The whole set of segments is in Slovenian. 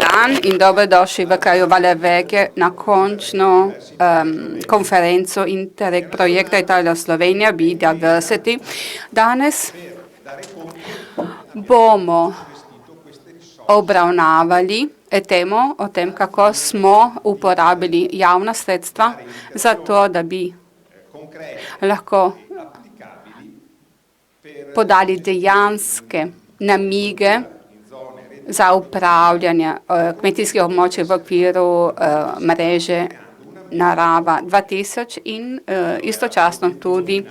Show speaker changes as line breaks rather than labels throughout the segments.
dan in dobrodošli v kraju Valevege na končno konferenco Interreg projekta Italija-Slovenija Biodiversity. Danes bomo obravnavali temo o tem, kako smo uporabili javna sredstva za to, da bi lahko podali dejanske namige za upravljanje kmetijskih območij v okviru mreže Narava 2000 in istočasno tudi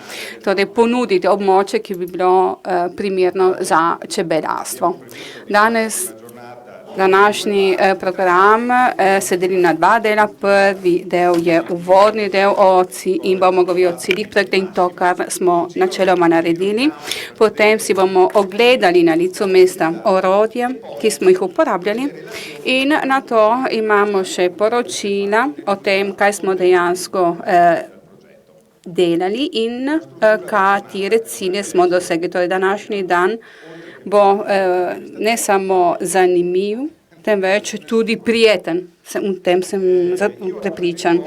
ponuditi območje, ki bi bilo primerno za čebelarstvo. Današnji program se deli na dva dela. Prvi del je uvodni del in bomo govorili o ciljih projekta in to, kar smo načeloma naredili. Potem si bomo ogledali na licu mesta orodje, ki smo jih uporabljali, in na to imamo še poročila o tem, kaj smo dejansko delali in katere cilje smo dosegli. Torej, današnji dan bo ne samo zanimiv, temveč tudi prijeten. O tem sem prepričan.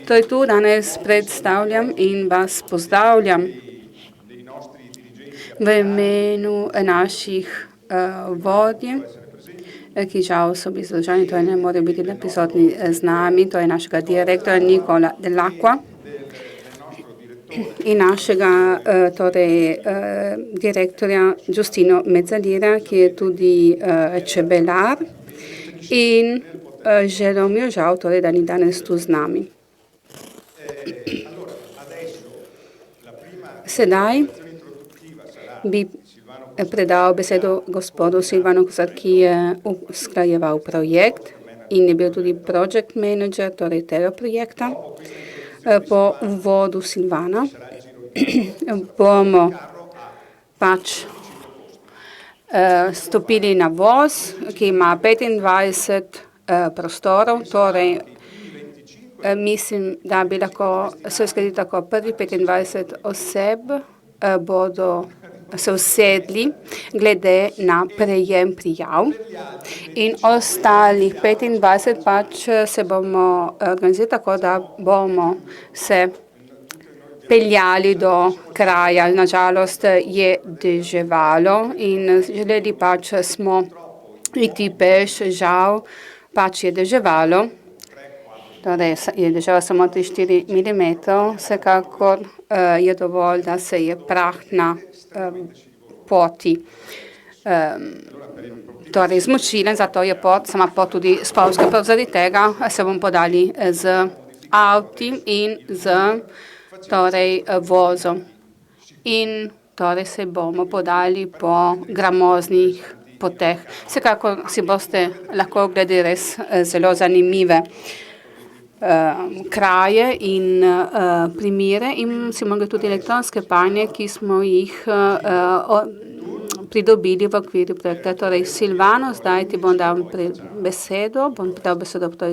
Torej, tu danes predstavljam in vas pozdravljam v imenu naših vodij, ki žal so bili zadržani, torej ne morejo biti prisotni z nami, to je našega direktorja Nicola Dell'Acqua in našega direktorja Giustino Mezzalira, ki je tudi čebelar in žal mi je žal, da ni danes tu z nami. Sedaj bi predal besedo gospodu Silvanu Kozar, ki je usklajeval projekt in je bil tudi project manager, torej tega projekta. Po uvodu Silvana bomo stopili na voz, ki ima 25 prostorov, torej mislim, da bi lahko se uskladili tako, prvi 25 oseb bodo se usedli glede na prejem prijav in ostalih 25 se bomo organizirali tako, da bomo se peljali do kraja. Nažalost je deževalo in želeli smo iti peš, žal je deževalo. Torej je deževalo samo 3-4 mm, vsekakor je dovolj, da se je prah na poti torej zmočila, zato je sama pot tudi spolska. Zaradi tega se bomo podali z avti in z vozom. In torej se bomo podali po gramoznih poteh. Vsekakor si boste lahko ogledali res zelo zanimive kraje in primere in si mogli tudi elektronske panje, ki smo jih pridobili v okviru projekta. Torej, Silvano, zdaj ti bom dal besedo,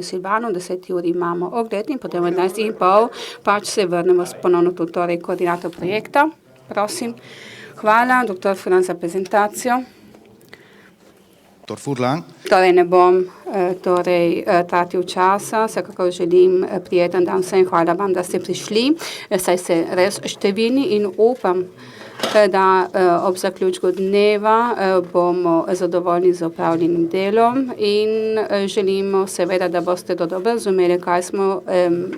Silvano, 10 uri imamo ogled in potem 11:30 se vrnemo ponovno tu, torej koordinator projekta. Prosim. Hvala, dr. Furlan, za prezentacijo. Torej, ne bom tratil časa, vsekakor želim prijeten dan vsem. Hvala vam, da ste prišli, saj ste res številni in upam, da ob zaključku dneva bomo zadovoljni z opravljenim delom in želimo seveda, da boste dobro razumeli, kaj smo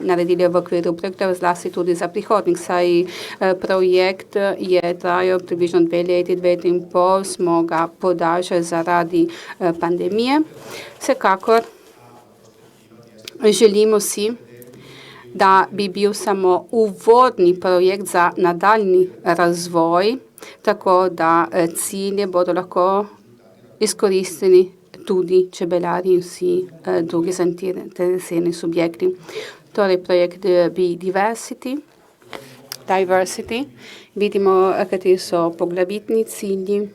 naredili v okviru projekta, zlasti tudi za prihodnjih, saj projekt je trajal približno 2 leti, 2 leti in pol smo ga podaljšali zaradi pandemije. Vsekakor želimo si, da bi bil samo uvodni projekt za nadaljni razvoj, tako da cilje bodo lahko izkoristili tudi čebelari in vsi drugi zainteresirani subjekti. Torej, projekt Biodiversity. Vidimo, kateri so poglavitni cilji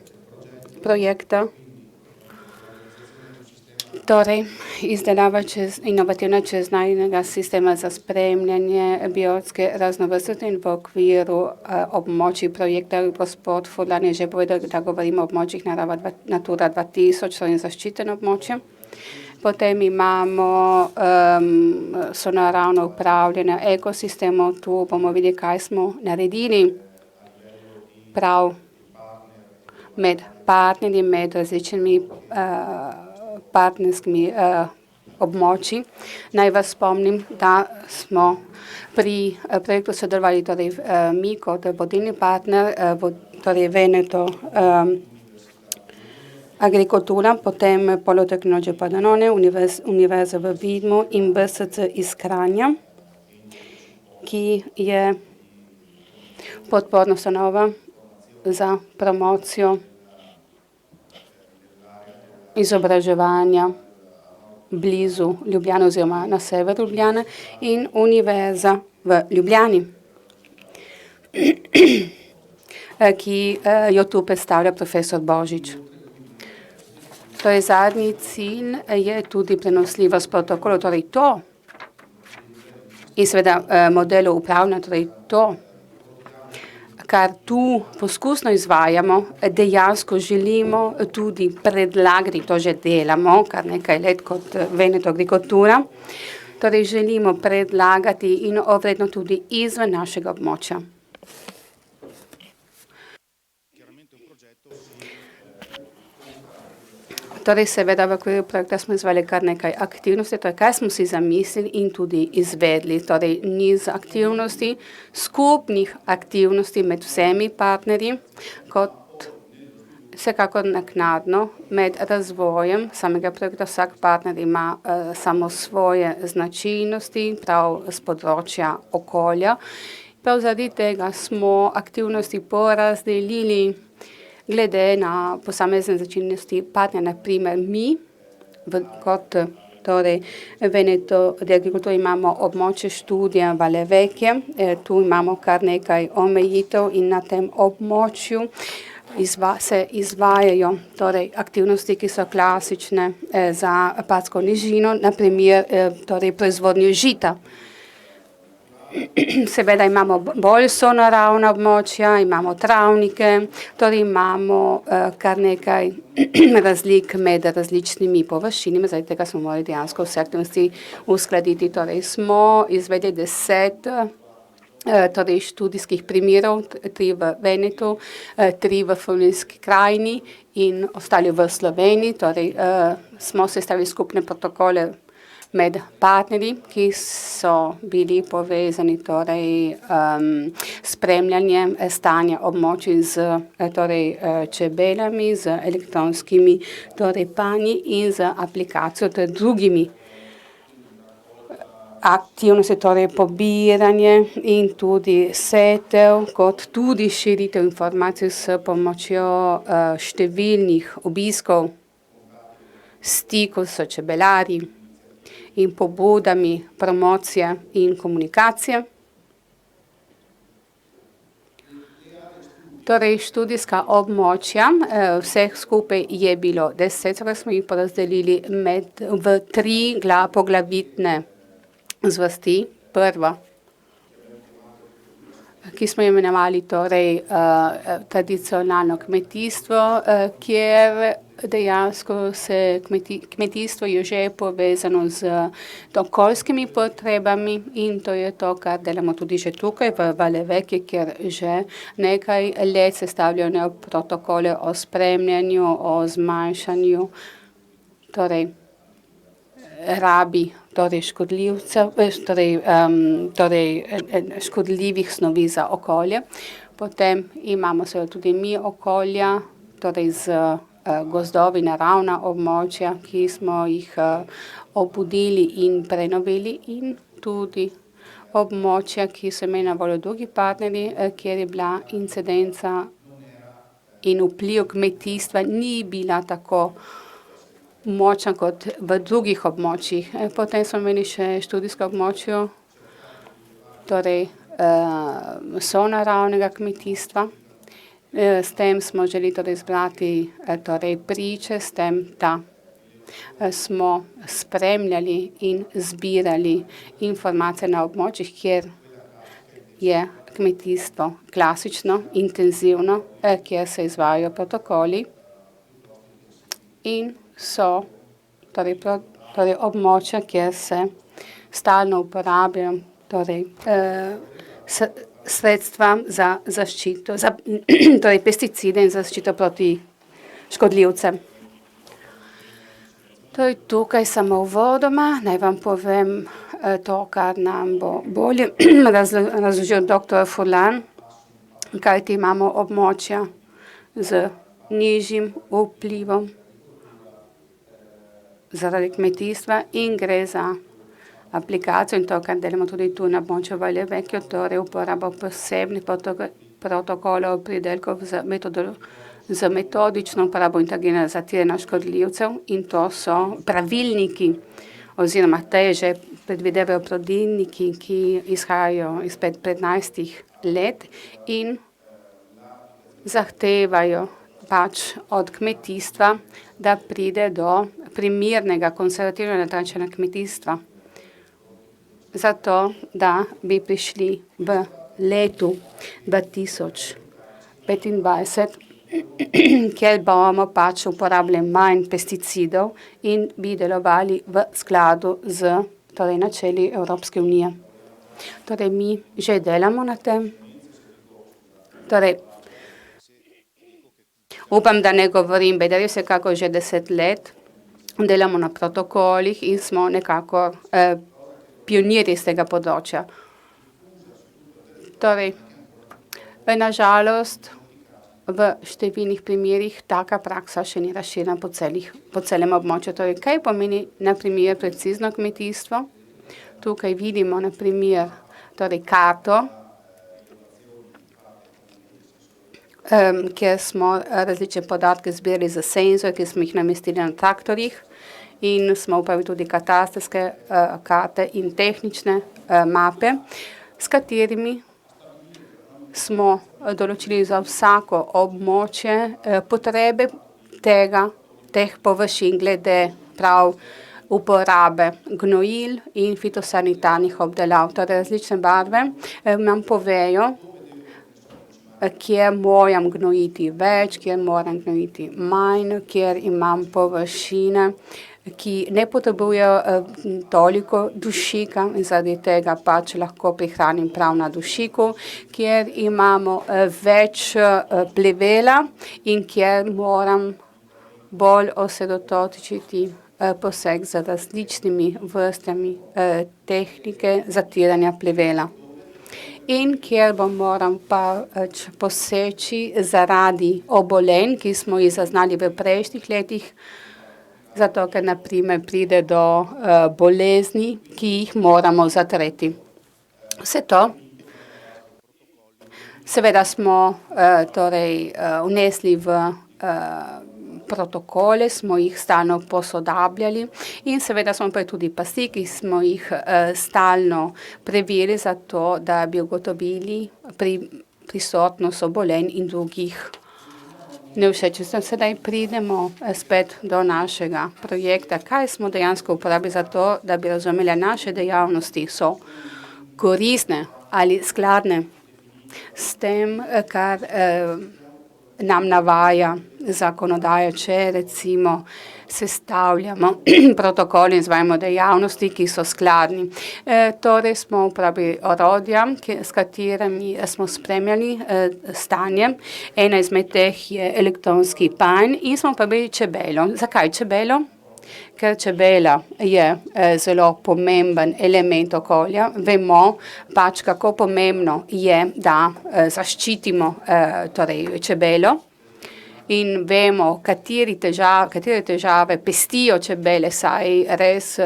projekta. Torej, izdelava inovativna čeznajnega sistema za spremljanje biotske raznovrstnosti in v okviru območij projekta. Gospod Furlan je že povedal, da govorimo o območjih Natura 2000, to je zaščiteno območje. Potem imamo sonaravno upravljanje ekosistemov, tu bomo videli, kaj smo naredili prav med partnerji, med različnimi partnerskimi območji. Naj vas spomnim, da smo pri projektu sodelovali torej mi kot vodilni partner, torej Veneto Agricultura, potem Politecnico Padanone, Univerza v Vidmu in BSC iz Kranja, ki je podporna ustanova za promocijo izobraževanja blizu Ljubljane oziroma na severu Ljubljane in Univerza v Ljubljani, ki jo tu predstavlja profesor Božič. Torej, zadnji cilj je tudi prenosljivost protokolov, torej to, in seveda modelov upravljanja, torej to, kar tu poskusno izvajamo, dejansko želimo tudi predlagati, to že delamo kar nekaj let kot Veneto Agricultura, torej želimo predlagati in ovredno tudi izven našega območja. Torej, seveda v okviru projekta smo izvali kar nekaj aktivnosti, torej kaj smo si zamislili in tudi izvedli, torej niz aktivnosti, skupnih aktivnosti med vsemi partnerji, kot vsekakor naknadno med razvojem samega projekta. Vsak partner ima samo svoje značilnosti, prav z področja okolja. Prav zaradi tega smo aktivnosti porazdelili glede na posamezne značilnosti partnerja. Na primer mi, kot torej Veneto Agricultura, imamo območje študija Valle Vecchie, tu imamo kar nekaj omejitev in na tem območju se izvajajo torej aktivnosti, ki so klasične za Padsko nižino, na primer torej proizvodnjo žita. Seveda imamo bolj sonaravna območja, imamo travnike, torej imamo kar nekaj razlik med različnimi površinami, zaradi tega smo morali dejansko vse aktivnosti uskladiti. Torej smo izvedli 10 torej študijskih primerov, 3 v Venetu, 3 v Forlinski krajini in ostali v Sloveniji. Torej smo sestavili skupne protokole med partnerji, ki so bili povezani torej spremljanjem stanja območij z torej čebelami, z elektronskimi torej panji in z aplikacijo ter drugimi aktivnosti, torej pobiranje in tudi setev, kot tudi širitev informacij s pomočjo številnih obiskov, stikov s čebelarji in pobudami promocije in komunikacije. Torej, študijska območja, vseh skupaj je bilo 10, torej smo jih porazdelili v 3 poglavitne zvrsti. Prva, ki smo imenovali torej tradicionalno kmetijstvo, kjer dejansko se kmetijstvo je že povezano z okoljskimi potrebami in to je to, kar delamo tudi že tukaj v Valle Vecchie, kjer že nekaj let sestavljajo protokole o spremljanju, o zmanjšanju torej rabi torej škodljivcev, torej škodljivih snovi za okolje. Potem imamo seveda tudi mi okolja, torej z gozdovi, naravna območja, ki smo jih obudili in prenovili, in tudi območja, ki so imeli na voljo drugi partnerji, kjer je bila incidenca in vpliv kmetijstva ni bila tako močna kot v drugih območjih. Potem smo imeli še študijsko območje torej sonaravnega kmetijstva. S tem smo želeli torej zbrati torej priče, s tem, da smo spremljali in zbirali informacije na območjih, kjer je kmetijstvo klasično, intenzivno, kjer se izvajajo protokoli in so torej torej območja, kjer se stalno uporabljajo torej, sredstva za zaščito, torej pesticide in zaščito proti škodljivcem. Torej, tukaj samo uvodoma, naj vam povem to, kar nam bo bolje razložil dr. Furlan, kajti imamo območja z nižjim vplivom zaradi kmetijstva in gre za aplikacijo in to, kar delamo tudi tu na območju Valle Vecchio, torej uporabo posebnih protokolov pridelkov z metodično uporabo integriranih zatiranja škodljivcev in to so pravilniki oziroma teže predvidevajo pravilniki, ki izhajajo izpred 15 let in zahtevajo pač od kmetijstva, da pride do primernega konservativnega načina kmetijstva. Zato, da bi prišli v letu 2025, kjer bomo pač uporabljali manj pesticidov in bi delovali v skladu z torej načeli Evropske unije. Torej, mi že delamo na tem. Torej, upam, da ne govorim bedari, vsekako že 10 let delamo na protokolih in smo nekako pionirji z tega področja. Torej, nažalost, v številnih primerih taka praksa še ni razširjena po celem območju. Torej, kaj pomeni na primer precizno kmetijstvo? Tukaj vidimo na primer torej karto, kjer smo različne podatke zbirali za senzor, ki smo jih namestili na traktorjih in smo upravili tudi katastrske karte in tehnične mape, s katerimi smo določili za vsako območje potrebe teh površin glede prav uporabe gnojil in fitosanitarnih obdelav. Torej, različne barve nam povejo, kjer moram gnojiti več, kjer moram gnojiti manj, kjer imam površine, ki ne potrebujejo toliko dušika in zaradi tega pač lahko prihranim prav na dušiku, kjer imamo več plevela in kjer moram bolj osredotočiti poseg z različnimi vrstami tehnike zatiranja plevela. In kjer moram pač poseči zaradi obolenj, ki smo jih zaznali v prejšnjih letih, zato ker na primer pride do bolezni, ki jih moramo zatreti. Vse to seveda smo torej vnesli v protokole, smo jih stalno posodabljali in seveda smo pa tudi pasti, ki smo jih stalno preverili za to, da bi ugotovili prisotnost obolenj in drugih nevšečnosti. Sedaj pridemo spet do našega projekta. Kaj smo dejansko uporabili za to, da bi razumeli naše dejavnosti so koristne ali skladne s tem, kar nam navaja zakonodaja, če recimo sestavljamo protokol in izvajamo dejavnosti, ki so skladni. Torej smo uporabili orodja, s katerimi smo spremljali stanje. Ena izmed teh je elektronski panj in smo uporabili čebelo. Zakaj čebelo? Ker čebela je zelo pomemben element okolja. Vemo pač, kako pomembno je, da zaščitimo torej čebelo in vemo, katere težave pestijo čebele, saj res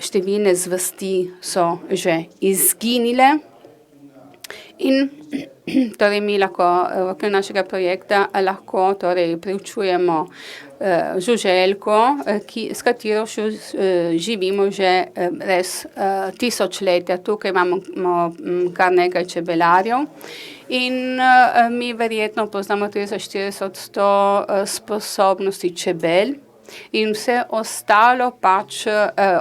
številne zvrsti so že izginile. In torej mi lahko v okviru našega projekta lahko torej preučujemo žuželko, s katero živimo že res tisočletja. Tukaj imamo kar nekaj čebelarjev in mi verjetno poznamo 30-40% sposobnosti čebel in vse ostalo pač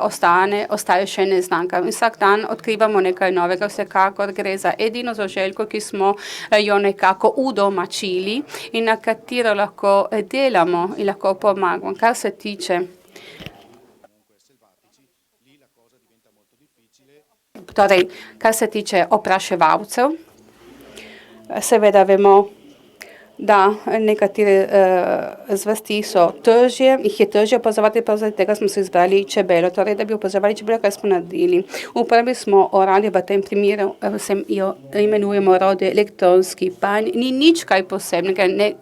ostaje še neznanka. Vsak dan odkrivamo nekaj novega, vsekakor gre za edino zaželjko, ki smo jo nekako udomačili in na katero lahko delamo in lahko pomagamo. Kar se tiče opraševalcev, seveda vemo, da nekatere zvrsti so jih je težje opazovati, prav zaradi tega smo si izbrali čebelo. Torej, da bi opazovali čebelo, kaj smo naredili. Uporabili smo orodje, v tem primeru jo imenujemo orodje elektronski panj. Ni nič kaj posebnega, ne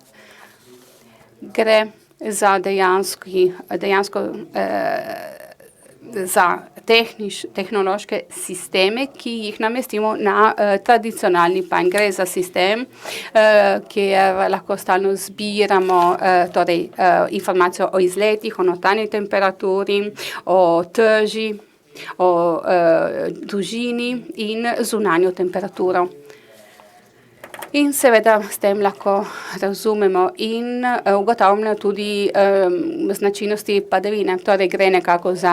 gre za dejansko za tehnološke sisteme, ki jih namestimo na tradicionalni panj. Gre za sistem, kjer lahko stalno zbiramo informacijo o izletih, o notranji temperaturi, o teži, o dolžini in zunanjo temperaturo. In seveda s tem lahko razumemo in ugotavljamo tudi značilnosti padavine. Torej gre nekako za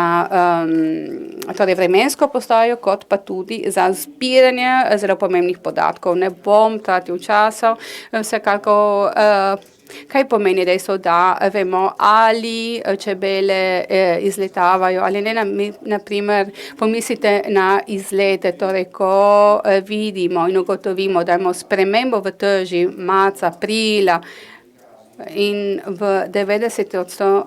vremensko postajo, kot pa tudi za zbiranje zelo pomembnih podatkov. Ne bom tratil časa, vsekakor kaj pomeni dejstvo, da vemo, ali čebele izletavajo ali ne. Naprimer, pomislite na izlete, torej ko vidimo in ugotovimo, da imamo spremembo v teži marca, aprila in v 90%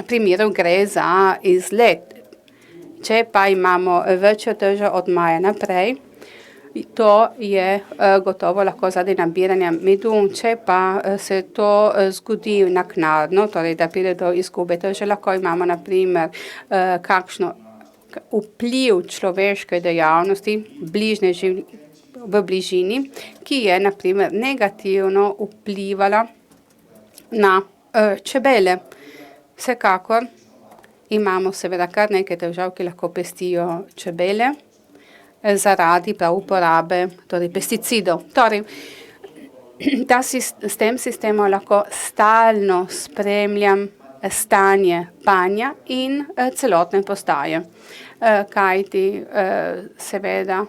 primerov gre za izlet. Če pa imamo večjo težo od maja naprej, to je gotovo lahko zaradi nabiranja medu. Če pa se to zgodi naknadno, torej da pride do izgube teže, lahko imamo naprimer kakšno vpliv človeške dejavnosti v bližini, ki je naprimer negativno vplivala na čebele. Vsekakor imamo seveda kar nekaj težav, ki lahko pestijo čebele zaradi prav uporabe pesticidov. Torej, s tem sistemom lahko stalno spremljam stanje panja in celotne postaje. Kajti seveda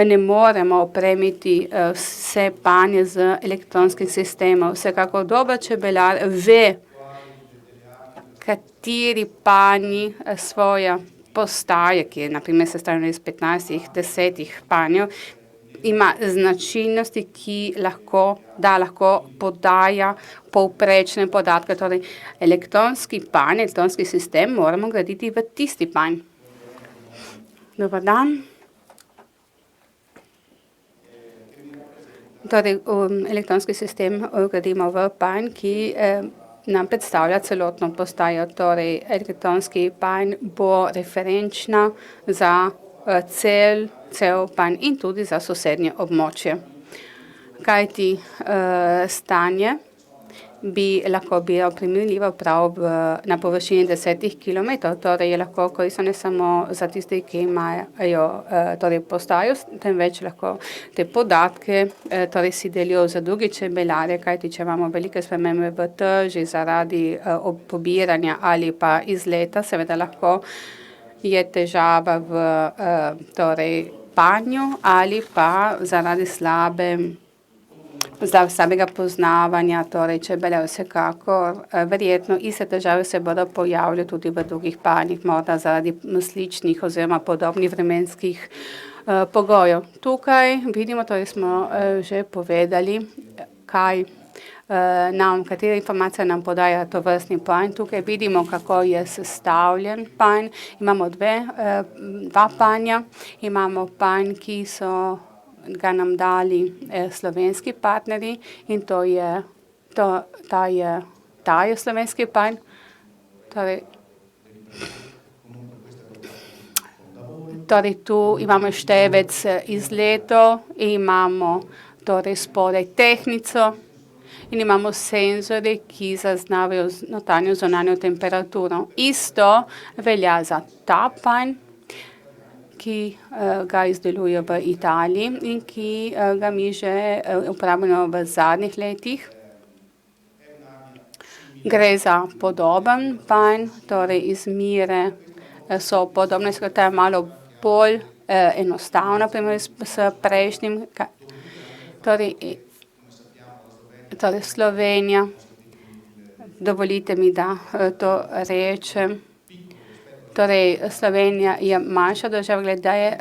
ne moremo opremiti vse panje z elektronskim sistemom. Vsekakor dober čebelar ve, kateri panji svoja postaje, ki je naprimer sestavljena iz 15-10 panjev, ima značilnosti, ki lahko podaja povprečne podatke. Torej, elektronski sistem moramo graditi v tisti panj. Dober dan. Torej, elektronski sistem gradimo v panj, ki nam predstavlja celotno postajo. Torej, elektronski panj bo referenčna za cel panj in tudi za sosednje območje. Kajti stanje bi lahko bilo primerljivo prav na površini 10 kilometrov. Torej je lahko koristno ne samo za tiste, ki imajo postajo, temveč lahko te podatke si delijo za druge čebelarje, kajti če imamo velike spremembe v teži zaradi pobiranja ali pa izleta, seveda lahko je težava v panju ali pa zaradi slabega poznavanja čebele. Vsekakor verjetno iste težave se bodo pojavile tudi v drugih panjih, morda zaradi sličnih oziroma podobnih vremenskih pogojev. Tukaj vidimo, smo že povedali, katere informacije nam podaja tovrstni panj. Tukaj vidimo, kako je sestavljen panj. Imamo dva panja. Imamo panj, ki so ga nam dali slovenski partnerji in ta je slovenski panj. Torej tu imamo števec izletov, imamo spodaj tehtnico in imamo senzorje, ki zaznavajo notranjo zunanjo temperaturo. Isto velja za ta panj, ki ga izdelujejo v Italiji in ki ga mi že uporabljamo v zadnjih letih. Gre za podoben panj, torej izmere so podobne, ta je malo bolj enostavna, primer s prejšnjim. Torej Slovenija, dovolite mi, da to rečem. Torej Slovenija je manjša država glede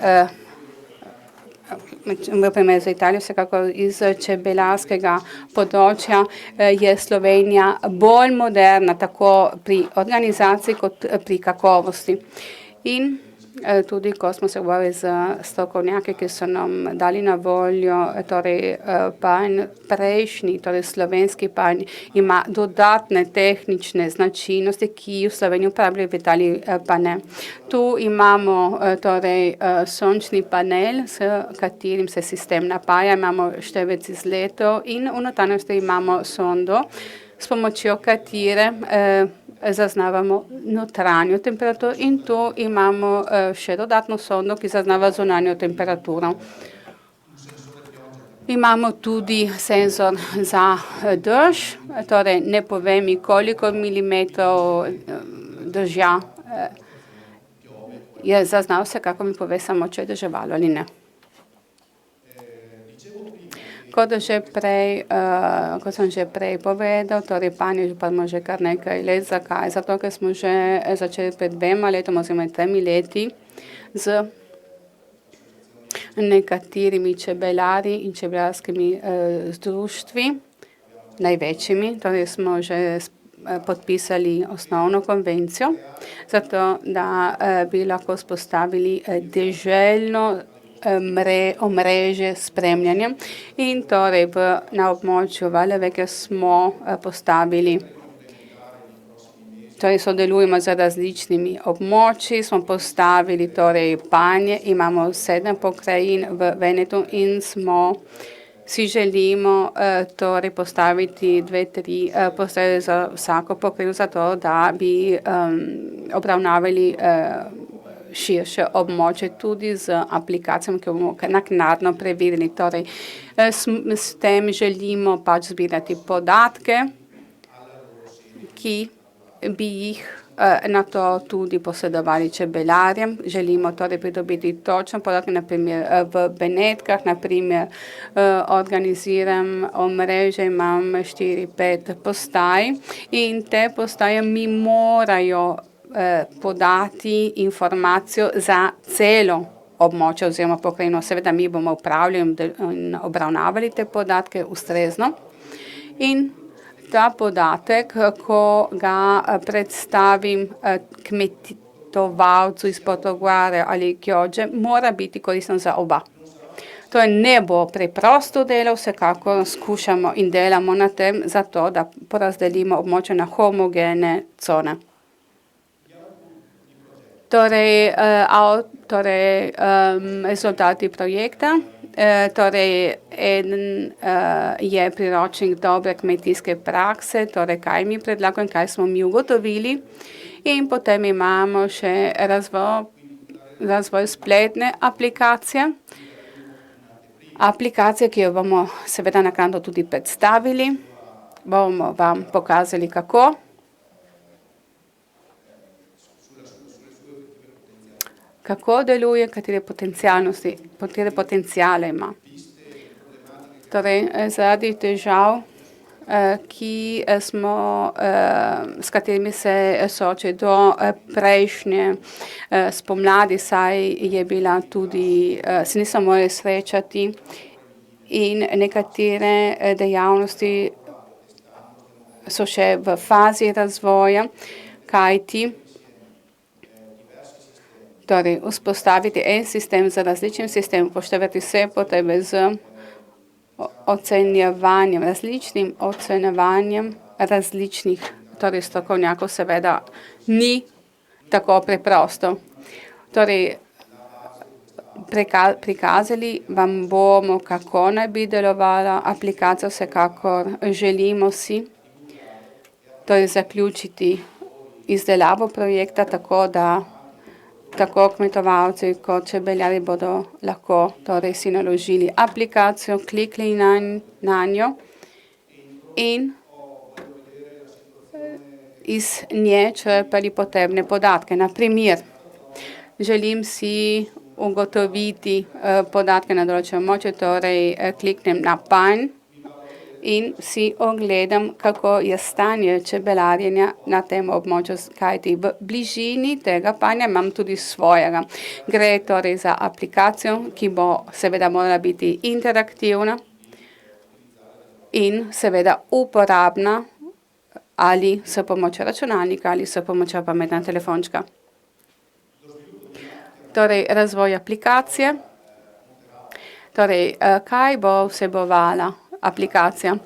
v primeru za Italijo, vsekakor iz čebelarskega področja je Slovenija bolj moderna, tako pri organizaciji kot pri kakovosti. In tudi, ko smo se govorili z strokovnjaki, ki so nam dali na voljo, torej panj prejšnji, torej slovenski panj, ima dodatne tehnične značilnosti, ki v Sloveniji uporabljajo, v Italiji pa ne. Tu imamo torej sončni panel, s katerim se sistem napaja, imamo števec izletov in v notranjosti imamo sondo, s pomočjo katere zaznavamo notranjo temperaturo in tu imamo še dodatno sondo, ki zaznava zunanjo temperaturo. Imamo tudi senzor za dež, torej ne pove mi, koliko milimetrov dežja je zaznal, vsekakor mi pove samo, če je deževalo ali ne. Kot sem že prej povedal, torej panj imamo že kar nekaj let. Zakaj? Zato, ker smo že začeli pred 2 letoma oziroma 3 leti z nekaterimi čebelarji in čebelarskimi zdruštvi, največjimi, torej smo že podpisali osnovno konvencijo, zato da bi lahko vzpostavili deželno omrežje spremljanja in torej na območju Valeveke smo postavili, torej sodelujemo z različnimi območji, smo postavili torej panje, imamo 7 pokrajin v Venetu in si želimo torej postaviti 2-3 postaje za vsako pokrajino, zato da bi obravnavali širše območje tudi z aplikacijami, ki bomo naknadno preverili. Torej, s tem želimo pač zbirati podatke, ki bi jih na to tudi posredovali čebelarjem. Želimo torej pridobiti točne podatke, naprimer v Benetkah, naprimer organiziram omrežje, imam 4-5 postaj in te postaje mi morajo podati informacijo za celo območje oziroma pokrajino. Seveda mi bomo upravljali in obravnavali te podatke ustrezno. In ta podatek, ko ga predstavim kmetovalcu iz Portogruare ali Chiogge, mora biti koristen za oba. To ne bo preprosto delo, vsekakor skušamo in delamo na tem, zato da porazdelimo območje na homogene cone. Torej, rezultati projekta. Torej, eden je priročnik dobre kmetijske prakse, torej kaj mi predlagamo in kaj smo mi ugotovili. In potem imamo še razvoj spletne aplikacije. Aplikacija, ki jo bomo seveda naknadno tudi predstavili, bomo vam pokazali, kako deluje, katere potenciale ima. Torej, zaradi težav, s katerimi se soočajo do prejšnje spomladi, saj je bila tudi, se nismo mogli srečati in nekatere dejavnosti so še v fazi razvoja, kajti torej, vzpostaviti en sistem z različnim sistemom, upoštevati vse potrebe z različnim ocenjevanjem različnih torej strokovnjakov, seveda ni tako preprosto. Torej, prikazali vam bomo, kako naj bi delovala aplikacija, vsekakor želimo si torej zaključiti izdelavo projekta, tako da tako kmetovalci kot čebelarji bodo lahko torej si naložili aplikacijo, klikli nanjo in iz nje črpali potrebne podatke. Na primer, želim si ugotoviti podatke na določenem območju, torej kliknem na panj in si ogledam, kako je stanje čebelarjenja na tem območju, kajti v bližini tega panja imam tudi svojega. Gre torej za aplikacijo, ki bo seveda morala biti interaktivna in seveda uporabna ali s pomočjo računalnika ali s pomočjo pametnega telefončka. Torej, razvoj aplikacije. Torej, kaj bo vsebovala aplikacija?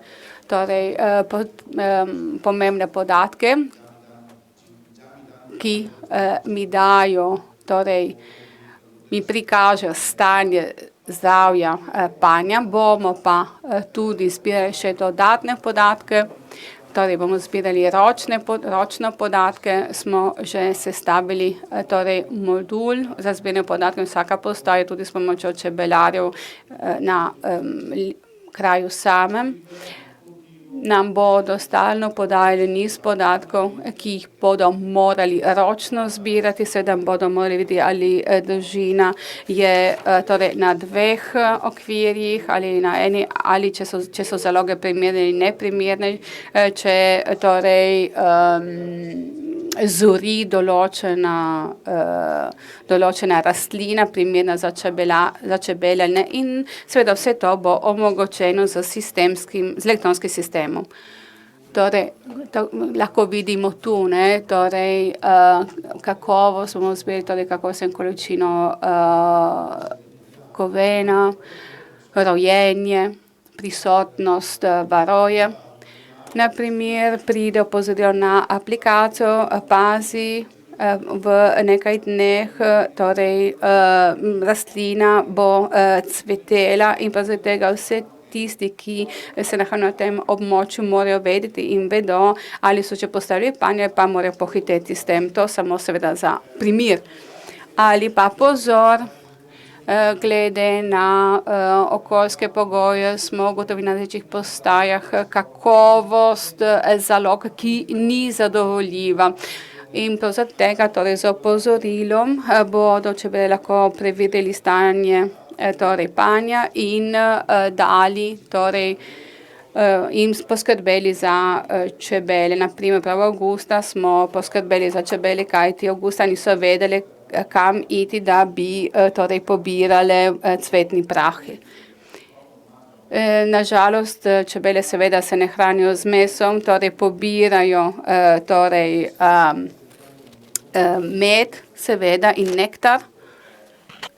Torej, pomembne podatke, ki mi dajo, torej, mi prikažejo stanje zdravja panja, bomo pa tudi zbirali še dodatne podatke. Torej, bomo zbirali ročno podatke, smo že sestavili torej modul za zbiranje podatkov, vsaka postaja tudi s pomočjo čebelarjev na kraju samem. Nam bodo stalno podajali niz podatkov, ki jih bodo morali ročno zbirati, seveda bodo morali videti, ali dolžina je torej na dveh okvirjih ali na eni, ali če so zaloge primerne ali neprimerne, če torej zori določena rastlina, primerna za čebele, ne? In seveda vse to bo omogočeno z elektronskim sistemom. Torej, lahko vidimo tu, ne, torej, kakovost bomo zbirali, torej kakovostno količino kovena, rojenje, prisotnost varoje. Na primer, pride opozorilo na aplikacijo, pazi, v nekaj dneh, torej rastlina bo cvetela in pa zaradi tega vse tisti, ki se nahajajo na tem območju, morajo vedeti in vedo, ali so že postavili panje, pa morajo pohiteti s tem. To samo seveda za primer. Ali pa pozor, glede na okoljske pogoje smo ugotovili na različnih postajah kakovost zalog, ki ni zadovoljiva. In prav zaradi tega, torej z opozorilom, bodo čebele lahko preverili stanje torej panja in dali torej in poskrbeli za čebele. Na primer, prav avgusta smo poskrbeli za čebele, kajti avgusta niso vedeli, kam iti, da bi torej pobirale cvetni prah. Nažalost, čebele seveda se ne hranijo z mesom, torej pobirajo torej med, seveda, in nektar.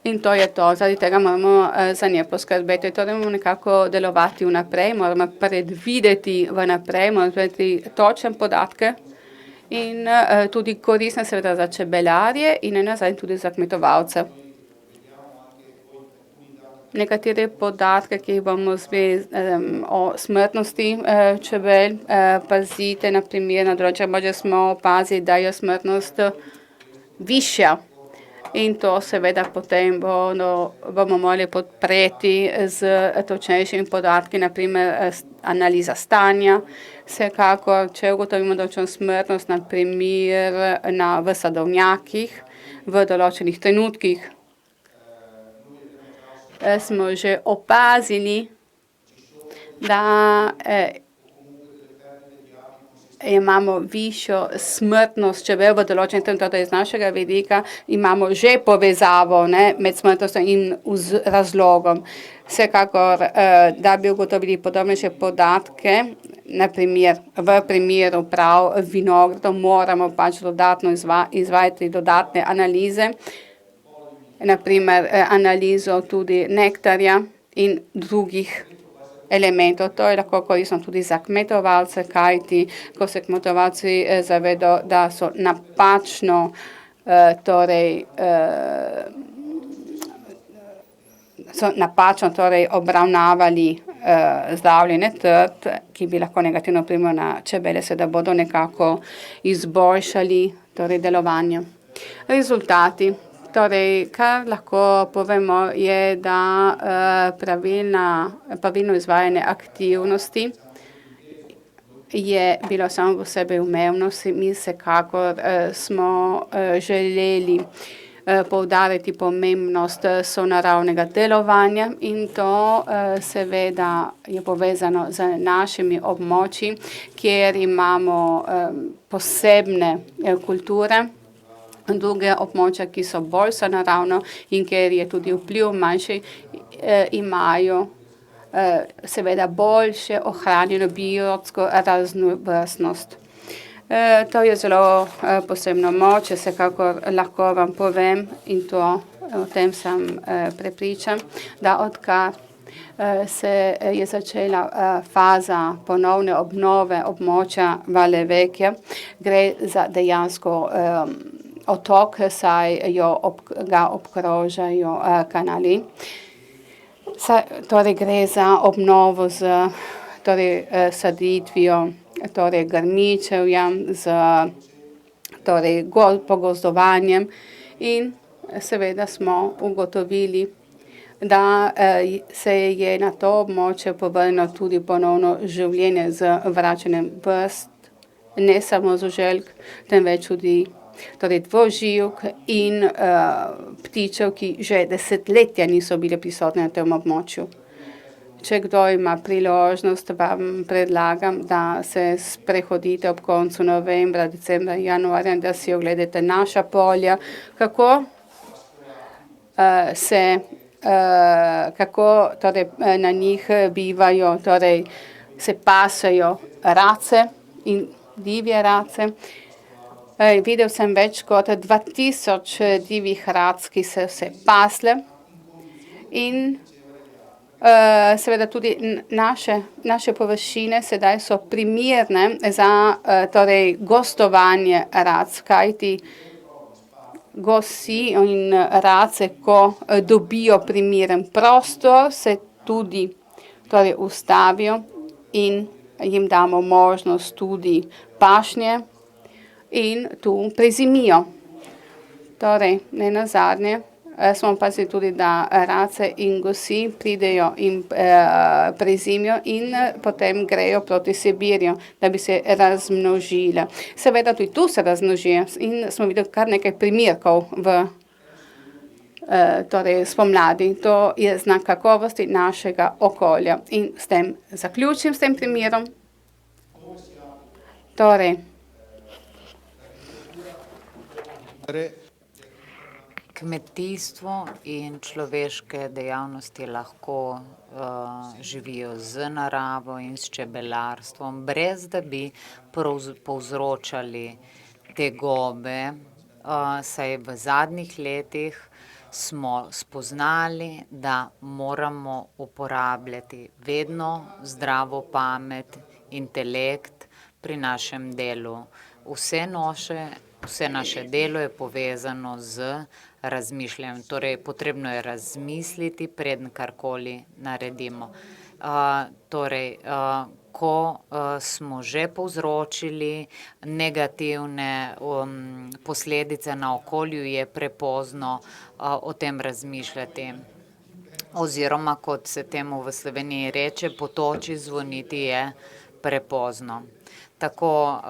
In to je to, zaradi tega moramo za nje poskrbeti. Torej moramo nekako delovati vnaprej, moramo predvideti vnaprej, moramo predvideti točne podatke in tudi koristne seveda za čebelarje in nenazadnje tudi za kmetovalce. Nekatere podatke, ki jih bomo zbirali o smrtnosti čebel, pazite, na primer, na določenem območju smo opazili, da je smrtnost višja. In to seveda potem bomo morali podpreti z točnejšimi podatki, na primer analiza stanja. Vsekakor, če ugotovimo določeno smrtnost, na primer v sadovnjakih, v določenih trenutkih, smo že opazili, da imamo višjo smrtnost čebel v določenem trenutku, torej iz našega vidika imamo že povezavo, ne, med smrtnostjo in razlogom. Vsekakor, da bi ugotovili podobnejše podatke, na primer v primeru prav vinogradov, moramo pač dodatno izvajati dodatne analize, na primer analizo tudi nektarja in drugih elementov. To je lahko koristno tudi za kmetovalce, kajti ko se kmetovalci zavedo, da so napačno obravnavali zdravljenje trt, ki bi lahko negativno vplival na čebele, se da bodo nekako izboljšali torej delovanje. Rezultati. Torej, kar lahko povemo, je, da pravilno izvajanje aktivnosti je bilo samo po sebi umevno, mi vsekakor smo želeli poudariti pomembnost sonaravnega delovanja in to seveda je povezano z našimi območji, kjer imamo posebne kulture, druge območja, ki so bolj sonaravno in kjer je tudi vpliv manjši, imajo seveda boljše ohranjeno biotsko raznovrstnost. To je zelo posebno moč, vsekakor lahko vam povem in o tem sem prepričan, da odkar se je začela faza ponovne obnove območja Valle Vecchia, gre za dejansko otok, saj ga obkrožajo kanali. Torej gre za obnovo z saditvijo grmičevja, z pogozdovanjem in seveda smo ugotovili, da se je na to območje povrnilo tudi ponovno življenje z vračanjem vrst, ne samo žuželk, temveč tudi dvoživk in ptičev, ki že desetletja niso bile prisotne na tem območju. Če kdo ima priložnost, vam predlagam, da se sprehodite ob koncu novembra, decembra, januarja, da si ogledate naša polja, kako na njih bivajo, se pasejo race in divje race. Videl sem več kot 2000 divjih rac, ki so se pasle in seveda tudi naše površine sedaj so primerne za gostovanje rac, kajti gosi in race, ko dobijo primeren prostor, se tudi ustavijo in jim damo možnost tudi pašnje in tu prezimijo. Nenazadnje smo opazili tudi, da race in gosi pridejo in prezimijo in potem grejo proti Sibirju, da bi se razmnožile. Seveda tudi tu se razmnožijo in smo videli kar nekaj primerkov spomladi. To je znak kakovosti našega okolja. In s tem zaključim s tem primerom.
Kmetijstvo in človeške dejavnosti lahko živijo z naravo in s čebelarstvom, brez da bi povzročali tegobe, saj v zadnjih letih smo spoznali, da moramo uporabljati vedno zdravo pamet, intelekt pri našem delu. Vse naše delo je povezano z razmišljanjem, torej potrebno je razmisliti, preden karkoli naredimo. Ko smo že povzročili negativne posledice na okolju, je prepozno o tem razmišljati. Oziroma, kot se temu v Sloveniji reče, potoči zvoniti je prepozno. Tako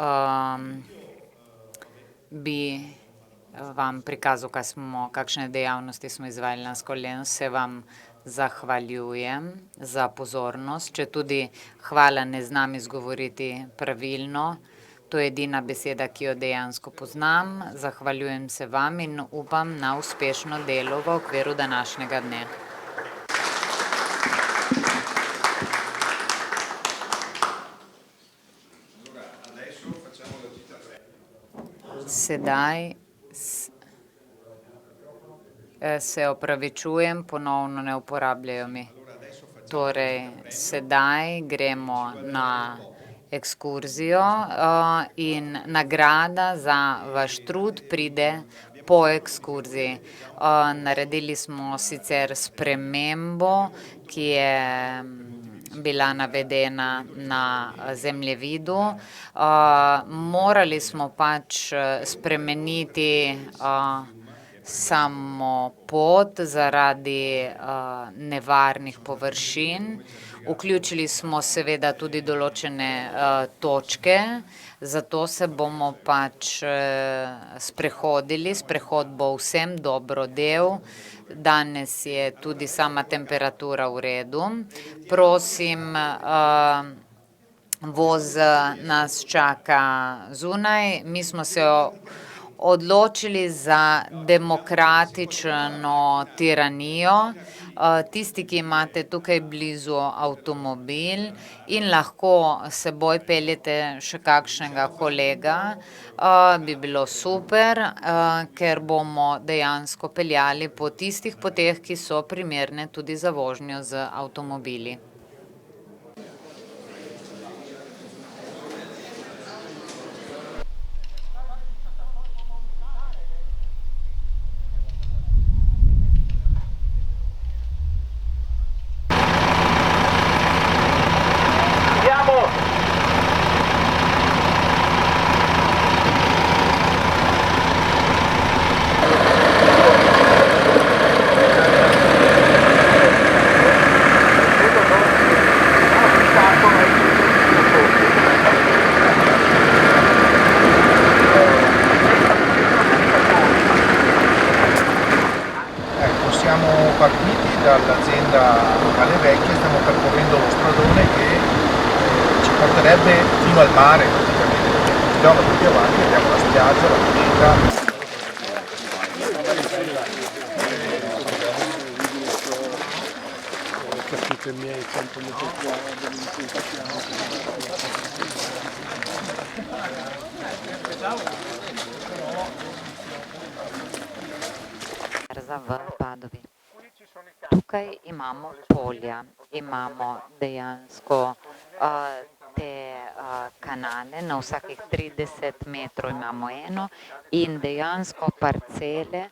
bi vam prikazal, kakšne dejavnosti smo izvajali lansko leto. Se vam zahvaljujem za pozornost, četudi hvala ne znam izgovoriti pravilno. To je edina beseda, ki jo dejansko poznam. Zahvaljujem se vam in upam na uspešno delo v okviru današnjega dne. Sedaj se opravičujem, ponovno ne uporabljajo mi. Torej, sedaj gremo na ekskurzijo in nagrada za vaš trud pride po ekskurziji. Naredili smo sicer spremembo, ki je bila navedena na zemljevidu. Morali smo pač spremeniti samo pot zaradi nevarnih površin. Vključili smo seveda tudi določene točke, zato se bomo pač sprehodili. Sprehod bo vsem dobrodel. Danes je tudi sama temperatura v redu. Prosim, voz nas čaka zunaj. Mi smo se odločili za demokratično tiranijo. Tisti, ki imate tukaj blizu avtomobil in lahko s seboj peljete še kakšnega kolega, bi bilo super, ker bomo dejansko peljali po tistih poteh, ki so primerne tudi za vožnjo z avtomobili.
Siamo partiti dall'azienda Alle Vecchie, stiamo percorrendo lo stradone che ci porterebbe fino al mare praticamente. Chilometri più avanti abbiamo la spiaggia, la pineta.
Capite miei 100 metri quadri,
v Padovi. Tukaj imamo polja, imamo dejansko te kanale, na vsakih 30 metrov imamo eno in dejansko parcele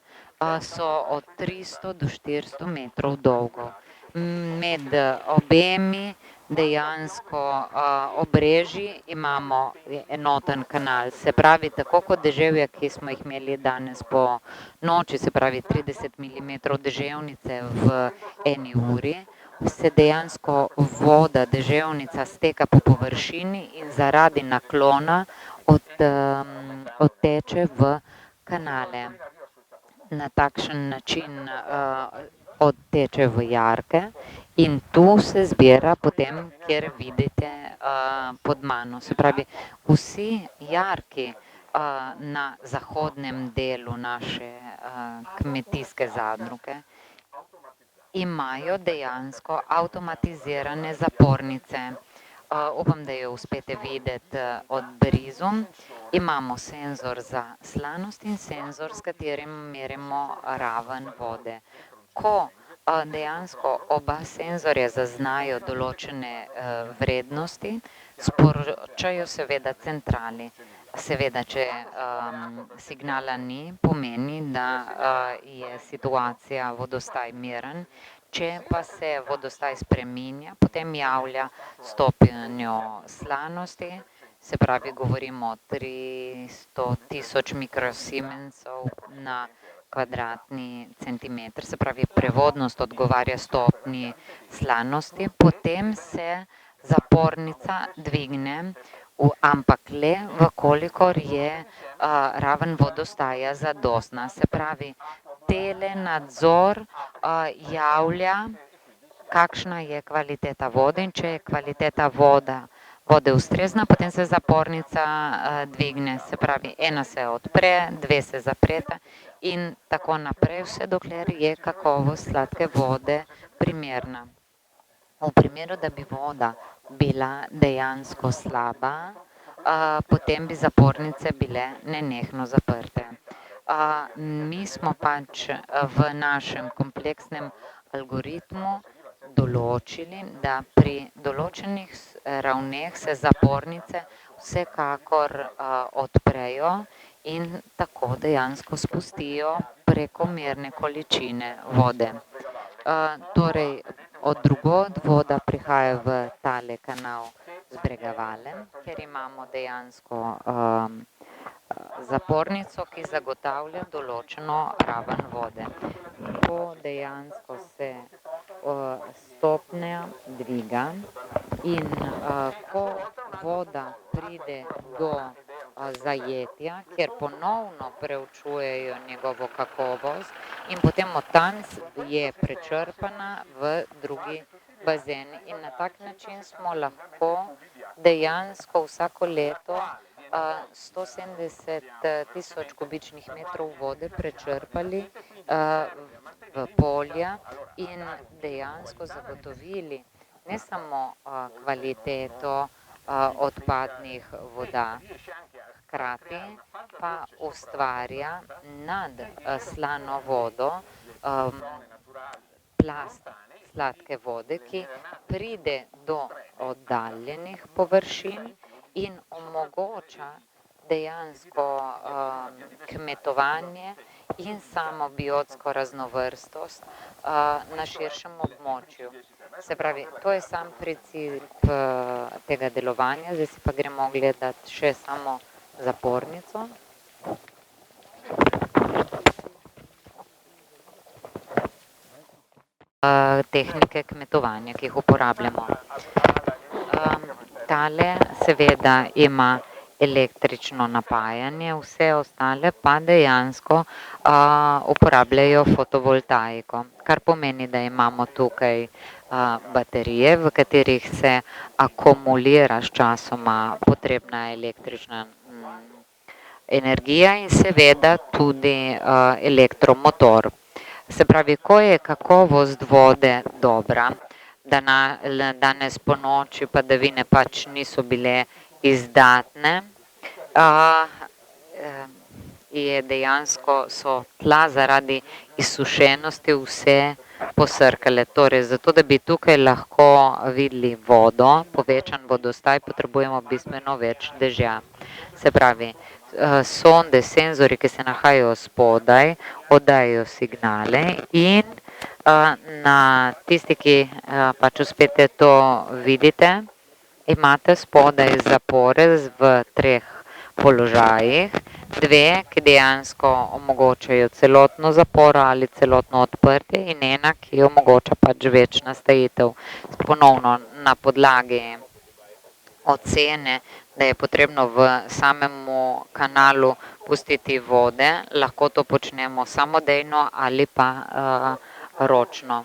so od 300 do 400 metrov dolgo. Med obemi dejansko obrežji imamo enoten kanal, se pravi tako kot deževja, ki smo jih imeli danes po noči, se pravi 30 milimetrov deževnice v eni uri, se dejansko voda, deževnica steka po površini in zaradi naklona odteče v kanale. Na takšen način odteče v jarke in tu se zbira potem, kjer vidite pod mano. Se pravi, vsi jarki na zahodnem delu naše kmetijske zadruge imajo dejansko avtomatizirane zapornice. Upam, da jo uspete videti od blizu. Imamo senzor za slanost in senzor, s katerim merimo raven vode. Ko dejansko oba senzorja zaznajo določene vrednosti, sporočajo seveda centrali. Seveda, če signala ni, pomeni, da je situacija vodostaj miren, če pa se vodostaj spreminja, potem javlja stopnjo slanosti, se pravi, govorimo o 300.000 mikrosiemensov na kvadratni centimeter, se pravi, prevodnost odgovarja stopnji slanosti, potem se zapornica dvigne, ampak le, vkolikor je raven vodostaja zadostna. Se pravi, telenadzor javlja, kakšna je kvaliteta vode, in če je kvaliteta vode ustrezna, potem se zapornica dvigne, se pravi, ena se odpre, dve se zapreta in tako naprej, vse dokler je kakovost sladke vode primerna. V primeru, da bi voda bila dejansko slaba, potem bi zapornice bile nenehno zaprte. Mi smo pač v našem kompleksnem algoritmu določili, da pri določenih ravneh se zapornice vsekakor odprejo in tako dejansko spustijo prekomerne količine vode. Torej, od drugod voda prihaja v tale kanal z Bregavalem, ker imamo dejansko zapornico, ki zagotavlja določeno raven vode. Ko dejansko se s stopnja dviga in ko voda pride do zajetja, kjer ponovno preučujejo njegovo kakovost in potem od tam je prečrpana v drugi bazen. In na tak način smo lahko dejansko vsako leto 170.000 kubičnih metrov vode prečrpali v polja in dejansko zagotovili ne samo kvaliteto odpadnih voda, hkrati pa ustvarja nad slano vodo plast sladke vode, ki pride do oddaljenih površin in omogoča dejansko kmetovanje in samo biotsko raznovrstost na širšem območju. Se pravi, to je sam princip tega delovanja, zdaj si pa gremo gledati še samo zapornico. Tehnike kmetovanja, ki jih uporabljamo. Tale seveda ima električno napajanje, vse ostale pa dejansko uporabljajo fotovoltaiko, kar pomeni, da imamo tukaj baterije, v katerih se akumulira sčasoma potrebna električna energija in seveda tudi elektromotor. Se pravi, ko je kakovost vode dobra, danes ponoči padavine pač niso bile izdatne, je dejansko so tla zaradi izsušenosti vse posrkale. Torej, zato da bi tukaj lahko videli vodo, povečan vodostaj, potrebujemo bistveno več dežja. Se pravi, sonde, senzori, ki se nahajajo spodaj, oddajajo signale in na tisti, ki pač uspete to vidite, imate spodaj zapore v 3 položajih, 2, ki dejansko omogočajo celotno zaporo ali celotno odprtje in 1, ki omogoča pač več nastavitev. Ponovno na podlagi ocene, da je potrebno v samemu kanalu pustiti vode, lahko to počnemo samodejno ali pa ročno.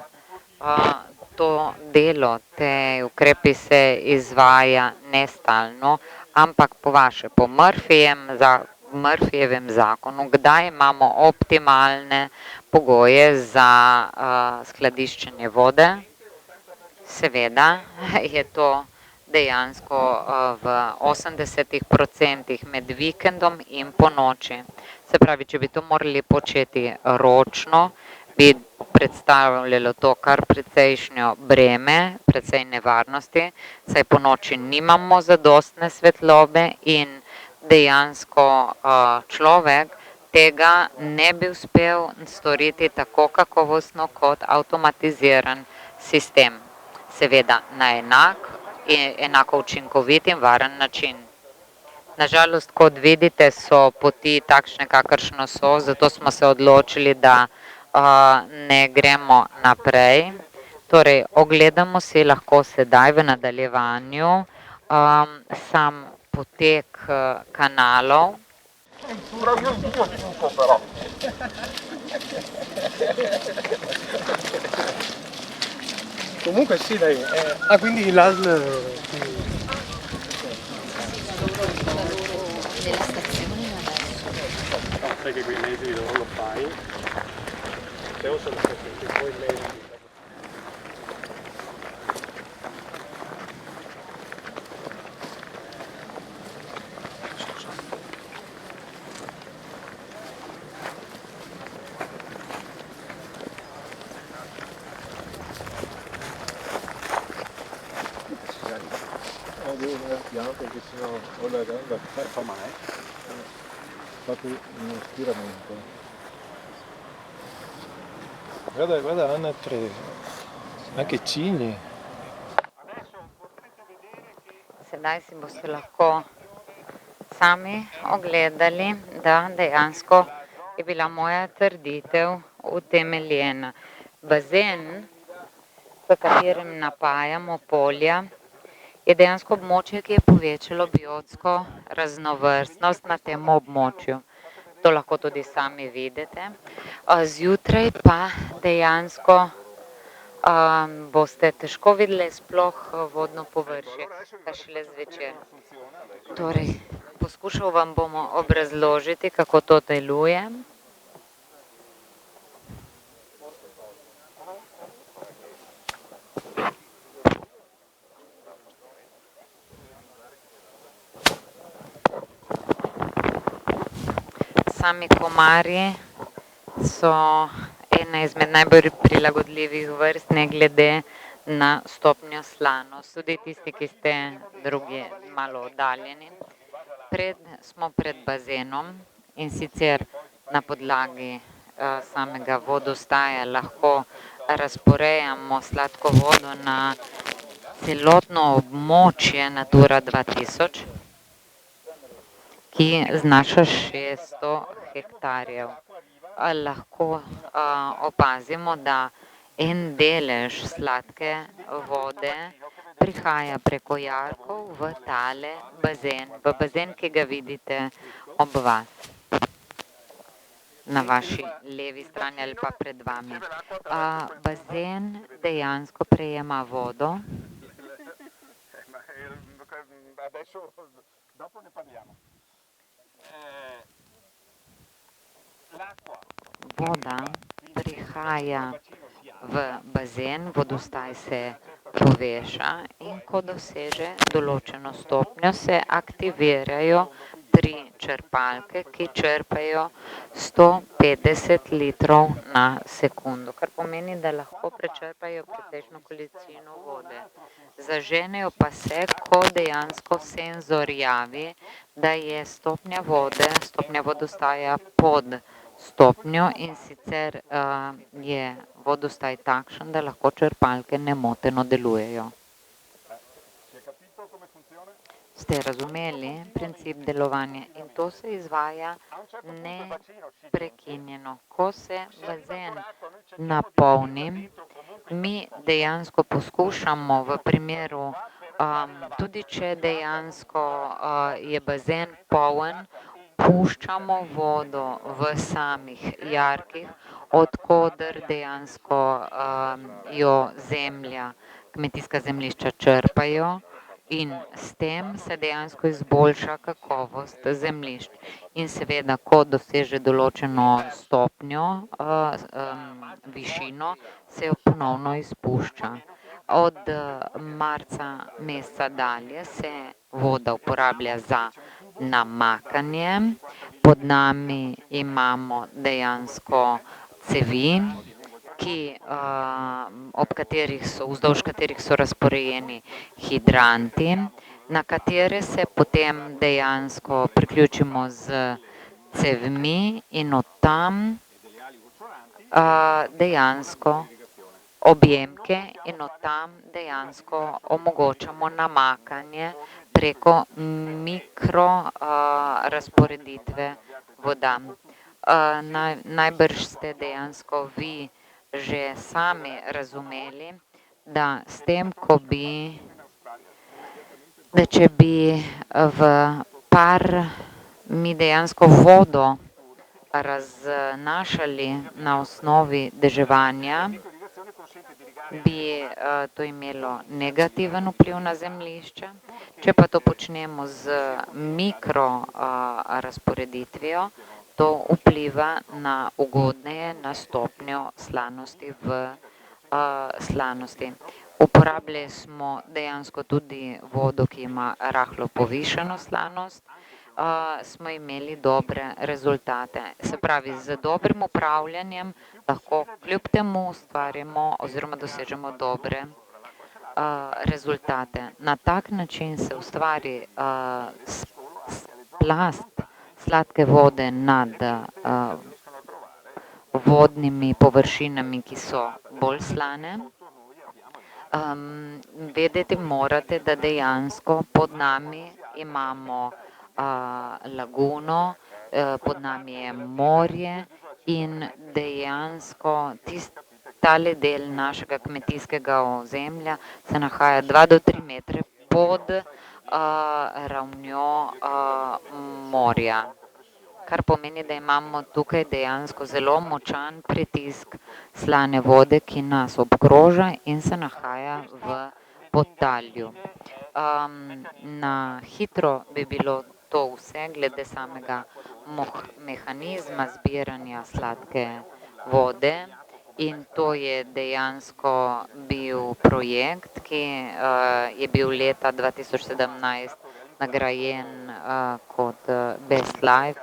To delo, te ukrepi se izvaja nestalno, ampak po vaše, po Murphyjevem zakonu, kdaj imamo optimalne pogoje za skladiščenje vode? Seveda je to dejansko v 80% med vikendom in ponoči. Se pravi, če bi to morali početi ročno, bi predstavljalo to kar precejšnjo breme, precej nevarnosti, saj ponoči nimamo zadostne svetlobe in dejansko človek tega ne bi uspel storiti tako kakovostno kot avtomatiziran sistem. Seveda na enako učinkovit in varen način. Na žalost, kot vidite, so poti takšne, kakršne so, zato smo se odločili, da ne gremo naprej. Torej, ogledamo si lahko sedaj v nadaljevanju sam potek kanalov.
Comunque sì, dai. Quindi l'ASL
Della stazione adesso.
sai che quei mesi dove lo fai, se sono stati poi mesi.
Perché sennò ho la gamba fa male. Fate uno stiramento. Guarda Anna 3, anche cigni.
Sedaj si boste lahko sami ogledali, da dejansko je bila moja trditev utemeljena. Bazen s katerim napajamo polja, je dejansko območje, ki je povečalo biotsko raznovrstnost na tem območju. To lahko tudi sami vidite. Zjutraj pa dejansko boste težko videli sploh vodno površje, kar šele zvečer. Torej, poskušal vam bomo obrazložiti, kako to deluje. Sami komarji so ena izmed najbolj prilagodljivih vrst, ne glede na stopnjo slanosti. Tudi tisti, ki ste drugje malo oddaljeni. Smo pred bazenom, in sicer na podlagi samega vodostaja lahko razporejamo sladko vodo na celotno območje Natura 2000, ki znaša 600 hektarjev. Lahko opazimo, da en delež sladke vode prihaja preko jarkov v tale bazen, ki ga vidite ob vas. Na vaši levi strani ali pa pred vami. Bazen dejansko prejema vodo. Voda prihaja v bazen, vodostaj se poveša, in ko doseže določeno stopnjo, se aktivirajo 3 črpalke, ki črpajo 150 litrov na sekundo, kar pomeni, da lahko prečrpajo precejšnjo količino vode. Zaženejo pa se, ko dejansko senzor javi, da je stopnja vodostaja pod stopnjo, in sicer je vodostaj takšen, da lahko črpalke nemoteno delujejo. Ste razumeli princip delovanja? In to se izvaja neprekinjeno. Ko se bazen napolni, mi dejansko poskušamo v primeru, tudi če dejansko je bazen poln, puščamo vodo v samih jarkih, od koder dejansko jo kmetijska zemljišča črpajo, in s tem se dejansko izboljša kakovost zemljišč. In seveda, ko doseže določeno stopnjo, višino, se jo ponovno izpušča. Od marca meseca dalje se voda uporablja za namakanje. Pod nami imamo dejansko cevi, vzdolž katerih so razporejeni hidranti, na katere se potem dejansko priključimo z cevmi in od tam dejansko objemke, in od tam dejansko omogočamo namakanje preko mikro razporeditve voda. Najbrž ste dejansko vi že sami razumeli, da s tem, da če bi v mi dejansko vodo raznašali na osnovi deževanja, bi to imelo negativen vpliv na zemljišče. Če pa to počnemo z mikro razporeditvijo, to vpliva na ugodneje, na stopnjo slanosti slanosti. Uporabljali smo dejansko tudi vodo, ki ima rahlo povišano slanost, smo imeli dobre rezultate. Se pravi, z dobrim upravljanjem lahko kljub temu ustvarimo oziroma dosežemo dobre rezultate. Na tak način se ustvari plast sladke vode nad vodnimi površinami, ki so bolj slane. Vedeti morate, da dejansko pod nami imamo laguno, pod nami je morje, in dejansko tale del našega kmetijskega ozemlja se nahaja 2 do 3 metre pod ravnjo morja. Kar pomeni, da imamo tukaj dejansko zelo močan pritisk slane vode, ki nas obkroža in se nahaja v podtalju. Na hitro bi bilo to vse glede samega mehanizma zbiranja sladke vode in to je dejansko bil projekt, ki je bil leta 2017 nagrajen kot Best Life,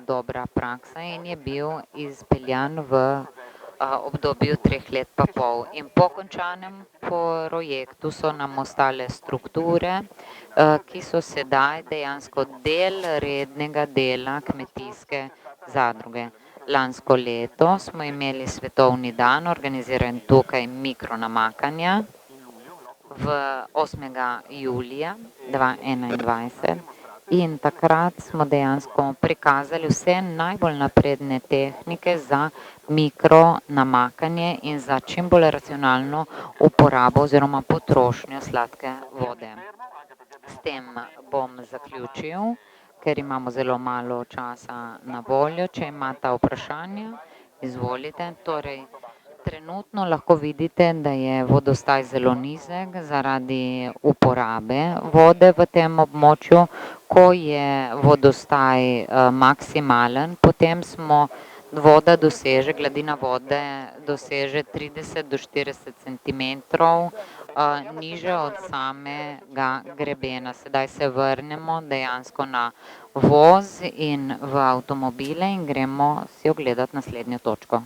dobra praksa in je bil izpeljan v obdobju 3 let pa pol. In po končanem projektu so nam ostale strukture, ki so sedaj dejansko del rednega dela kmetijske zadruge. Lansko leto smo imeli svetovni dan, organiziran tukaj mikronamakanja, 8. julija 2021. In takrat smo dejansko prikazali vse najbolj napredne tehnike za mikronamakanje in za čim bolj racionalno uporabo oziroma potrošnjo sladke vode. S tem bom zaključil, ker imamo zelo malo časa na voljo. Če imate vprašanja, izvolite. Torej, trenutno lahko vidite, da je vodostaj zelo nizek zaradi uporabe vode v tem območju. Ko je vodostaj maksimalen, potem voda doseže, gladina vode doseže 30 do 40 centimetrov niže od samega grebena. Sedaj se vrnemo dejansko na voz in v avtomobile in gremo si ogledati naslednjo točko.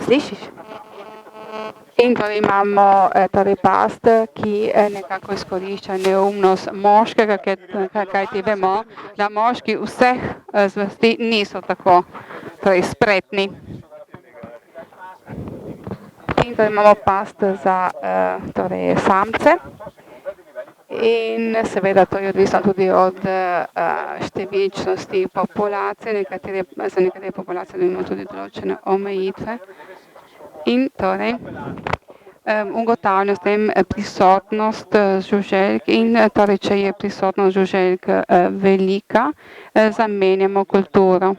Slišiš? In torej imamo torej past, ki nekako izkorišča neumnost moškega, kajti vemo, da moški vseh zvrsti niso tako torej spretni. In torej imamo past za torej samce. In seveda to je odvisno tudi od številčnosti populacije, za nekatere populacije imamo tudi določene omejitve. In torej ugotavljam s tem prisotnost žuželk in torej, če je prisotnost žuželk velika, zamenjamo kulturo.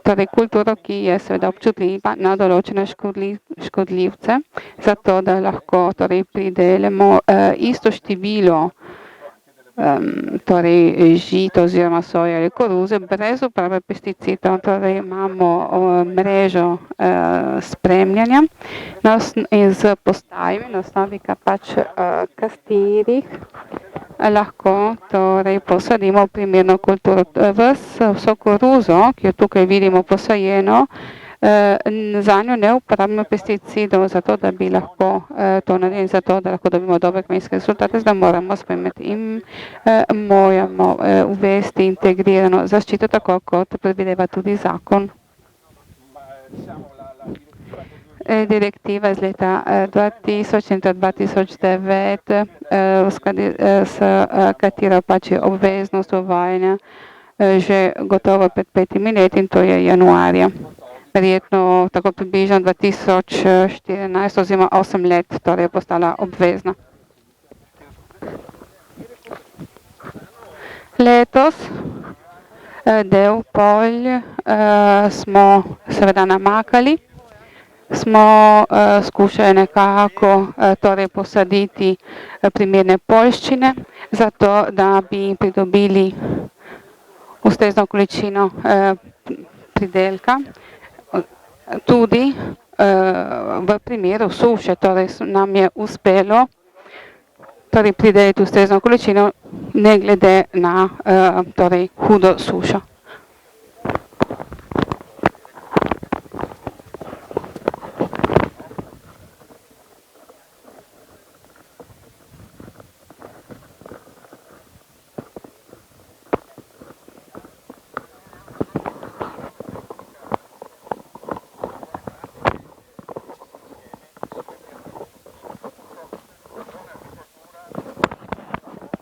Torej kulturo, ki je seveda občutljiva na določene škodljivce, zato da lahko torej pridelamo isto število torej žita oziroma soje ali koruze brez uporabe pesticidov. Torej imamo mrežo spremljanja z postajami, na osnovi katerih lahko torej posadimo primerno kulturo. Vso koruzo, ki jo tukaj vidimo posajeno, za njo ne uporabljamo pesticidov, zato da bi lahko to naredili, zato da lahko dobimo dobre kmetijske rezultate, zdaj moramo spremeti in moramo uvesti integrirano zaščito, tako kot predvideva tudi zakon. Direktiva iz leta 2000 in 2009, s katero pač je obveznost uvajanja že gotovo pred 5 leti in to je januarja. Verjetno tako približno 2014 oziroma 8 let, torej je postala obvezna. Letos del polj smo seveda namakali, smo skušali nekako torej posaditi primerne poljščine, zato da bi pridobili ustrezno količino pridelka. Tudi v primeru suše, torej nam je uspelo torej pridelati ustrezno količino, ne glede na torej hudo sušo.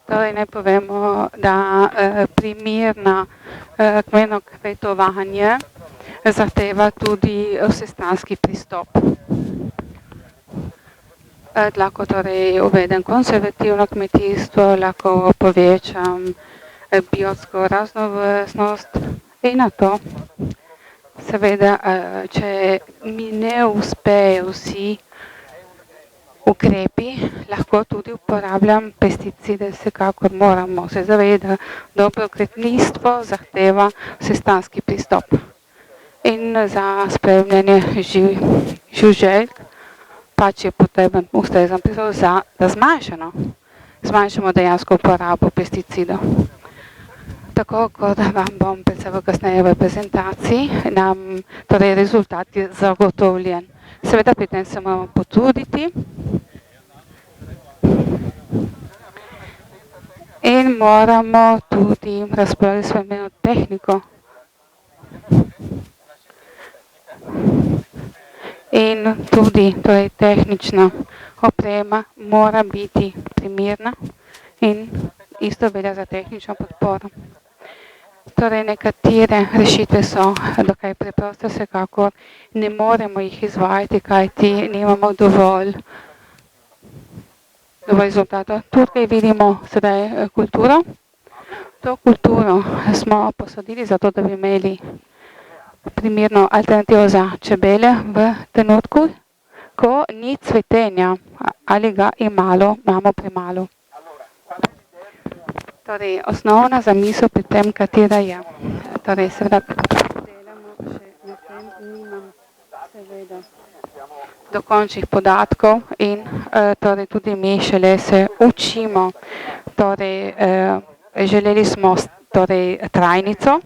Torej naj povemo, da primerno kmetovanje zahteva tudi vsestranski pristop. Lahko torej uvedem konservativno kmetijstvo, lahko povečam biotsko raznovrstnost in na to seveda, če mi ne uspejo vsi ukrepi, lahko tudi uporabljam pesticide, vsekakor moramo se zavedati, dobro kmetijstvo zahteva vsestranski pristop. In za spremljanje žuželk pač je potreben ustrezen pristop, da zmanjšamo dejansko uporabo pesticidov. Tako kot vam bom predstavil kasneje v prezentaciji, nam torej rezultat je zagotovljen. Seveda pri tem se moramo potruditi in moramo tudi razpravljati s primerno tehniko. In tudi torej tehnična oprema mora biti primerna in isto velja za tehnično podporo. Torej nekatere rešitve so dokaj preproste, vsekakor ne moremo jih izvajati, kajti nimamo dovolj rezultatov. Tukaj vidimo sedaj kulturo. To kulturo smo posadili zato, da bi imeli primerno alternativo za čebele v trenutku, ko ni cvetenja ali ga imamo premalo. Torej, osnovna zamisel pri tem, katera je. Torej, seveda delamo še na tem, nimam seveda dokončnih podatkov in torej tudi mi šele se učimo. Torej, želeli smo torej trajnico.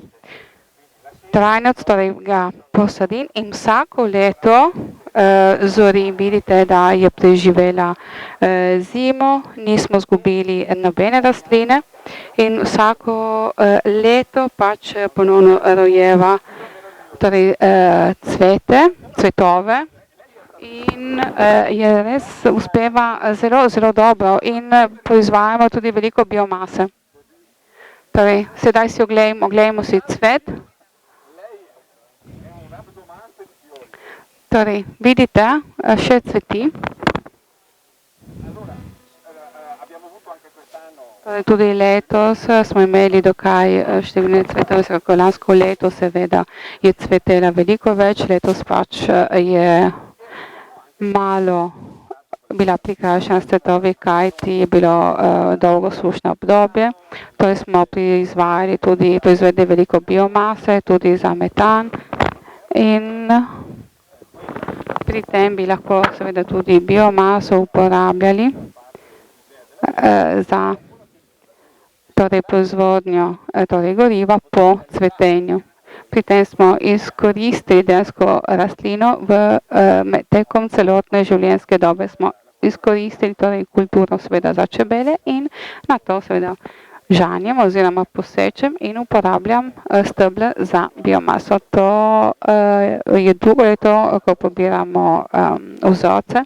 Trajnic, torej ga posadim in vsako leto zori, vidite, da je preživela zimo, nismo izgubili nobene rastline in vsako leto pač ponovno rojeva torej cvetove in je res uspeva zelo, zelo dobro in proizvajamo tudi veliko biomase. Torej, sedaj si oglejmo si cvet. Torej, vidite, še cveti. Torej, tudi letos smo imeli dokaj številne cvetove, kako lansko leto seveda je cvetela veliko več, letos pač je malo bila prikrajšana s cvetovi, kajti je bilo dolgo sušno obdobje. Torej smo proizvedli veliko biomase, tudi za metan in pri tem bi lahko seveda tudi biomaso uporabljali za torej proizvodnjo torej goriva po cvetenju. Pri tem smo izkoristili dejansko rastlino tekom celotne življenjske dobe. Smo izkoristili torej kulturo seveda za čebele in na to seveda žanjem oziroma posečem in uporabljam steble za biomaso. To je drugo leto, ko pobiramo vzorce.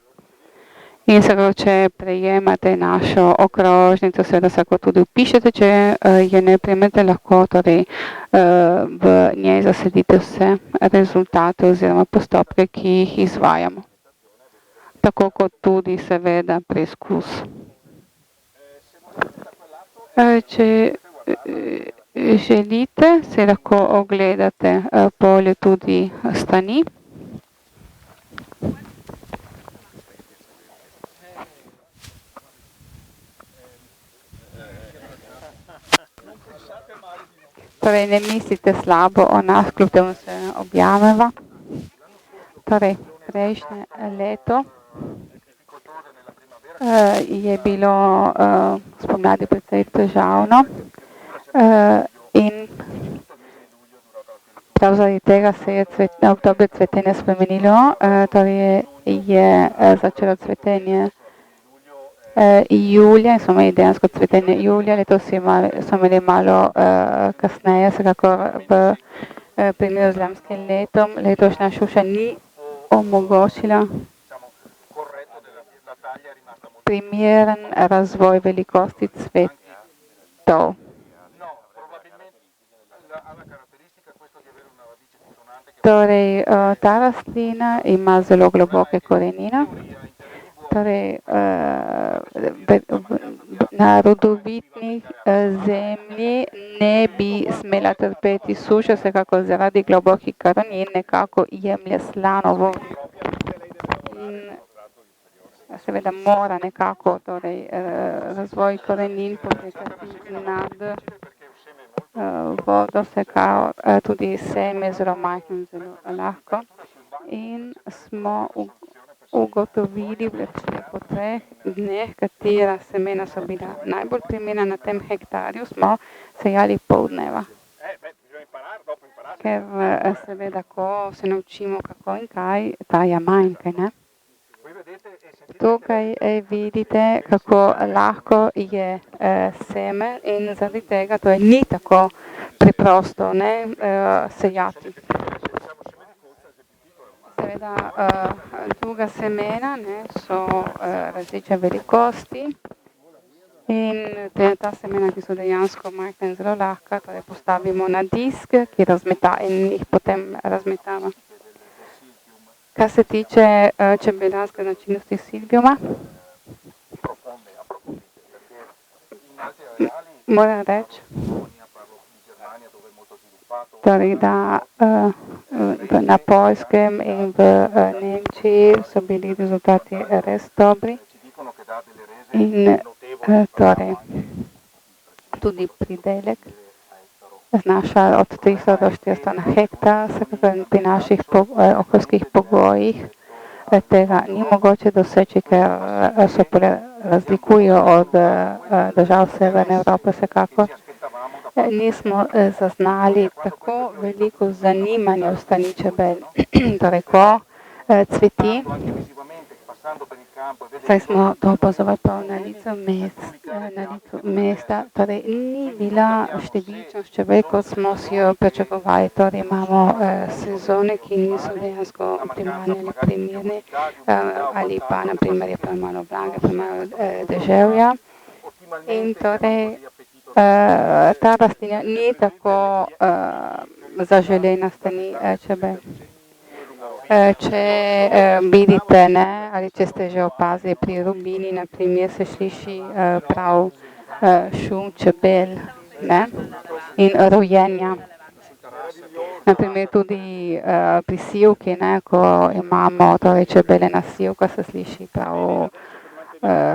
In seveda, če prejemate našo okrožnico, seveda se lahko tudi vpišete, če je ne prejmete, lahko torej v njej zasledite vse rezultate oziroma postopke, ki jih izvajamo. Tako kot tudi seveda preizkus. Če želite, se lahko ogledate polje tudi strani. Torej, ne mislite slabo o nas, kljub temu se objameva. Torej, prejšnje leto je bilo spomladi precej težavno in prav zaradi tega se je obdobje cvetenja spremenilo, torej je začelo cvetenje julija in smo imeli dejansko cvetenje julija, letos smo imeli malo kasneje, vsekakor v primeru z lanskim letom. Letošnja suša ni omogočila primeren razvoj velikosti cvetov. Torej, ta rastlina ima zelo globoke korenine. Torej, na rodovitnih zemlji ne bi smela trpeti suša, vsekako zaradi globokih korenin nekako jemlje slano vodo. Seveda mora nekako torej, razvoj korenin potekati nad vodo, vsekakor tudi seme zelo majhno in zelo lahko. In smo ugotovili po 3 dneh, katera semena so bila najbolj primerna na tem hektarju, smo sejali pol dneva. Ker seveda, ko se naučimo kako in kaj, traja manj, kaj ne? Tukaj vidite, kako lahko je seme in zaradi tega to ni tako preprosto sejati. Seveda, druga semena so različne velikosti in ta semena, ki so dejansko majhna in zelo lahka, torej postavimo na disk, ki in jih potem razmetava. Kar se tiče čebelarske značilnosti silviuma, moram reči, torej, da na Poljskem in v Nemčiji so bili rezultati res dobri in torej tudi pridelek znaša od 300 do 400 na hektar, vsekakor pri naših okoljskih pogojih tega ni mogoče doseči, ker se razlikujejo od držav Severne Evrope vsekakor. Nismo zaznali tako veliko zanimanja v strani čebel, torej ko cveti. Saj smo to opazovali prav na licu mesta, torej ni bila številčnost čebel, kot smo si jo pričakovali. Torej imamo sezone, ki niso dejansko optimalne ali primerne, ali pa na primer je premalo vlage, premalo deževja. In torej ta rastlina ni tako zaželena s strani čebel. Če vidite, ali če ste že opazili pri rubini, na primer se sliši prav šum čebel in rojenja. Na primer tudi pri sivki, ko imamo torej čebele na sivkah, se sliši prav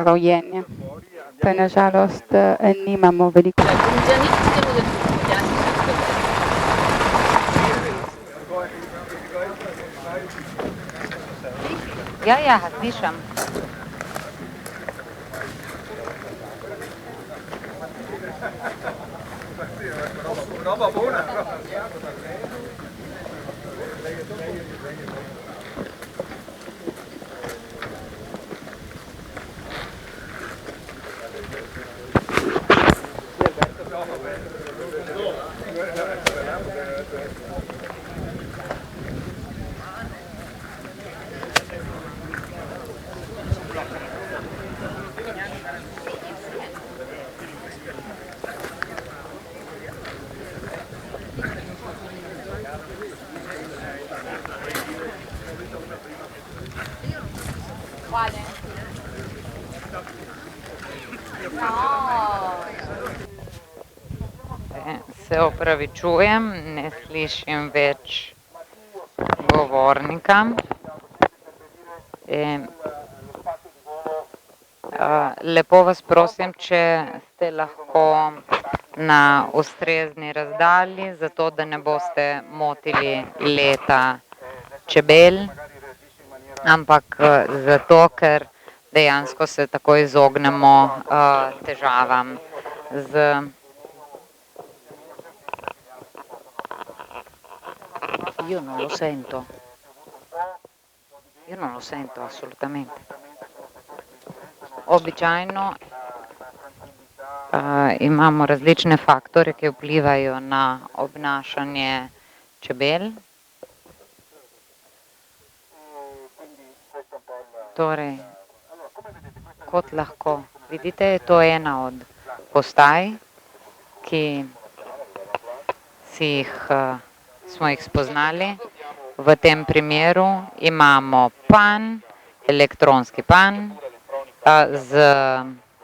rojenje. Torej na žalost nimamo veliko.
Ja, slišam. Se opravičujem, ne slišim več govornika. Lepo vas prosim, če ste lahko na ustrezni razdalji, zato da ne boste motili leta čebel, ampak zato, ker dejansko se tako izognemo težavam z Io non lo sento. Io non lo sento assolutamente. Običajno imamo različne faktore, ki vplivajo na obnašanje čebel. Torej, kot lahko vidite, je to ena od postaj, ki smo jih spoznali. V tem primeru imamo pan, elektronski pan z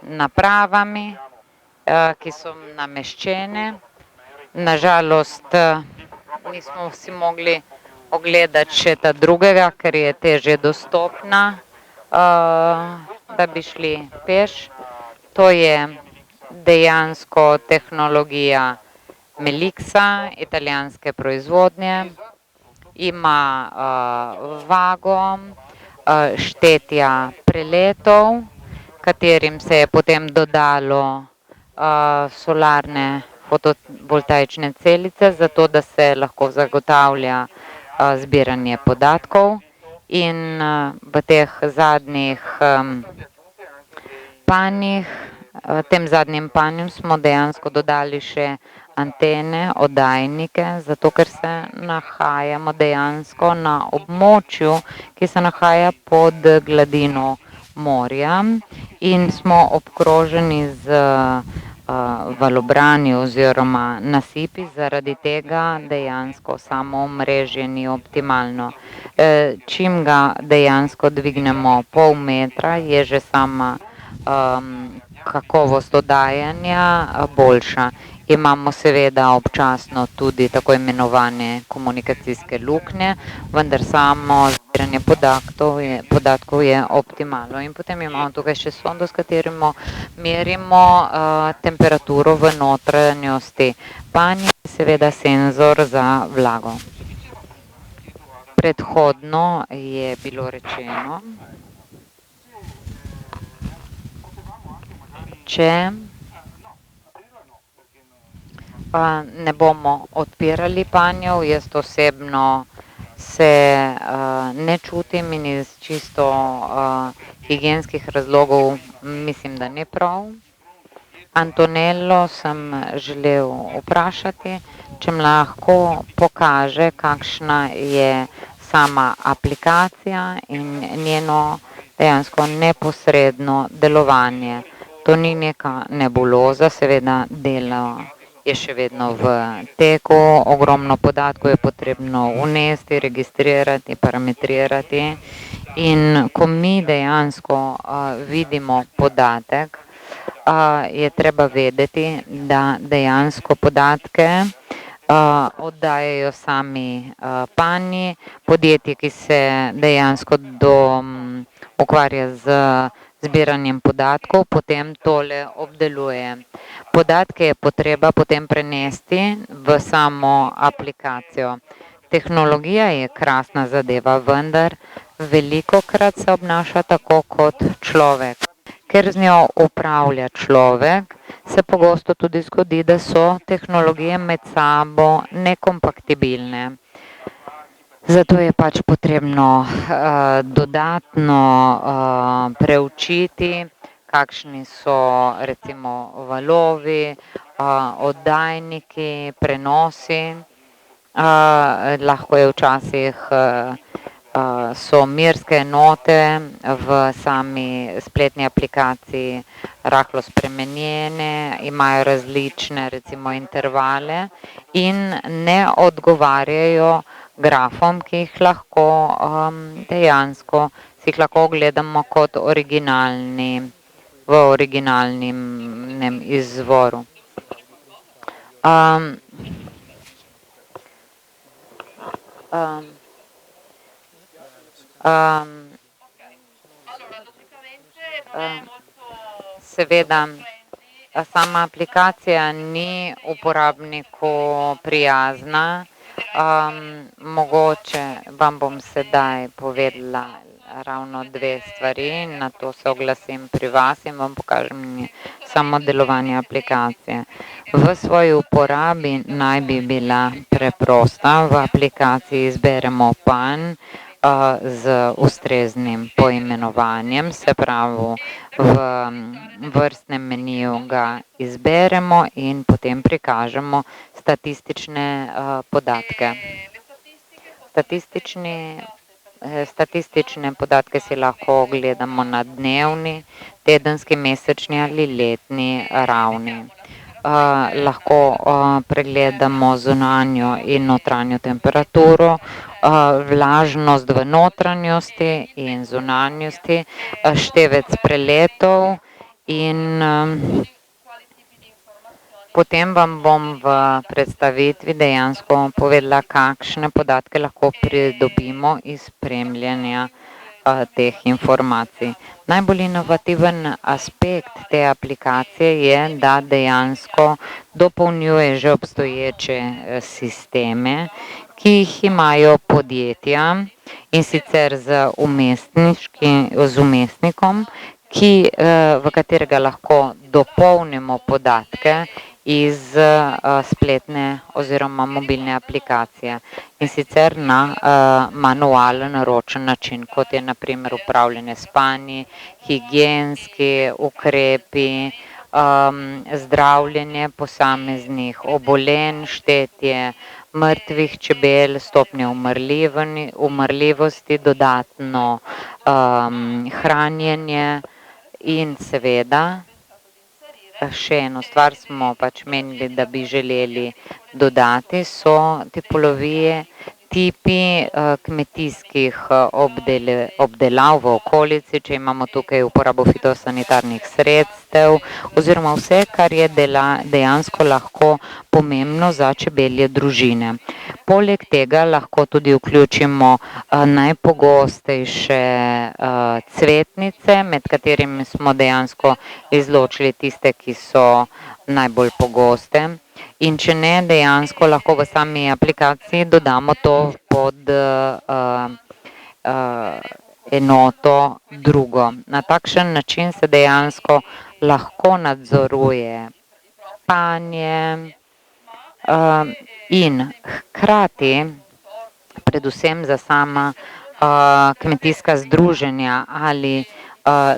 napravami, ki so nameščene. Nažalost, nismo si mogli ogledati še ta drugega, ker je težje dostopna, da bi šli peš. To je dejansko tehnologija Melixa, italijanske proizvodnje. Ima vago štetja preletov, katerim se je potem dodalo solarne fotovoltaične celice, zato da se lahko zagotavlja zbiranje podatkov. In v teh zadnjih panjih, tem zadnjim panjem smo dejansko dodali še antene, oddajnike, zato ker se nahajamo dejansko na območju, ki se nahaja pod gladino morja in smo obkroženi z valobrani oziroma nasipi, zaradi tega dejansko samo omrežje ni optimalno. Čim ga dejansko dvignemo pol metra, je že sama kakovost oddajanja boljša. Imamo seveda občasno tudi tako imenovane komunikacijske luknje, vendar samo zbiranje podatkov je optimalno. In potem imamo tukaj še sondo, s katerim merimo temperaturo v notranjosti panja, seveda senzor za vlago. Predhodno je bilo rečeno, če ne bomo odpirali panjev, jaz osebno se ne čutim in iz čisto higienskih razlogov mislim, da ni prav. Antonello sem želel vprašati, če mi lahko pokaže, kakšna je sama aplikacija in njeno dejansko neposredno delovanje. To ni neka nebuloza, seveda delo je še vedno v teku, ogromno podatkov je potrebno vnesti, registrirati, parametrirati. In ko mi dejansko vidimo podatek, je treba vedeti, da dejansko podatke oddajajo sami panji, podjetje, ki se dejansko ukvarja z zbiranjem podatkov, potem tole obdeluje. Podatke je potreba potem prenesti v samo aplikacijo. Tehnologija je krasna zadeva, vendar velikokrat se obnaša tako kot človek. Ker z njo upravlja človek, se pogosto tudi zgodi, da so tehnologije med sabo nekompatibilne. Zato je pač potrebno dodatno preučiti, kakšni so recimo valovi, oddajniki, prenosi. Lahko je včasih so merske enote v sami spletni aplikaciji rahlo spremenjene, imajo različne recimo intervale in ne odgovarjajo grafom, ki jih lahko dejansko si jih lahko gledamo kot originalni, v originalnem izvoru. Seveda, sama aplikacija ni uporabniku prijazna. Mogoče vam bom sedaj povedala ravno 2 stvari, na to se oglasim pri vas in vam pokažem samo delovanje aplikacije. V svoji uporabi naj bi bila preprosta, v aplikaciji izberemo PAN z ustreznim poimenovanjem, se pravi v vrstnem meniju ga izberemo in potem prikažemo statistične podatke. Statistične podatke si lahko ogledamo na dnevni, tedenski, mesečni ali letni ravni. Lahko pregledamo zunanjo in notranjo temperaturo, vlažnost v notranjosti in zunanjosti, števec preletov in potem vam bom v predstavitvi dejansko povedala, kakšne podatke lahko pridobimo iz spremljanja teh informacij. Najbolj inovativen aspekt te aplikacije je, da dejansko dopolnjuje že obstoječe sisteme, ki jih imajo podjetja, in sicer z vmesnikom, v katerega lahko dopolnimo podatke iz spletne oziroma mobilne aplikacije, in sicer na manualen, ročen način, kot je na primer upravljanje s panji, higienski ukrepi, zdravljenje posameznih obolenj, štetje mrtvih čebel, stopnje umrljivosti, dodatno hranjenje in seveda še eno stvar smo pač menili, da bi želeli dodati, so tipologije, tipi kmetijskih obdelav v okolici, če imamo tukaj uporabo fitosanitarnih sredstev oziroma vse, kar je dejansko lahko pomembno za čebelje družine. Poleg tega lahko tudi vključimo najpogostejše cvetnice, med katerimi smo dejansko izločili tiste, ki so najbolj pogoste. In če ne, dejansko lahko v sami aplikaciji dodamo to pod enoto drugo. Na takšen način se dejansko lahko nadzoruje panje in hkrati, predvsem za sama kmetijska združenja ali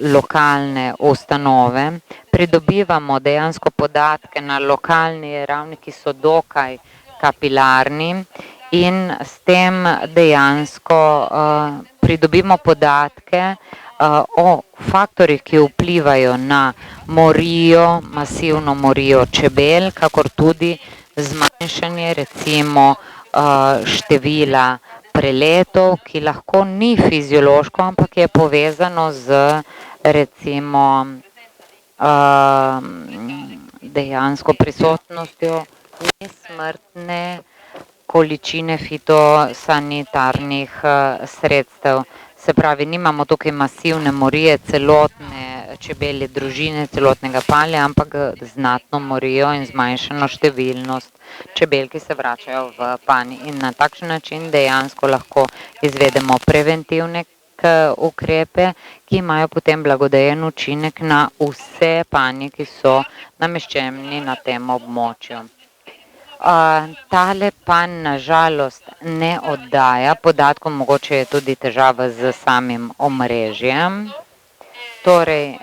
lokalne ustanove, pridobivamo dejansko podatke na lokalni ravni, ki so dokaj kapilarni in s tem dejansko pridobimo podatke o faktorjih, ki vplivajo na morijo, masivno morijo čebel, kakor tudi zmanjšanje recimo števila preletov, ki lahko ni fiziološko, ampak je povezano z recimo dejansko prisotnostjo nesmrtne količine fitosanitarnih sredstev. Se pravi, nimamo tukaj masivne morije celotne čebelje družine, celotnega palja, ampak znatno morijo in zmanjšano številnost čebel, ki se vračajo v panj. In na takšen način dejansko lahko izvedemo preventivne ukrepe, ki imajo potem blagodejen učinek na vse panje, ki so nameščeni na tem območju. Tale panj na žalost ne oddaja podatkov, mogoče je tudi težava z samim omrežjem. Torej,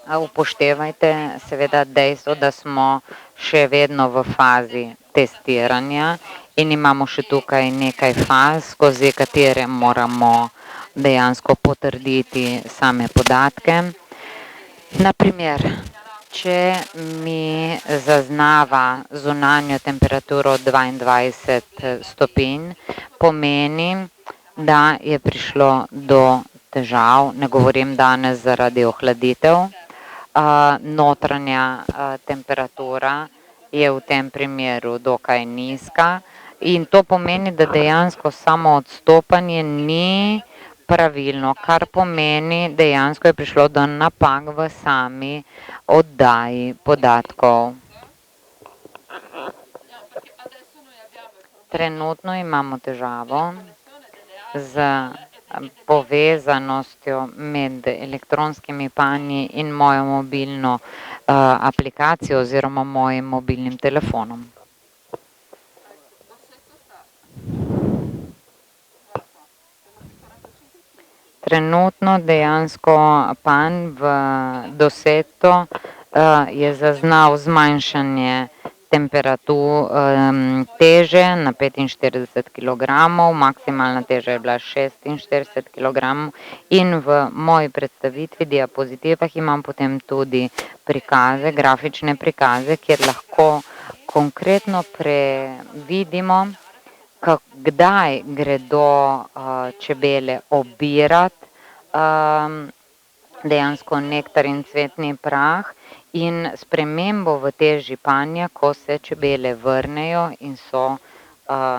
upoštevajte seveda dejstvo, da smo še vedno v fazi testiranja in imamo še tukaj nekaj faz, skozi katere moramo dejansko potrditi same podatke. Na primer, če mi zaznava zunanjo temperaturo 22 stopinj, pomeni, da je prišlo do težav, ne govorim danes zaradi ohladitev. Notranja temperatura je v tem primeru dokaj nizka in to pomeni, da dejansko samo odstopanje ni pravilno, kar pomeni, dejansko je prišlo do napak v sami oddaji podatkov. Trenutno imamo težavo z povezanostjo med elektronskimi panji in mojo mobilno aplikacijo oziroma mojim mobilnim telefonom. Trenutno dejansko panj v Dosetu je zaznal zmanjšanje teže na 45 kilogramov, maksimalna teža je bila 46 kilogramov in v moji predstavitvi diapozitivah imam potem tudi prikaze, grafične prikaze, kjer lahko konkretno vidimo, kdaj gredo čebele obirati dejansko nektar in cvetni prah in spremembo v teži panja, ko se čebele vrnejo in so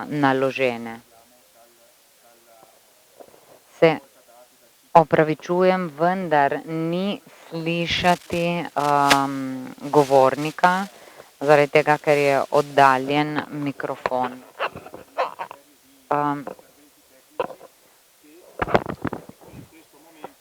naložene. Se opravičujem, vendar ni slišati govornika, zaradi tega, ker je oddaljen mikrofon.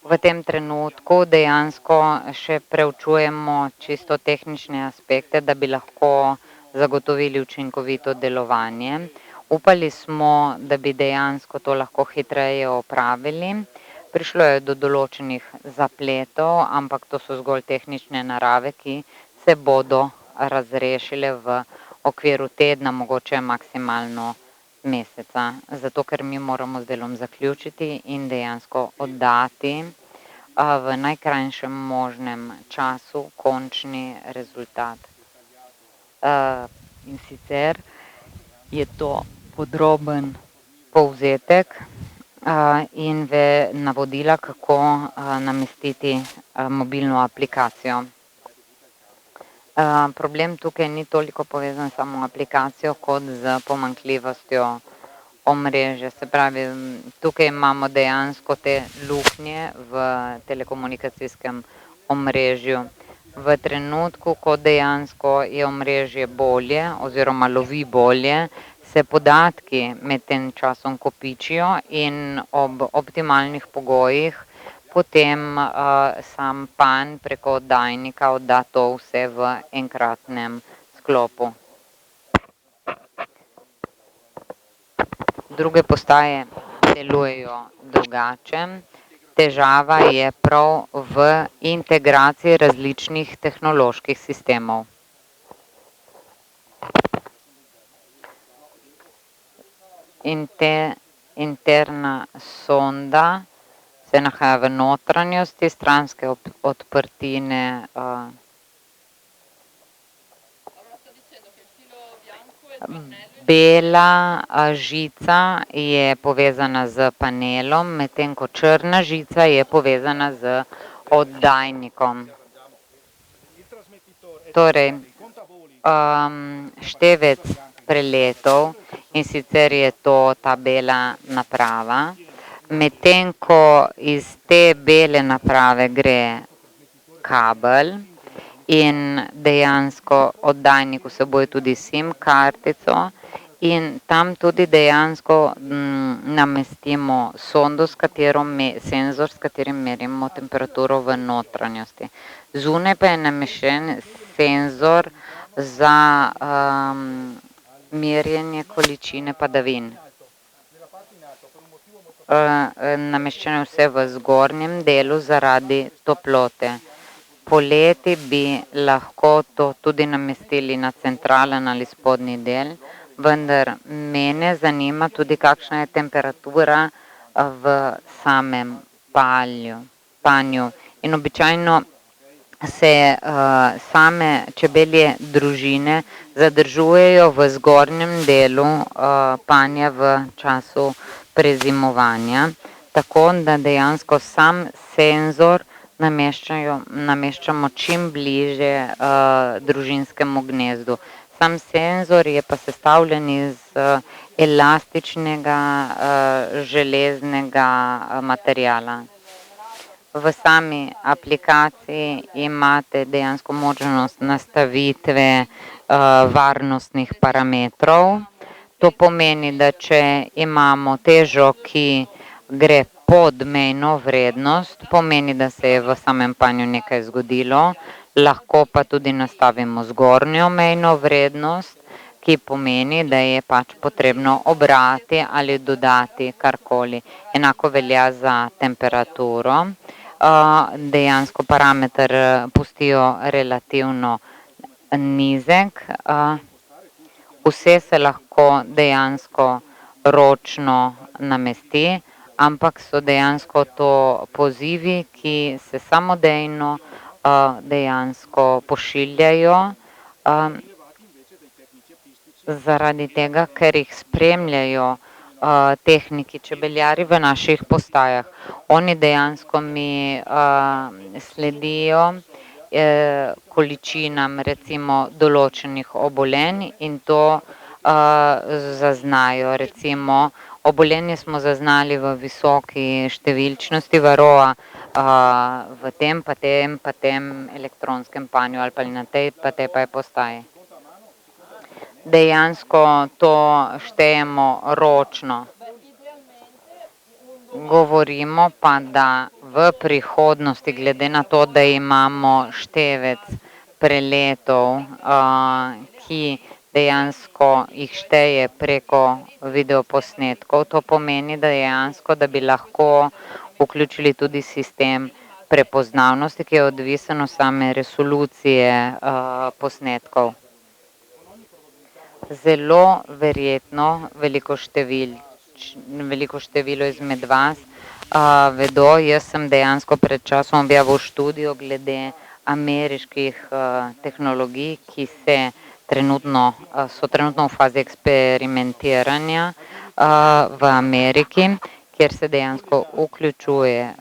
V tem trenutku dejansko še preučujemo čisto tehnične aspekte, da bi lahko zagotovili učinkovito delovanje. Upali smo, da bi dejansko to lahko hitreje opravili. Prišlo je do določenih zapletov, ampak to so zgolj tehnične narave, ki se bodo razrešile v okviru tedna, mogoče maksimalno meseca. Zato, ker mi moramo z delom zaključiti in dejansko oddati v najkrajšem možnem času končni rezultat. In sicer je to podroben povzetek in navodila, kako namestiti mobilno aplikacijo. Problem tukaj ni toliko povezan samo aplikacijo, kot z pomanjkljivostjo omrežja. Se pravi, tukaj imamo dejansko te luknje v telekomunikacijskem omrežju. V trenutku, ko dejansko je omrežje bolje oziroma lovi bolje, se podatki med tem časom kopičijo in ob optimalnih pogojih potem sam panj preko oddajnika odda to vse v enkratnem sklopu. Druge postaje delujejo drugače. Težava je prav v integraciji različnih tehnoloških sistemov. Interna sonda se nahaja v notranjosti, stranske odprtine bela žica je povezana z panelom, medtem ko črna žica je povezana z oddajnikom. Torej, števec preletov, in sicer je to ta bela naprava, medtem ko iz te bele naprave gre kabel in dejansko oddajnik vsebuje tudi SIM kartico In tam tudi dejansko namestimo sondo, senzor, s katerim merimo temperaturo v notranjosti. Zunaj pa je nameščen senzor za merjenje količine padavin. Nameščeno je vse v zgornjem delu zaradi toplote. Poleti bi lahko to tudi namestili na centralen ali spodnji del, vendar mene zanima tudi, kakšna je temperatura v samem panju. In običajno se same čebelje družine zadržujejo v zgornjem delu panja v času prezimovanja, tako da dejansko sam senzor nameščamo čim bliže družinskemu gnezdu. Sam senzor je pa sestavljen iz elastičnega železnega materiala. V sami aplikaciji imate dejansko možnost nastavitve varnostnih parametrov. To pomeni, da če imamo težo, ki gre pod mejno vrednost, pomeni, da se je v samem panju nekaj zgodilo, lahko pa tudi nastavimo zgornjo mejno vrednost, ki pomeni, da je pač potrebno obrati ali dodati karkoli. Enako velja za temperaturo. Dejansko parameter pustijo relativno nizek. Vse se lahko dejansko ročno namesti, ampak so dejansko to pozivi, ki se samodejno dejansko pošiljajo zaradi tega, ker jih spremljajo tehniki čebeljarji v naših postajah. Oni dejansko mi sledijo količinam recimo določenih obolenj in to zaznajo. Recimo obolenje smo zaznali v visoki številčnosti varroa v tem pa tem elektronskem panju ali pa na tej pa tej postaji. Dejansko to štejemo ročno. Govorimo pa, da v prihodnosti, glede na to, da imamo števec preletov, ki dejansko jih šteje preko videoposnetkov, to pomeni, da dejansko, da bi lahko vključili tudi sistem prepoznavnosti, ki je odvisen od same resolucije posnetkov. Zelo verjetno veliko število izmed vas vedo, jaz sem dejansko pred časom objavil študijo glede ameriških tehnologij, ki so trenutno v fazi eksperimentiranja v Ameriki, kjer se dejansko vključuje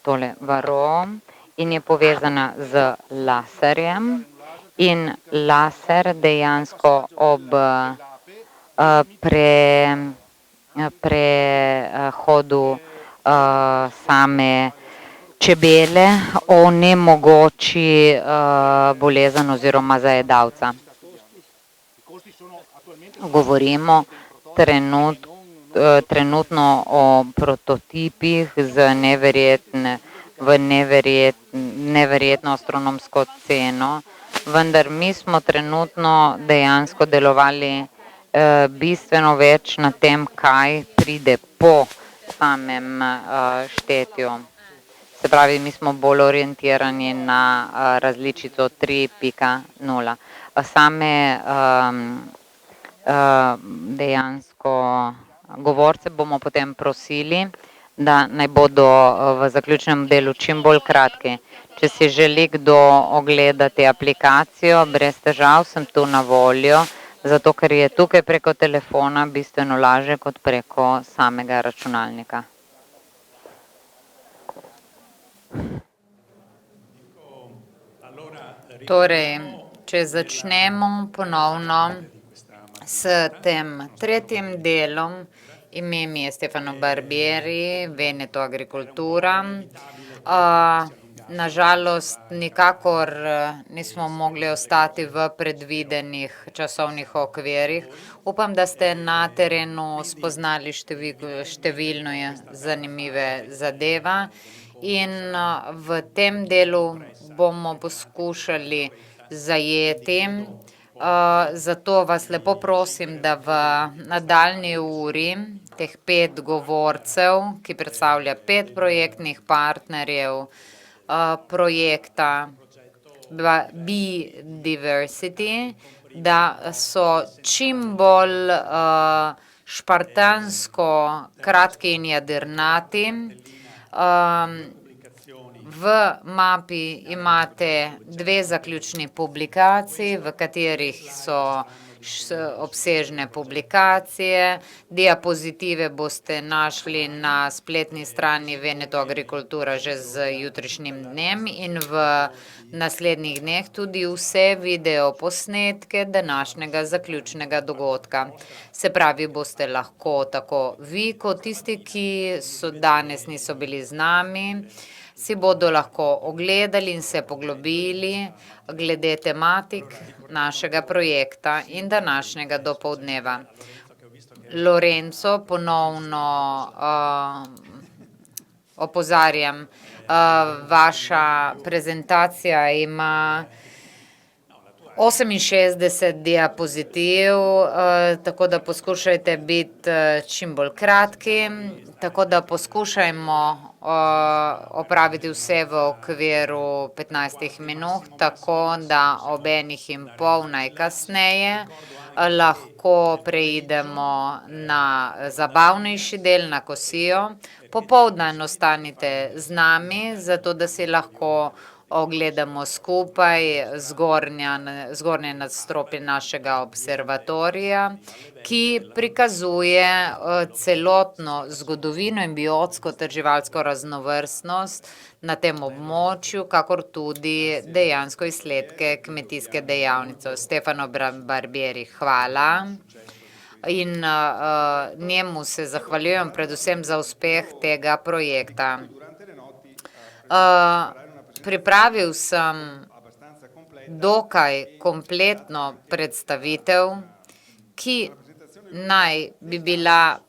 tole varroa in je povezana z laserjem. In laser dejansko ob prehodu same čebele onemogoči bolezen oziroma zajedavca. Govorimo trenutno o prototipih z neverjetno astronomsko ceno, vendar mi smo trenutno dejansko delovali bistveno več na tem, kaj pride po samem štetju. Se pravi, mi smo bolj orientirani na različico 3.0. Same dejansko govorce bomo potem prosili, da naj bodo v zaključnem delu čim bolj kratki. Če si želi kdo ogledati aplikacijo, brez težav sem tu na voljo, zato ker je tukaj preko telefona bistveno lažje kot preko samega računalnika. Torej, če začnemo ponovno s tem tretjim delom, ime mi je Stefano Barbieri, Veneto Agricultura. nažalost nikakor nismo mogli ostati v predvidenih časovnih okvirih. Upam, da ste na terenu spoznali številno zanimive zadeve in v tem delu bomo poskušali zajeti. Zato vas lepo prosim, da v nadaljnji uri teh 5 govorcev, ki predstavlja 5 projektnih partnerjev projekta Be-Diversity, da so čim bolj špartansko kratki in jedrnati. V mapi imate 2 zaključni publikaciji, v katerih so obsežne publikacije. Diapozitive boste našli na spletni strani Veneto Agricultura že z jutrišnjim dnem in v naslednjih dneh tudi vse video posnetke današnjega zaključnega dogodka. Se pravi, boste lahko tako vi, kot tisti, ki so danes niso bili z nami, si bodo lahko ogledali in se poglobili glede tematik našega projekta in današnjega dopoldneva. Lorenzo, ponovno opozarjam, vaša prezentacija ima 68 diapozitiv, tako da poskušajte biti čim bolj kratki, tako da poskušajmo opraviti vse v okviru 15 minut, tako da ob 1:30 najkasneje lahko preidemo na zabavnejši del, na kosijo. Popoldan ostanite z nami, zato da si lahko ogledamo skupaj zgornje nadstropje našega observatorija, ki prikazuje celotno zgodovino in biotsko ter živalsko raznovrstnost na tem območju, kakor tudi dejansko izsledke kmetijske dejavnice. Stefano Barbieri, hvala. In njemu se zahvaljujem predvsem za uspeh tega projekta. Pripravil sem dokaj kompletno predstavitev, ki naj bi bila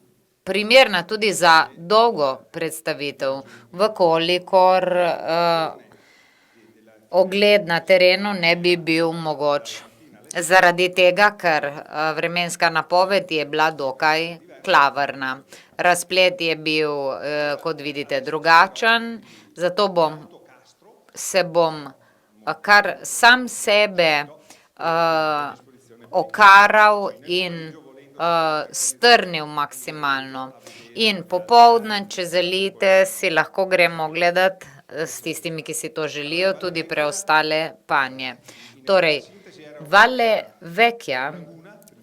primerna tudi za dolgo predstavitev, vkolikor ogled na terenu ne bi bil mogoč. Zaradi tega, ker vremenska napoved je bila dokaj klavrna. Razplet je bil, kot vidite, drugačen, zato se bom kar sam sebe okaral in strnil maksimalno. In popoldne, če želite, si lahko gremo gledati s tistimi, ki si to želijo, tudi preostale panje. Torej, Valle Vecchia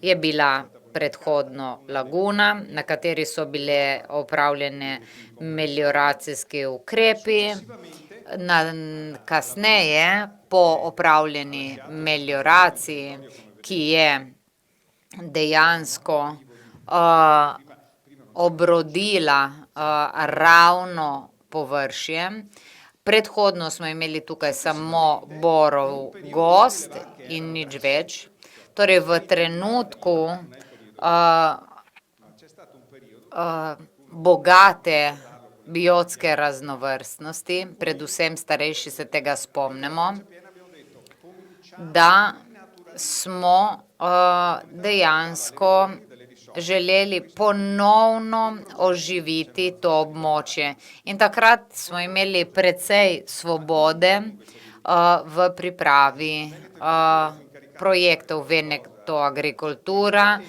je bila predhodno laguna, na kateri so bile opravljene melioracijski ukrepi. Kasneje, po opravljeni melioraciji, ki je dejansko obrodila ravno površje. Predhodno smo imeli tukaj samo borov gozd in nič več. Torej, v trenutku bogate biotske raznovrstnosti, predvsem starejši se tega spomnimo, da smo dejansko želeli ponovno oživiti to območje. In takrat smo imeli precej svobode v pripravi projektov Veneto Agricultura.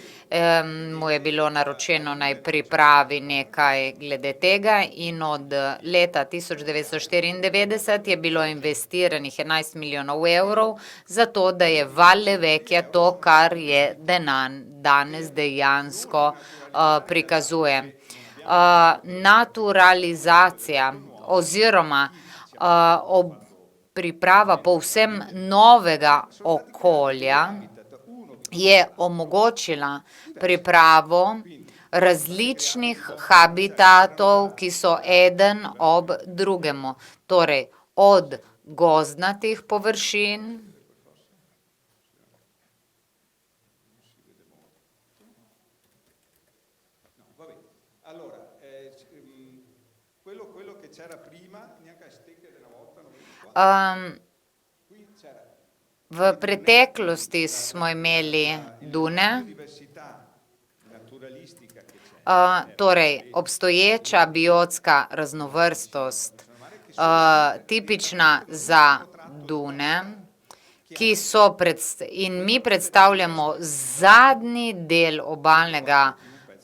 Mu je bilo naročeno naj pripravi nekaj glede tega in od leta 1994 je bilo investiranih 11 milijonov evrov za to, da je Valle Vecchia to, kar je danes dejansko prikazuje. Naturalizacija oziroma priprava povsem novega okolja je omogočila pripravo različnih habitatov, ki so eden ob drugemu. Torej, od gozdnatih površin.
Quello che c'era prima, neanche a stecche della volta, non vedi qua. Qui c'era
V preteklosti smo imeli dune,
diversità naturalistica che c'è.
torej obstoječa biotska raznovrstost, tipična za dune, ki so in mi predstavljamo zadnji del obalnega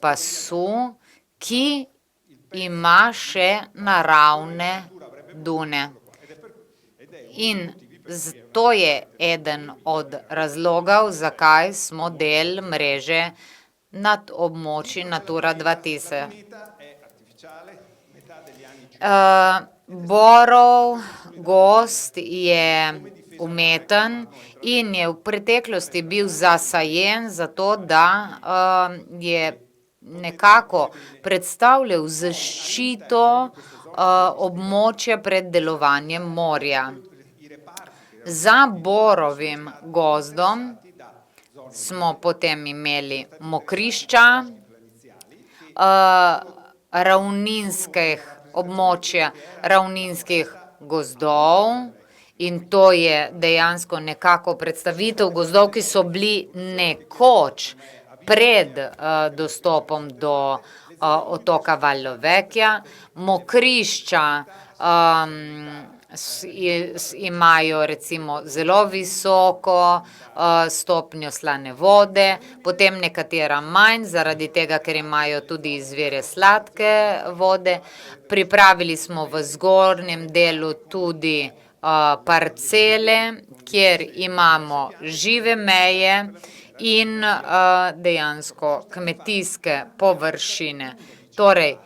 pasu, ki ima še naravne dune. In to je eden od razlogov, zakaj smo del mreže nad območji Natura 2000. Borov gozd je umeten in je v preteklosti bil zasajen zato, da je nekako predstavljal zaščito območja pred delovanjem morja. Za borovim gozdom smo potem imeli mokrišča, območja ravninskih gozdov in to je dejansko nekako predstavitev gozdov, ki so bili nekoč pred dostopom do otoka Vallo Vecchia. Mokrišča imajo recimo zelo visoko stopnjo slane vode, potem nekatera manj, zaradi tega, ker imajo tudi izvire sladke vode. Pripravili smo v zgornjem delu tudi parcele, kjer imamo žive meje in dejansko kmetijske površine. Torej,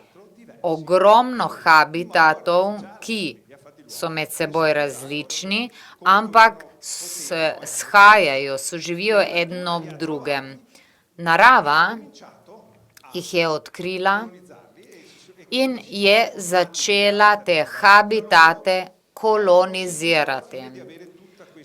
ogromno habitatov, ki so med seboj različni, ampak shajajo, soživijo eden ob drugem. Narava jih je odkrila in je začela te habitate kolonizirati.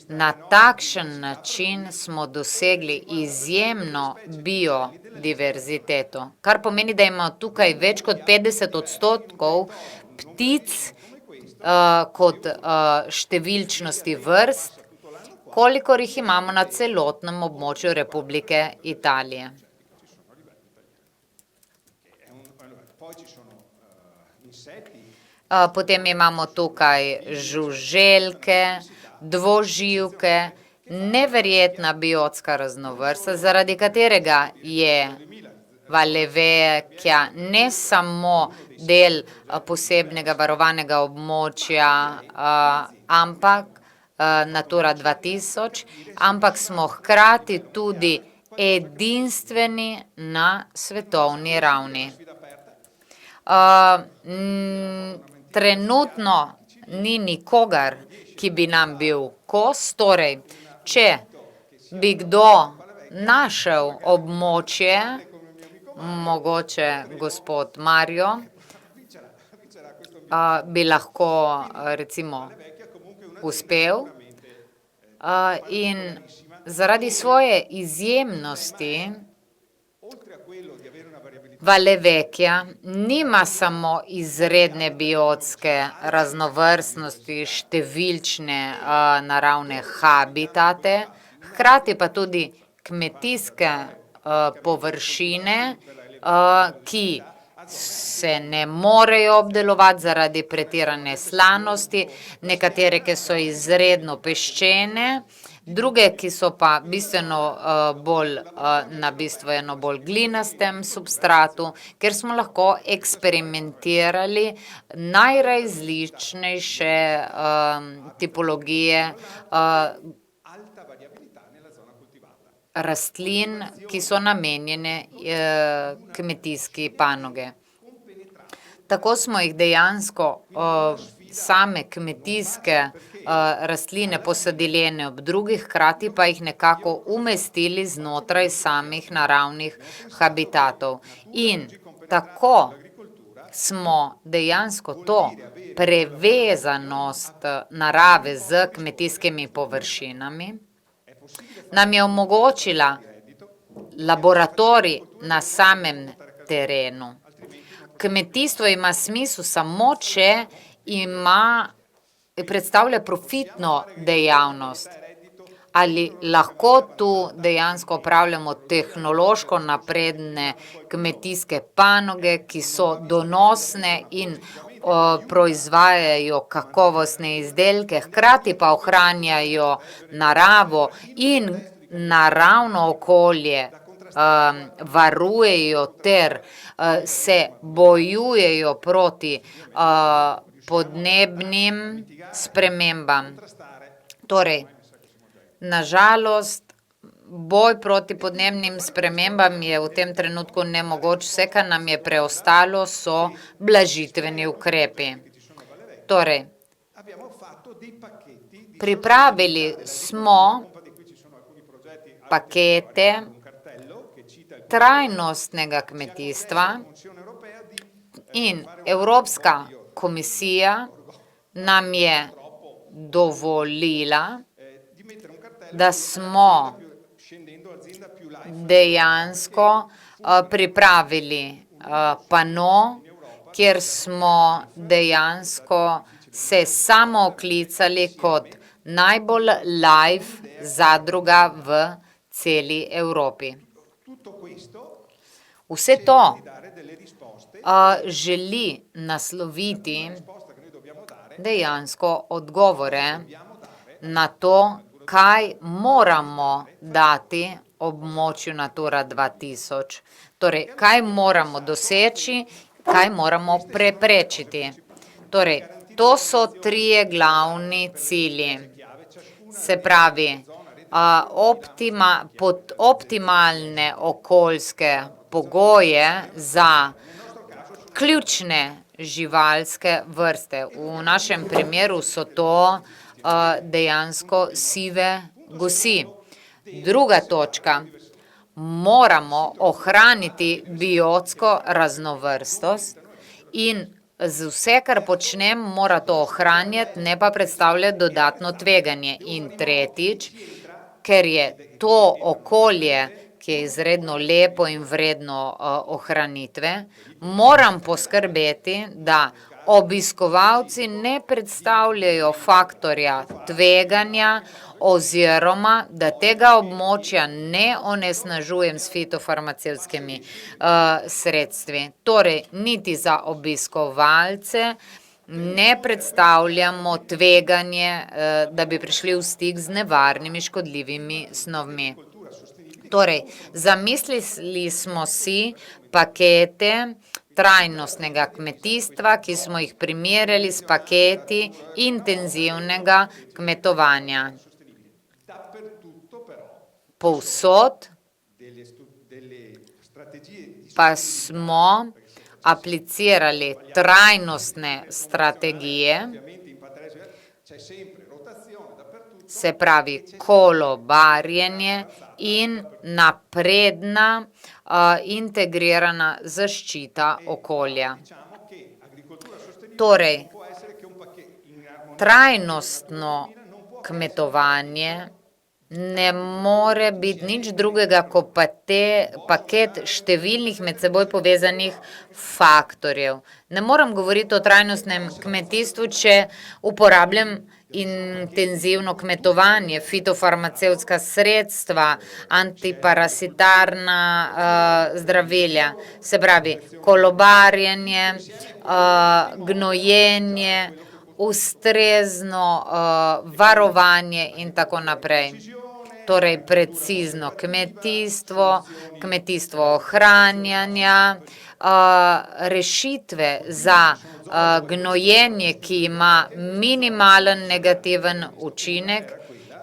Na takšen način smo dosegli izjemno biodiverziteto, kar pomeni, da imamo tukaj več kot 50% ptic kot številčnosti vrst, kolikor jih imamo na celotnem območju Republike Italije. Potem imamo tukaj žuželke, dvoživke, neverjetna biotska raznovrstnost, zaradi katerega je Valle Vecchia ne samo del posebnega varovanega območja, ampak Natura 2000, ampak smo hkrati tudi edinstveni na svetovni ravni. Trenutno ni nikogar, ki bi nam bil kos, torej, če bi kdo našel območje, mogoče gospod Mario, bi lahko recimo uspel in zaradi svoje izjemnosti Valle Vecchia nima samo izredne biotske raznovrstnosti, številčne naravne habitate, hkrati pa tudi kmetijske površine, ki se ne morejo obdelovati zaradi pretirane slanosti, nekatere, ki so izredno peščene, druge, ki so pa bistveno bolj na bistveno bolj glinastem substratu, ker smo lahko eksperimentirali najrazličnejše tipologije rastlin, ki so namenjene kmetijski panoge. Tako smo jih dejansko same kmetijske rastline posadili ene ob drugih, hkrati pa jih nekako umestili znotraj samih naravnih habitatov. In tako smo dejansko to prevezanost narave z kmetijskimi površinami, nam je omogočila laboratorij na samem terenu. Kmetijstvo ima smisel samo, če predstavlja profitno dejavnost. Ali lahko tu dejansko opravljamo tehnološko napredne kmetijske panoge, ki so donosne in proizvajajo kakovostne izdelke, hkrati pa ohranjajo naravo in naravno okolje varujejo ter se bojujejo proti podnebnim spremembam. Torej, nažalost, boj proti podnebnim spremembam je v tem trenutku nemogoč. Vse, kar nam je preostalo, so blažitveni ukrepi. Torej, pripravili smo pakete trajnostnega kmetijstva in Evropska komisija nam je dovolila, da smo dejansko pripravili pano, kjer smo dejansko se samooklicali kot najbolj live zadruga v celi Evropi. Vse to želi nasloviti dejansko odgovore na to, kaj moramo dati območju Natura 2000. Torej, kaj moramo doseči, kaj moramo preprečiti. Torej, to so trije glavni cilji. Se pravi, optimalne okoljske pogoje za ključne živalske vrste. V našem primeru so to dejansko sive gosi. Druga točka, moramo ohraniti biotsko raznovrstost in z vse, kar počnem, mora to ohranjati, ne pa predstavljati dodatno tveganje. In tretjič, ker je to okolje, ki je izredno lepo in vredno ohranitve, moram poskrbeti, da obiskovalci ne predstavljajo faktorja tveganja oziroma da tega območja ne onesnažujem s fitofarmacevtskimi sredstvi. Torej, niti za obiskovalce ne predstavljamo tveganje, da bi prišli v stik z nevarnimi škodljivimi snovmi. Torej, zamislili smo si pakete trajnostnega kmetijstva, ki smo jih primerjali s paketi intenzivnega kmetovanja. Povsod pa smo aplicirali trajnostne strategije, se pravi kolobarjenje in napredna integrirana zaščita okolja. Torej, trajnostno kmetovanje ne more biti nič drugega kot paket številnih med seboj povezanih faktorjev. Ne morem govoriti o trajnostnem kmetijstvu, če uporabljam intenzivno kmetovanje, fitofarmacevtska sredstva, antiparasitarna zdravila, se pravi kolobarjenje, gnojenje, ustrezno varovanje in tako naprej. Torej, precizno kmetijstvo, kmetijstvo ohranjanja, rešitve za gnojenje, ki ima minimalen negativen učinek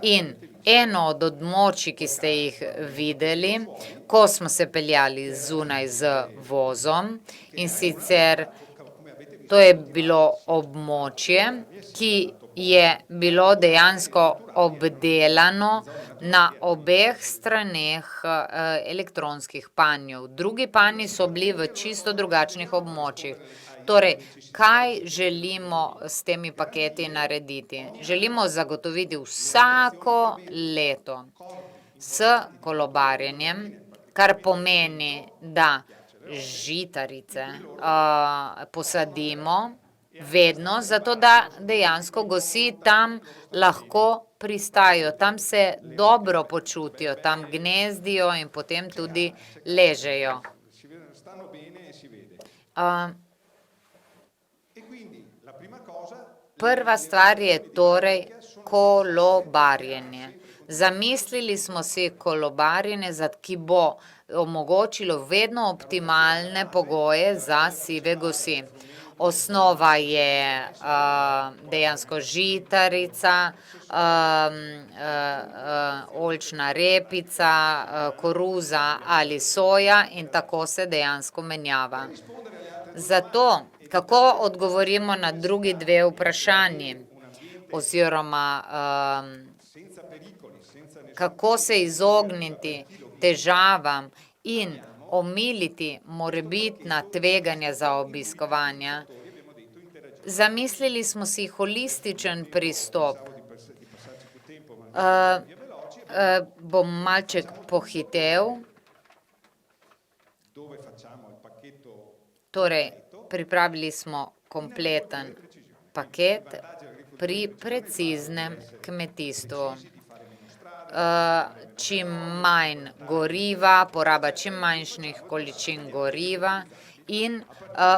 in eno od območij, ki ste jih videli, ko smo se peljali zunaj z vozom, in sicer to je bilo območje, ki je bilo dejansko obdelano na obeh straneh elektronskih panjev. Drugi panji so bili v čisto drugačnih območjih. Torej, kaj želimo s temi paketi narediti? Želimo zagotoviti vsako leto s kolobarjenjem, kar pomeni, da žitarice posadimo vedno, zato da dejansko gosi tam lahko pristajajo, tam se dobro počutijo, tam gnezdijo in potem tudi ležejo.
stanno bene e si vede. E quindi la prima cosa,
Prva stvar je torej kolobarjenje. Zamislili smo si kolobarjenje, ki bo omogočilo vedno optimalne pogoje za sive gosi. Osnova je dejansko žitarica, oljčna repica, koruza ali soja in tako se dejansko menjava. Zato, kako odgovorimo na drugi dve vprašanji, oziroma kako se izogniti težavam in omiliti morebitna tveganja za obiskovanja. Zamislili smo si holističen pristop. Bom malček pohitel.
dove facciamo il pacchetto
Torej, pripravili smo kompleten paket pri preciznem kmetijstvu. Čim manj goriva, poraba čim manjših količin goriva in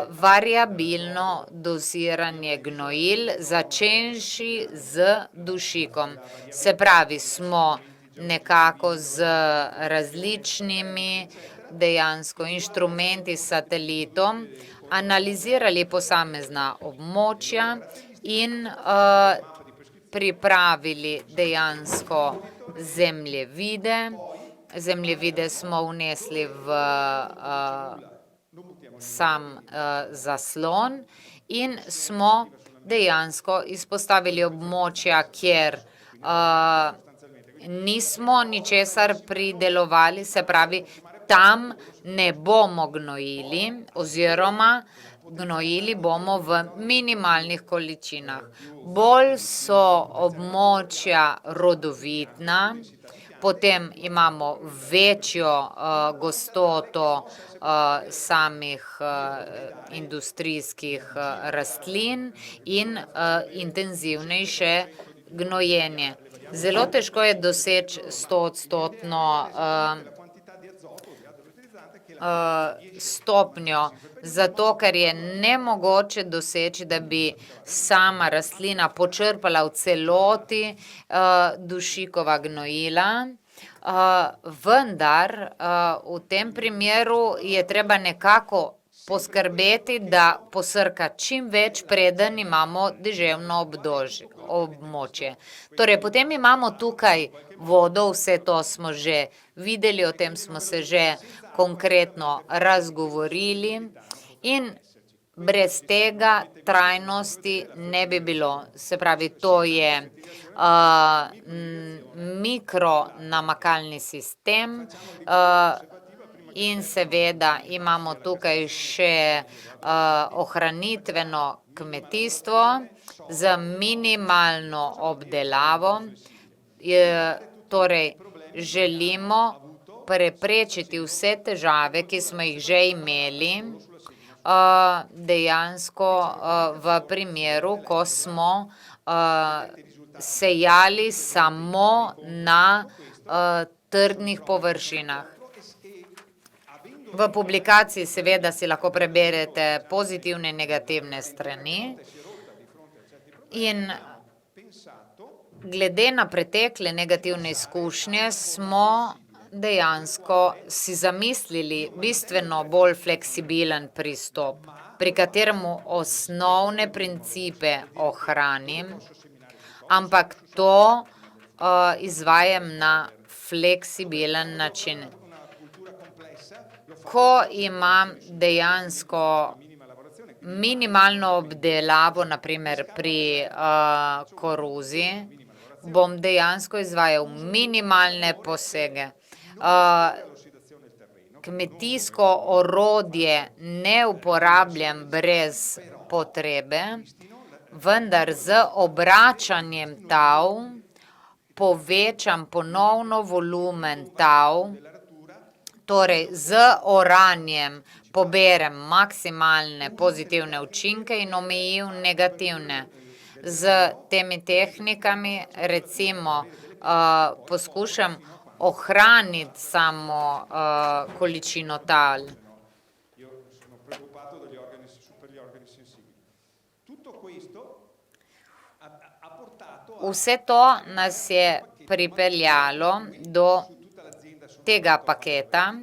variabilno doziranje gnojil, začenši z dušikom. Se pravi, smo nekako z različnimi dejansko inštrumenti s satelitom analizirali posamezna območja in pripravili dejansko zemljevide. Zemljevide smo vnesli v sam zaslon in smo dejansko izpostavili območja, kjer nismo ničesar pridelovali, se pravi, tam ne bomo gnojili oziroma gnojili bomo v minimalnih količinah. Bolj so območja rodovitna, potem imamo večjo gostoto samih industrijskih rastlin in intenzivnejše gnojenje. Zelo težko je doseči 100-odstotno stopnjo, zato ker je nemogoče doseči, da bi sama rastlina počrpala v celoti dušikova gnojila, vendar v tem primeru je treba nekako poskrbeti, da posrka čim več, preden imamo deževno območje. Torej, potem imamo tukaj vodo, vse to smo že videli, o tem smo se že konkretno razgovorili in brez tega trajnosti ne bi bilo. Se pravi, to je mikronamakalni sistem in seveda imamo tukaj še ohranitveno kmetijstvo z minimalno obdelavo. Torej, želimo preprečiti vse težave, ki smo jih že imeli, dejansko v primeru, ko smo sejali samo na trdnih površinah. V publikaciji seveda si lahko preberete pozitivne in negativne strani in glede na pretekle negativne izkušnje smo dejansko si zamislili bistveno bolj fleksibilen pristop, pri kateremu osnovne principe ohranim, ampak to izvajam na fleksibilen način. Ko imam dejansko minimalno obdelavo, naprimer pri koruzi, bom dejansko izvajal minimalne posege. kmetijsko orodje ne uporabljam brez potrebe, vendar z obračanjem tav povečam ponovno volumen tav, torej z oranjem poberem maksimalne pozitivne učinke in omejim negativne. Z temi tehnikami recimo poskušam ohraniti samo količino tal.
Io sono preoccupato per gli organi sensibili. Tutto questo ha portato
Vse to nas je pripeljalo do tega paketa,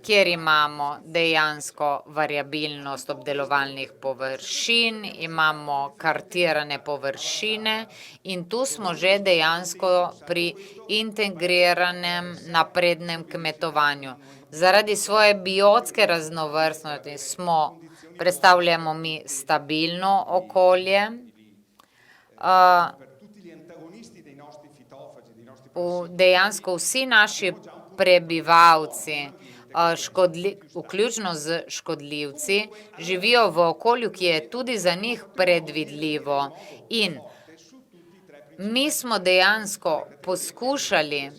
kjer imamo dejansko variabilnost obdelovalnih površin, imamo kartirane površine in tu smo že dejansko pri integriranem naprednem kmetovanju. Zaradi svoje biotske raznovrstnosti predstavljamo mi stabilno okolje. Dejansko vsi naši prebivalci, vključno z škodljivci, živijo v okolju, ki je tudi za njih predvidljivo. In mi smo dejansko poskušali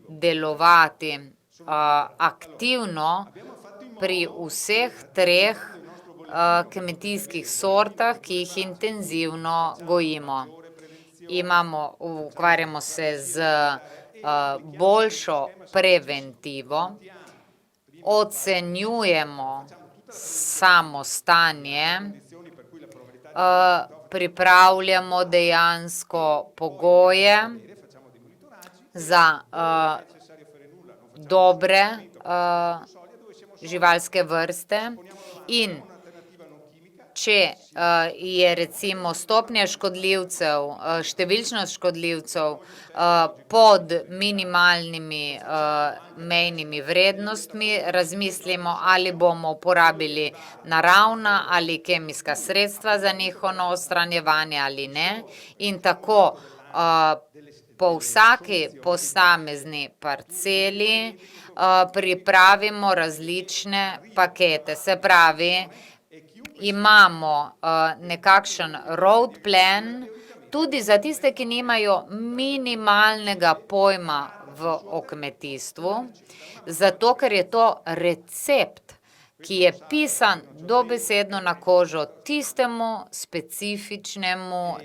delovati aktivno pri vseh treh kmetijskih sortah, ki jih intenzivno gojimo. Ukvarjamo se z boljšo preventivo, ocenjujemo samo stanje, pripravljamo dejansko pogoje za dobre živalske vrste in če je recimo stopnja škodljivcev, številčnost škodljivcev pod minimalnimi mejnimi vrednostmi, razmislimo, ali bomo uporabili naravna ali kemijska sredstva za njihovo odstranjevanje ali ne. In tako po vsaki posamezni parceli pripravimo različne pakete. Se pravi, imamo nekakšen road plan, tudi za tiste, ki nimajo minimalnega pojma o kmetijstvu, zato ker je to recept, ki je pisan dobesedno na kožo tistemu specifičnemu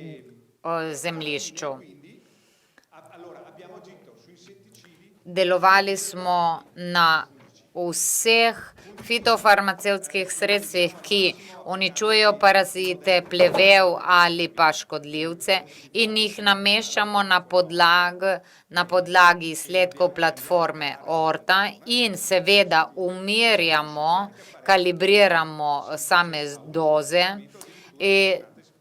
zemljišču. Delovali smo na vseh fitofarmacevtskih sredstvih, ki uničujejo parazite, plevel ali pa škodljivce in jih nameščamo na podlagi izsledkov platforme Orta in seveda umirjamo, kalibriramo same doze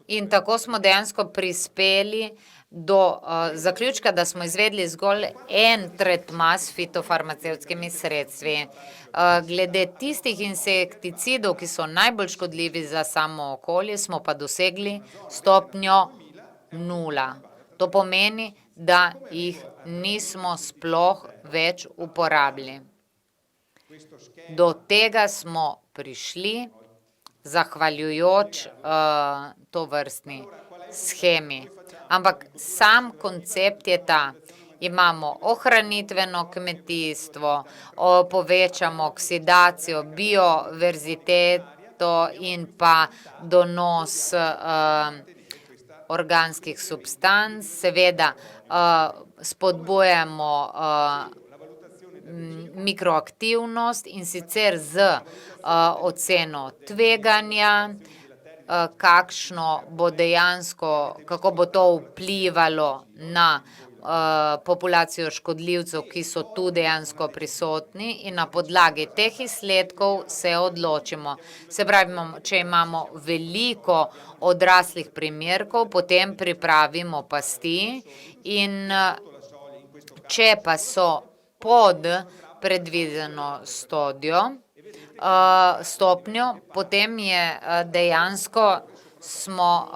in tako smo dejansko prispeli do zaključka, da smo izvedli zgolj en tretma s fitofarmacevtskimi sredstvi. Glede tistih insekticidov, ki so najbolj škodljivi za samo okolje, smo pa dosegli stopnjo 0. To pomeni, da jih nismo sploh več uporabili. Do tega smo prišli zahvaljujoč tovrstni shemi. Ampak sam koncept je ta. Imamo ohranitveno kmetijstvo, povečamo oksidacijo, bioverziteto in pa donos organskih substanc. Seveda spodbujamo mikroaktivnost in sicer z oceno tveganja, kako bo to vplivalo na populacijo škodljivcev, ki so tu dejansko prisotni in na podlagi teh izsledkov se odločimo. Se pravi, če imamo veliko odraslih primerkov, potem pripravimo pasti in če pa so pod predvideno stopnjo, potem je dejansko smo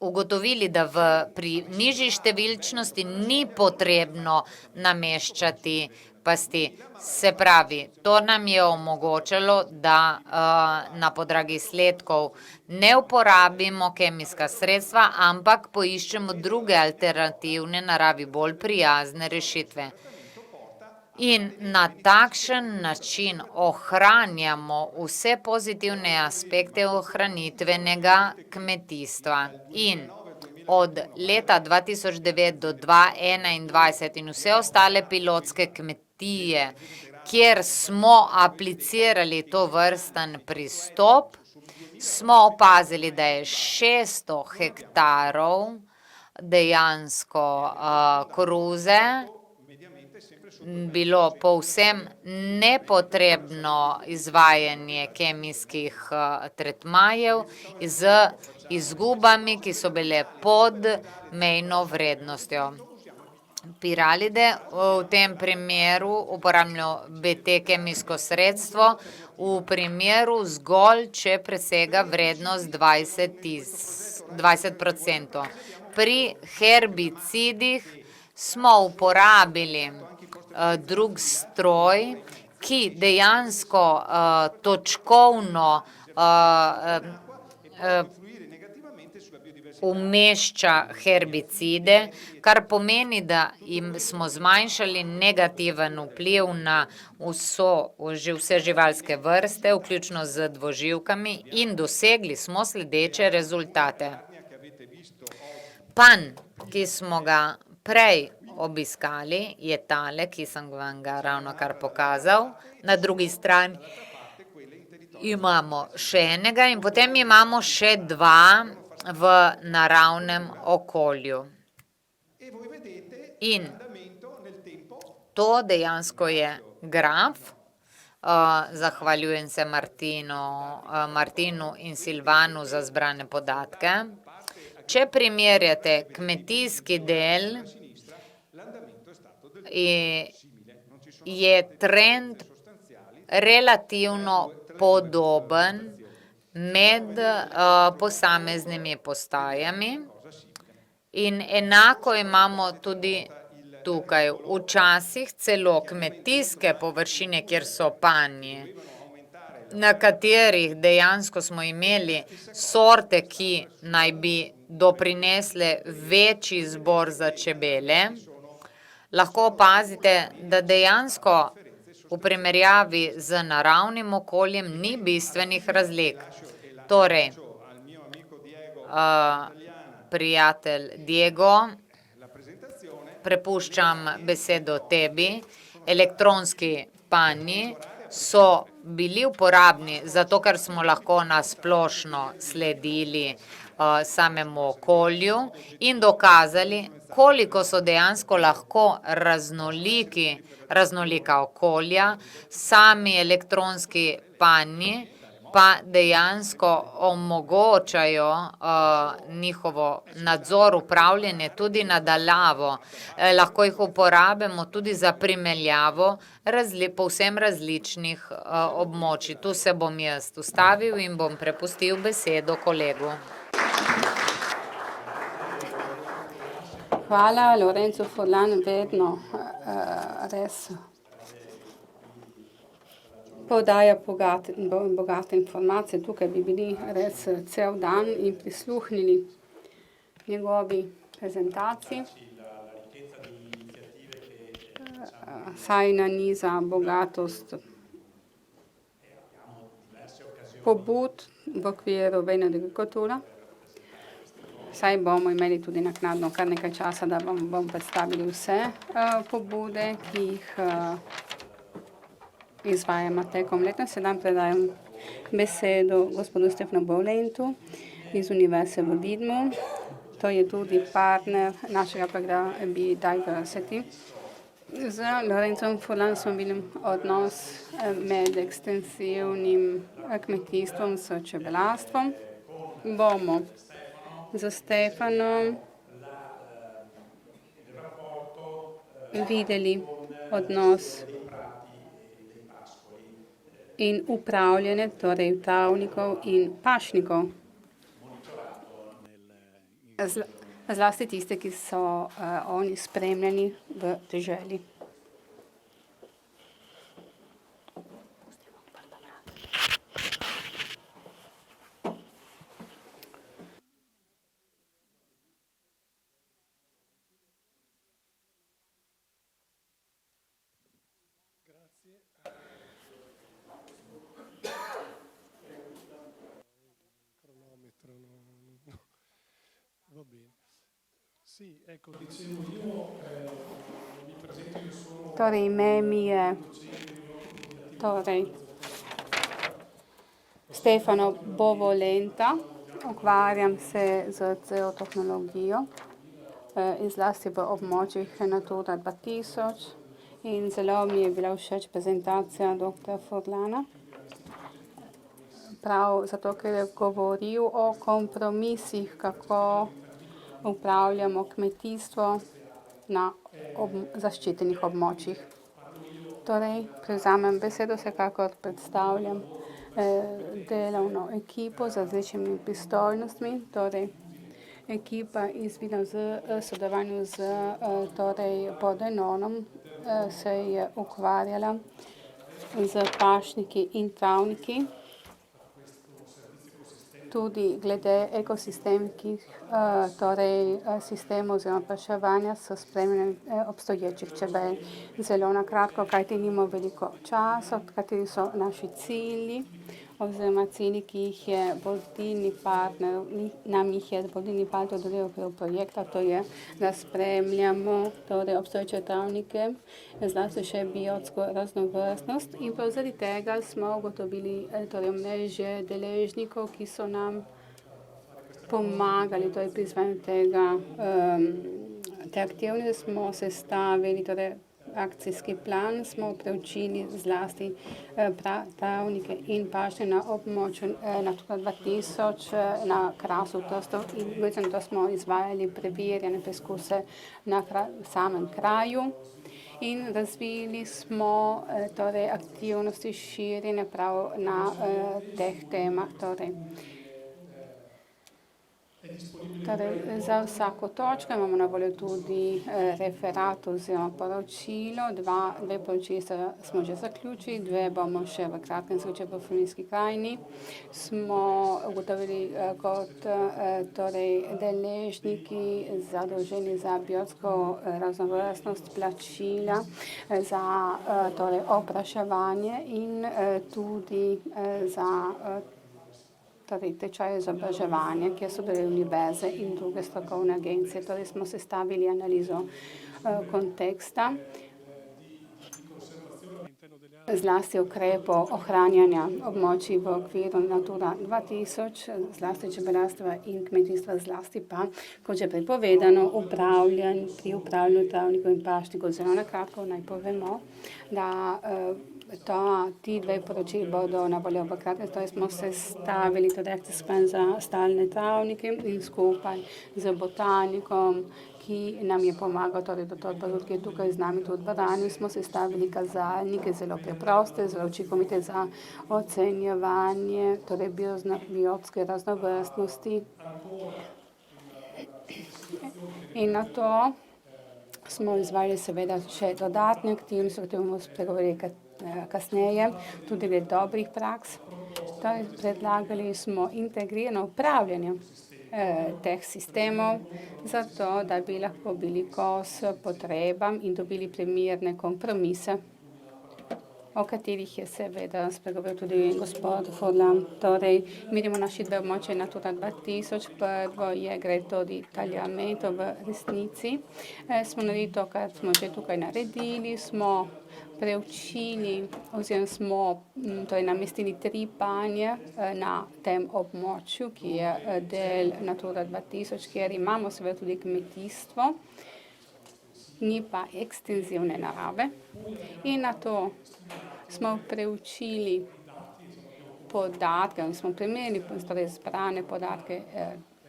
ugotovili, da pri nižji številčnosti ni potrebno nameščati pasti. Se pravi, to nam je omogočalo, da na podlagi izsledkov ne uporabimo kemijska sredstva, ampak poiščemo druge alternativne naravi bolj prijazne rešitve. In na takšen način ohranjamo vse pozitivne aspekte ohranitvenega kmetijstva. In od leta 2009 do 2021 in vse ostale pilotske kmetije, kjer smo aplicirali to vrsten pristop, smo opazili, da je 600 hektarov dejansko koruze bilo povsem nepotrebno izvajanje kemijskih tretmajev z izgubami, ki so bile pod mejno vrednostjo. Piralide v tem primeru uporabljajo BT kemijsko sredstvo v primeru zgolj, če presega vrednost 20%. Pri herbicidih smo uporabili drug stroj, ki dejansko točkovno umešča herbicide, kar pomeni, da jim smo zmanjšali negativen vpliv na vse živalske vrste, vključno z dvoživkami, in dosegli smo sledeče rezultate. Panj, ki smo ga prej obiskali, je tale, ki sem vam ga ravnokar pokazal. Na drugi strani imamo še enega in potem imamo še dva v naravnem okolju. In to dejansko je graf. Zahvaljujem se Martinu in Silvanu za zbrane podatke. Če primerjate kmetijski del, je trend relativno podoben med posameznimi postajami in enako imamo tudi tukaj. Včasih celo kmetijske površine, kjer so panji, na katerih dejansko smo imeli sorte, ki naj bi doprinesle večji zbor za čebele, lahko opazite, da dejansko v primerjavi z naravnim okoljem ni bistvenih razlik. Torej, prijatelj Diego, prepuščam besedo tebi. Elektronski panji so bili uporabni, zato ker smo lahko na splošno sledili samemu okolju in dokazali, koliko so dejansko lahko raznolika okolja. Sami elektronski panji pa dejansko omogočajo njihovo nadzor, upravljanje tudi na daljavo. Lahko jih uporabimo tudi za primerjavo povsem različnih območij. Tu se bom jaz ustavil in bom prepustil besedo kolegu.
Hvala, Lorenzo Furlan, vedno res podaja bogate informacije. Tukaj bi bili res cel dan in prisluhnili njegovi prezentaciji. Saj naniza bogatost pobud v okviru Vejne agrikulture. Saj bomo imeli tudi naknadno kar nekaj časa, da vam bom predstavili vse pobude, ki jih izvajamo tekom leta. Sedaj predajam besedo gospodu Stefanu Baulentu iz Univerze v Vidmu. To je tudi partner našega programa Biodiversity. Z Lorenzom Furlanom smo imeli odnos med ekstensivnim kmetijstvom s čebelarstvom. Bomo z Stefanom videli odnos in upravljanje, torej travnikov in pašnikov. zlasti tiste, ki so oni spremljeni v deželi.
Cronometro, va bene. Sì, ecco, dicevo io, mi presento, io sono
Torej, ime mi je Stefano Bovolenta, ukvarjam se z geotehnologijo in zlasti v območjih Natura 2000 in zelo mi je bila všeč prezentacija dr. Furlana. Prav zato, ker je govoril o kompromisih, kako upravljamo kmetijstvo na zaščitenih območjih. Torej, prevzamem besedo, vsekakor predstavljam delovno ekipo z različnimi pristojnostmi. Torej, ekipa izvida v sodelovanju z Podenonom se je ukvarjala z pašniki in travniki, tudi glede ekosistemskih sistemov oziroma vpraševanja s spremljanjem obstoječih čebel. Zelo na kratko, kajti nimamo veliko časa, kateri so naši cilji oziroma cilji, ki jih je vodilni partner, nam jih je vodilni partner dodelil v projekta, to je, da spremljamo obstoječe travnike, zlasti še biotsko raznovrstnost in prav zaradi tega smo ugotovili mreže deležnikov, ki so nam pomagali pri izvajanju te aktivnosti. Smo sestavili akcijski plan, smo preučili zlasti travnike in pašnike na območju Natura 2000 na Krasu Trstov in mislim, da smo izvajali preverjene preskuse na samem kraju in razvili smo aktivnosti širjenja prav na teh temah. Za vsako točko imamo na voljo tudi referat oziroma poročilo. Dve poročili smo že zaključili, dve bomo še v kratkem zaključili v Fužinski krajini. Smo ugotovili kot deležniki zadolženi za biotsko raznovrstnost plačila za opraševanje in tudi za tečaje izobraževanja, kjer so bile univerze in druge strokovne agencije. Torej smo sestavili analizo konteksta, zlasti ukrepov ohranjanja območij v okviru Natura 2000, zlasti čebelarstva in kmetijstva, zlasti pa, kot že prepovedano, pri upravljanju travnikov in pašnikov. Zelo na kratko naj povemo, da ti dve poročili bodo na voljo v kratkem. Torej smo sestavili akcijski plan za stalne travnike in skupaj z botanikom, ki nam je pomagal, ki je tukaj z nami tudi v dvorani, smo sestavili kazalnike, zelo preproste, zelo učinkovite za ocenjevanje biotske raznovrstnosti. In na to smo izvajali seveda še dodatne aktivnosti, o katerih bomo spregovorili kasneje, tudi glede dobrih praks. Predlagali smo integrirano upravljanje teh sistemov, zato da bi lahko bili kos potrebam in dobili primerne kompromise, o katerih je seveda spregovoril tudi gospod Furlan. Torej, vidimo naši dve območje Natura 2000. Prvo je Greto di Tagliamento. V resnici smo naredili to, kar smo že tukaj naredili, smo preučili oziroma smo namestili 3 panje na tem območju, ki je del Natura 2000, kjer imamo seveda tudi kmetijstvo, ni pa ekstenzivne narave. In na to smo preučili podatke, smo primerjali zbrane podatke,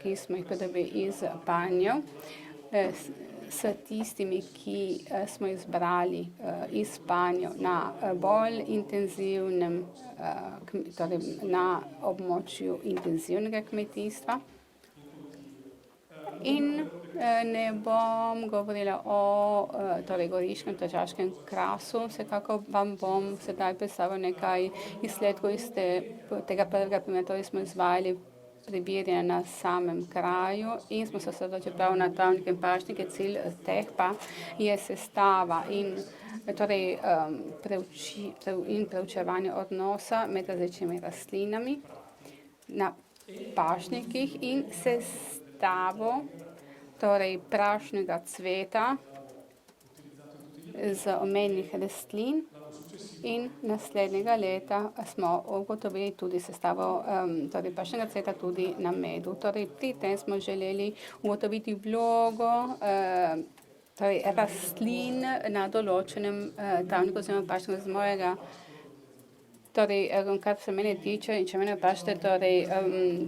ki smo jih pridobili iz panjev, s tistimi, ki smo izbrali iz panjev na bolj intenzivnem, na območju intenzivnega kmetijstva. In ne bom govorila o torej goriškem tržaškem krasu, vsekakor vam bom sedaj predstavila nekaj izsledkov iz tega prvega primera, torej smo izvajali preverjanje na samem kraju in smo se osredotočili prav na travnike in pašnike, cilj teh pa je sestava in torej preučevanje odnosa med različnimi rastlinami na pašnikih in sestavo torej prašnega cveta z omenjenih rastlin in naslednjega leta smo ugotovili tudi sestavo torej prašnega cveta tudi na medu. Torej pri tem smo želeli ugotoviti vlogo torej rastlin na določenem travniku oziroma pašniku z mojega. Torej, kar se mene tiče, in če mene vprašate, torej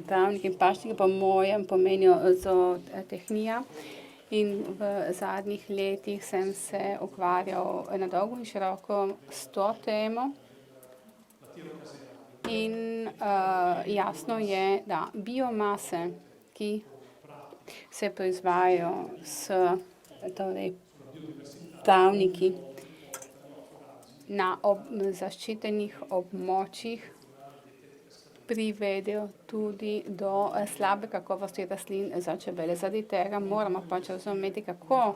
travniki in pašniki po mojem pomenijo zootehnija in v zadnjih letih sem se ukvarjal na dolgo in široko s to temo. In jasno je, da biomase, ki se proizvajajo s torej travniki, na zaščitenih območjih privedejo tudi do slabe kakovosti rastlin za čebele. Zaradi tega moramo pač razumeti, kako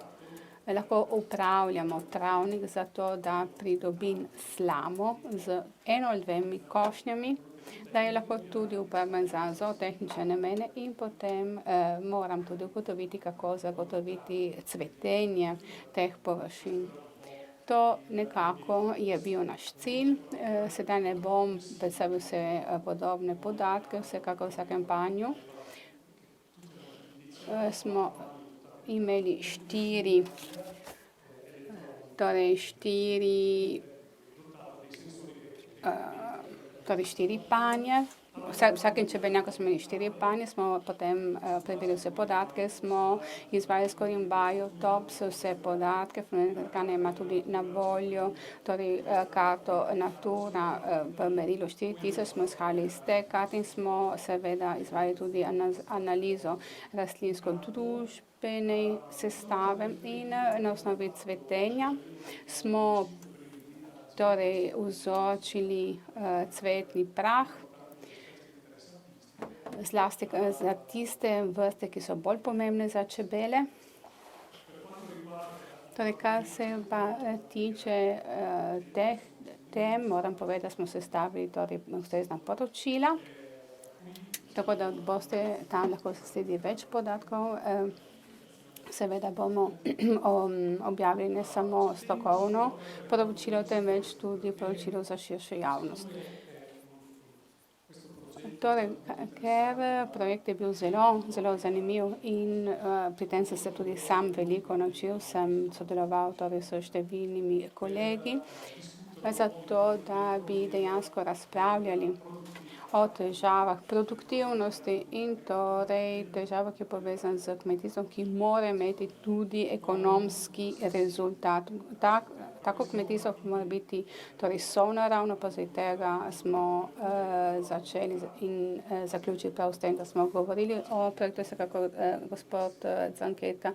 lahko upravljamo travnik za to, da pridobim slamo z eno ali dvemi košnjami, da je lahko tudi uporabljen za zootehnične namene in potem moram tudi ugotoviti, kako zagotoviti cvetenje teh površin. To nekako je bil naš cilj. Sedaj ne bom predstavil vse podobne podatke, vsekakor v vsakem panju. Smo imeli štiri panje. Vsakem čebelnjaku smo imeli 4 panje, smo potem preverili vse podatke, smo izvajali skoraj biotops, vse podatke, Fluentica ima tudi na voljo, torej karto Natura v merilu 4000 smo izhajali iz te karte in smo seveda izvajali tudi analizo rastlinsko-družbene sestave in na osnovi cvetenja smo torej vzorčili cvetni prah, zlasti za tiste vrste, ki so bolj pomembne za čebele. Torej, kar se pa tiče teh tem, moram povedati, da smo sestavili torej ustrezna poročila, tako da boste tam lahko sledili več podatkov. Seveda bomo objavili ne samo strokovno poročilo, temveč tudi poročilo za širšo javnost. Torej, ker projekt je bil zelo zanimiv in pri tem sem se tudi sam veliko naučil, sem sodeloval torej s številnimi kolegi, zato da bi dejansko razpravljali o težavah produktivnosti in torej težavah, ki je povezan z kmetijstvom, ki mora imeti tudi ekonomski rezultat. Tako kmetijstvo mora biti torej sonaravno, pa zaradi tega smo začeli in zaključili prav s tem, da smo govorili o projektu, kako gospod Canketa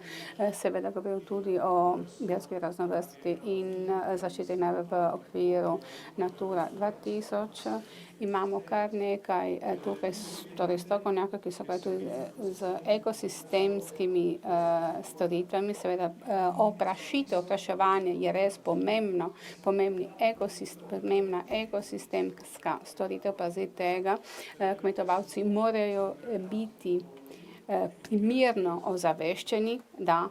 seveda govoril tudi o biotski raznovrstnosti in zaščiti narave v okviru Natura 2000. Imamo kar nekaj tukaj torej strokovnjakov, ki so pa tudi z ekosistemskimi storitvami. Seveda opraševanje je res pomembna ekosistemska storitev, pa zaradi tega kmetovalci morajo biti primerno ozaveščeni, da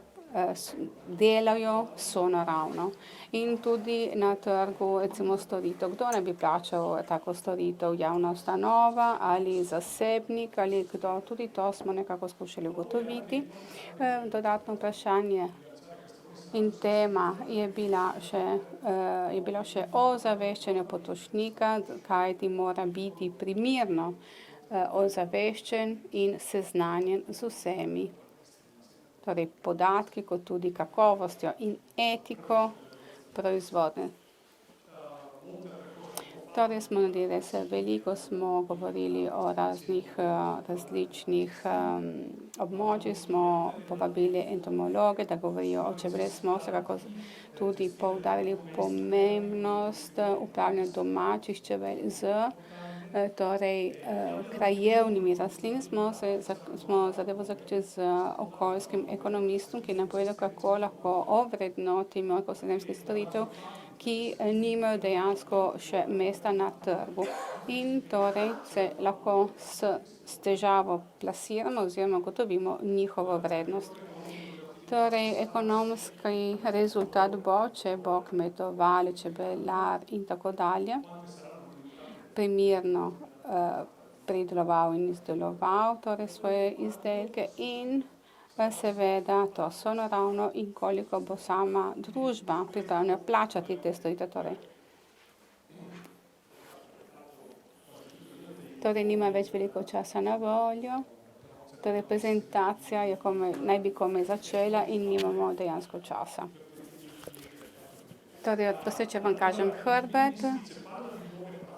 delajo sonaravno. In tudi na trgu recimo storitev, kdo ne bi plačal tako storitev, javna ustanova ali zasebnik ali kdo, tudi to smo nekako skušali ugotoviti. Dodatno vprašanje in tema je bilo še ozaveščanje potrošnika, kajti mora biti primerno ozaveščen in seznanjen z vsemi torej podatki, kot tudi kakovostjo in etiko proizvodnje. Torej smo naredili res veliko, smo govorili o različnih območjih, smo povabili entomologe, da govorijo o čebelah, smo vsekakor tudi poudarili pomembnost upravljanja domačih čebel z krajevnimi rastlin. Smo zadevo zaključili z okoljskim ekonomistom, ki nam povedal, kako lahko ovrednotimo ekosistemskih storitev, ki nimajo dejansko še mesta na trgu. In torej se lahko s težavo plasiramo oziroma ugotovimo njihovo vrednost. Torej, ekonomski rezultat bo, če bo kmetovalec, čebelar in tako dalje primerno prideloval in izdeloval torej svoje izdelke in seveda to sonaravno in koliko bo sama družba pripravljena plačati te storitve. Torej nima več veliko časa na voljo. Torej prezentacija naj bi komaj začela in nimamo dejansko časa. Torej, če vam kažem hrbet,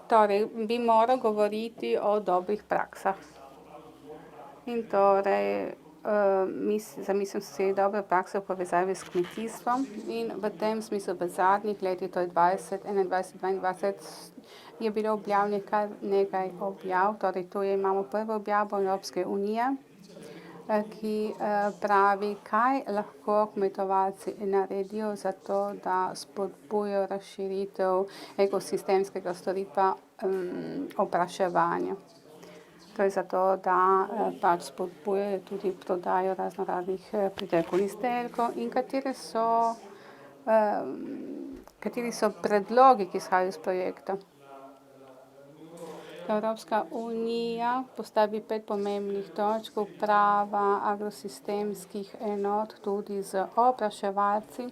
torej bi moral govoriti o dobrih praksah. In torej zamislim si dobre prakse v povezavi s kmetijstvom in v tem smislu v zadnjih letih, to je 2021, 2022, je bilo objavljenih kar nekaj objav. Torej tu imamo prvo objavo Evropske unije, ki pravi, kaj lahko kmetovalci naredijo za to, da spodbujajo razširitev ekosistemskega storitva opraševanja. To je zato, da pač spodbujajo tudi prodajo raznoraznih pridelkov izdelkov in kateri so predlogi, ki izhajajo iz projekta. Evropska unija postavi 5 pomembnih točk uprava agrosistemskih enot tudi z opraševalci.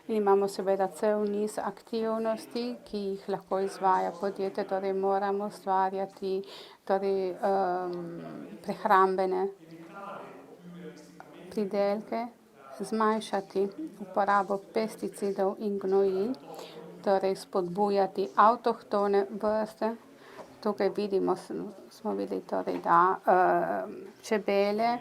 In imamo seveda cel niz aktivnosti, ki jih lahko izvaja podjetje, torej moramo ustvarjati prehrambene pridelke, zmanjšati uporabo pesticidov in gnojil, torej spodbujati avtohtone vrste. Tukaj smo videli torej, da čebele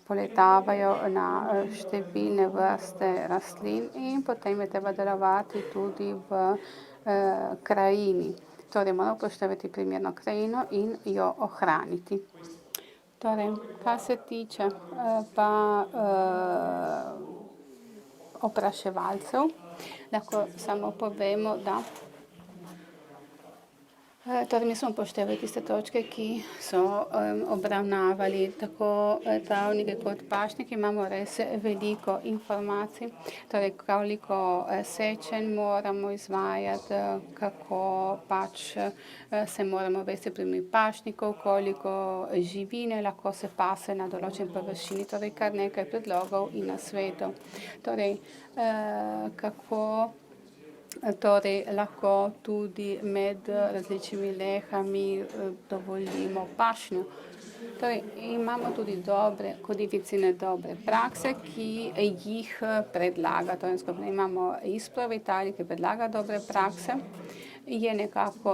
poletavajo na številne vrste rastlin in potem je treba delovati tudi v krajini. Torej moramo upoštevati primerno krajino in jo ohraniti. Torej, kar se tiče opraševalcev, lahko samo povemo, da torej mi smo upoštevali tiste točke, ki so obravnavali tako travnike kot pašnike. Imamo res veliko informacij, torej koliko sečenj moramo izvajati, kako pač se moramo vesti pri pašnikov, koliko živine lahko se pase na določeni površini, torej kar nekaj predlogov in nasvetov. Torej, kako lahko tudi med različnimi lehami dovolimo pašnjo. Torej, imamo tudi kodificirane dobre prakse, ki jih predlaga. Torej, imamo ISPRO v Italiji, ki predlaga dobre prakse,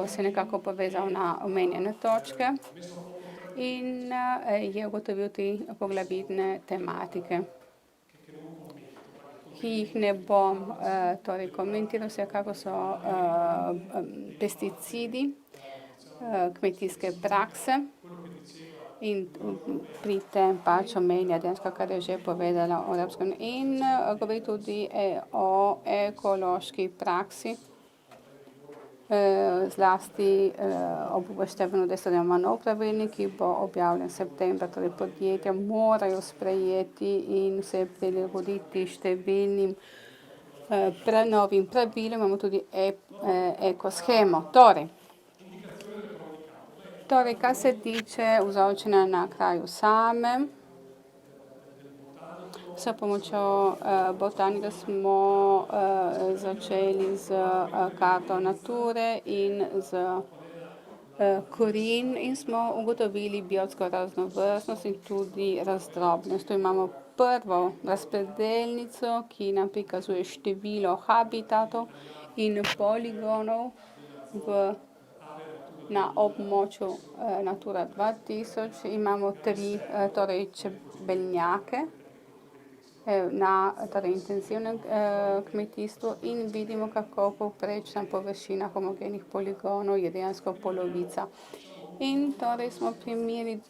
se nekako povezal na omenjene točke in je ugotovil 3 poglavitne tematike, ki jih ne bom komentiral. Vsekakor so pesticidi, kmetijske prakse in pri tem pač omenja dejansko, kar je že povedala o Evropski uniji, in govori tudi o ekološki praksi, zlasti ob upoštevanju dejstva, da imamo nov pravilnik, ki bo objavljen septembra. Torej podjetja morajo sprejeti in se prilagoditi številnim novim pravilom. Imamo tudi ekoshemo. Torej, kar se tiče vzorčenja na kraju samem, s pomočjo botanika smo začeli z karto Nature in z korin in smo ugotovili biotsko raznovrstnost in tudi razdrobljenost. Tu imamo prvo razpredelnico, ki nam prikazuje število habitatov in poligonov na območju Natura 2000 imamo 3 torej čebelnjake na torej intenzivnem kmetijstvu in vidimo, kako povprečna površina homogenih poligonov je dejansko polovica. In torej smo primerjali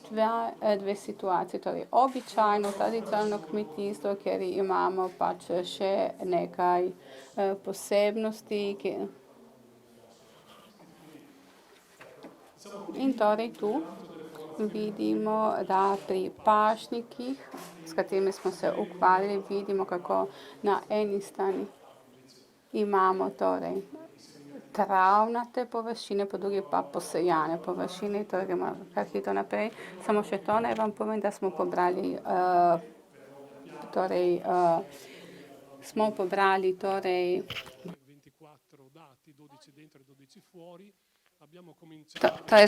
dve situacije, torej običajno tradicionalno kmetijstvo, kjer imamo pač še nekaj posebnosti, in torej tu vidimo, da pri pašnikih, s katerimi smo se ukvarjali, vidimo, kako na eni strani imamo torej travnate površine, po drugi pa posejane površine, torej gremo kar hitro naprej. Samo še to naj vam povem, da smo pobrali torej
24 dati, 12 dentro e 12 fuori. Abbiamo
torej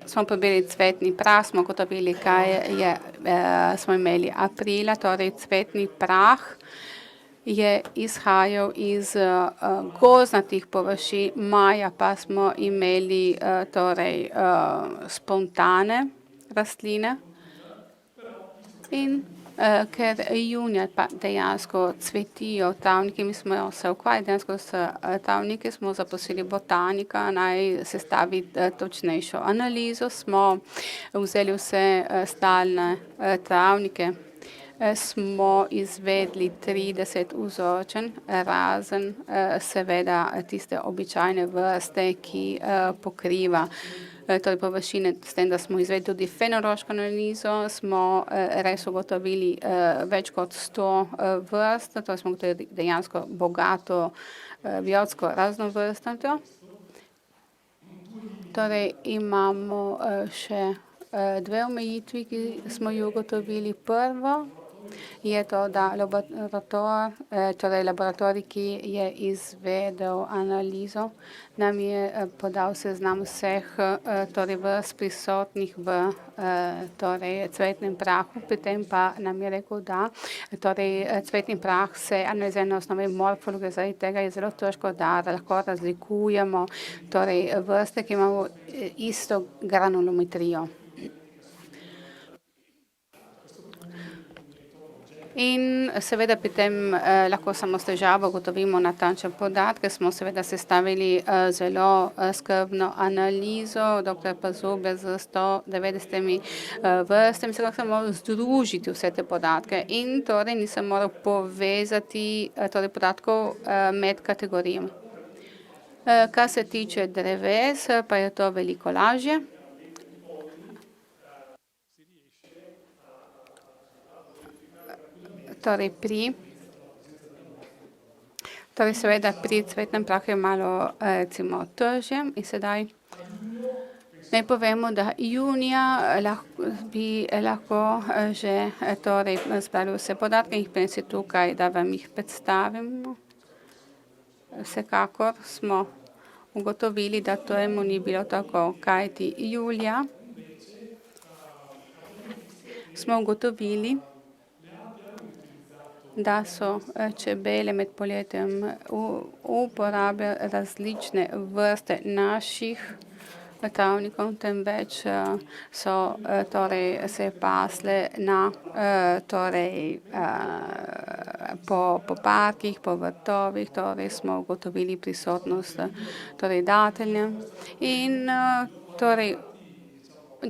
smo pobili cvetni prah, smo ugotovili, kaj smo imeli aprila, torej cvetni prah je izhajal iz gozdnatih površin, maja pa smo imeli torej spontane rastline. In ker junija pa dejansko cvetijo travniki, mi smo se ukvarjali dejansko s travniki, smo zaposlili botanika, naj sestavi točnejšo analizo, smo vzeli vse stalne travnike, smo izvedli 30 vzorčenj, razen seveda tiste običajne vrste, ki pokriva torej površine. S tem, da smo izvedli tudi fenološko analizo, smo res ugotovili več kot 100 vrst, torej smo ugotovili dejansko bogato biotsko raznovrstnostjo. Torej imamo še 2 omejitvi, ki smo jo ugotovili. Prvo je to, da laboratorij, ki je izvedel analizo, nam je podal seznam vseh torej vrst prisotnih v torej cvetnem prahu, pri tem pa nam je rekel, da torej cvetni prah se analizira na osnovi morfologije, zaradi tega je zelo težko, da lahko razlikujemo torej vrste, ki imamo isto granulometrijo. In seveda pri tem lahko samo s težavo ugotovimo natančne podatke, smo seveda sestavili zelo skrbno analizo, doktor Pazube z 190 vrstami, se lahko samo združiti vse te podatke in torej nisem moral povezati torej podatkov med kategorijami. Kar se tiče dreves, pa je to veliko lažje. Torej seveda pri cvetnem prahu je malo recimo težje in sedaj naj povemo, da junija bi lahko že torej zbrali vse podatke in jih prinesli tukaj, da vam jih predstavimo. Vsekakor smo ugotovili, da temu ni bilo tako, kajti julija smo ugotovili, da so čebele med poletjem uporabljale različne vrste naših travnikov, temveč so torej se pasle na torej po parkih, po vrtovih, torej smo ugotovili prisotnost torej datelja in torej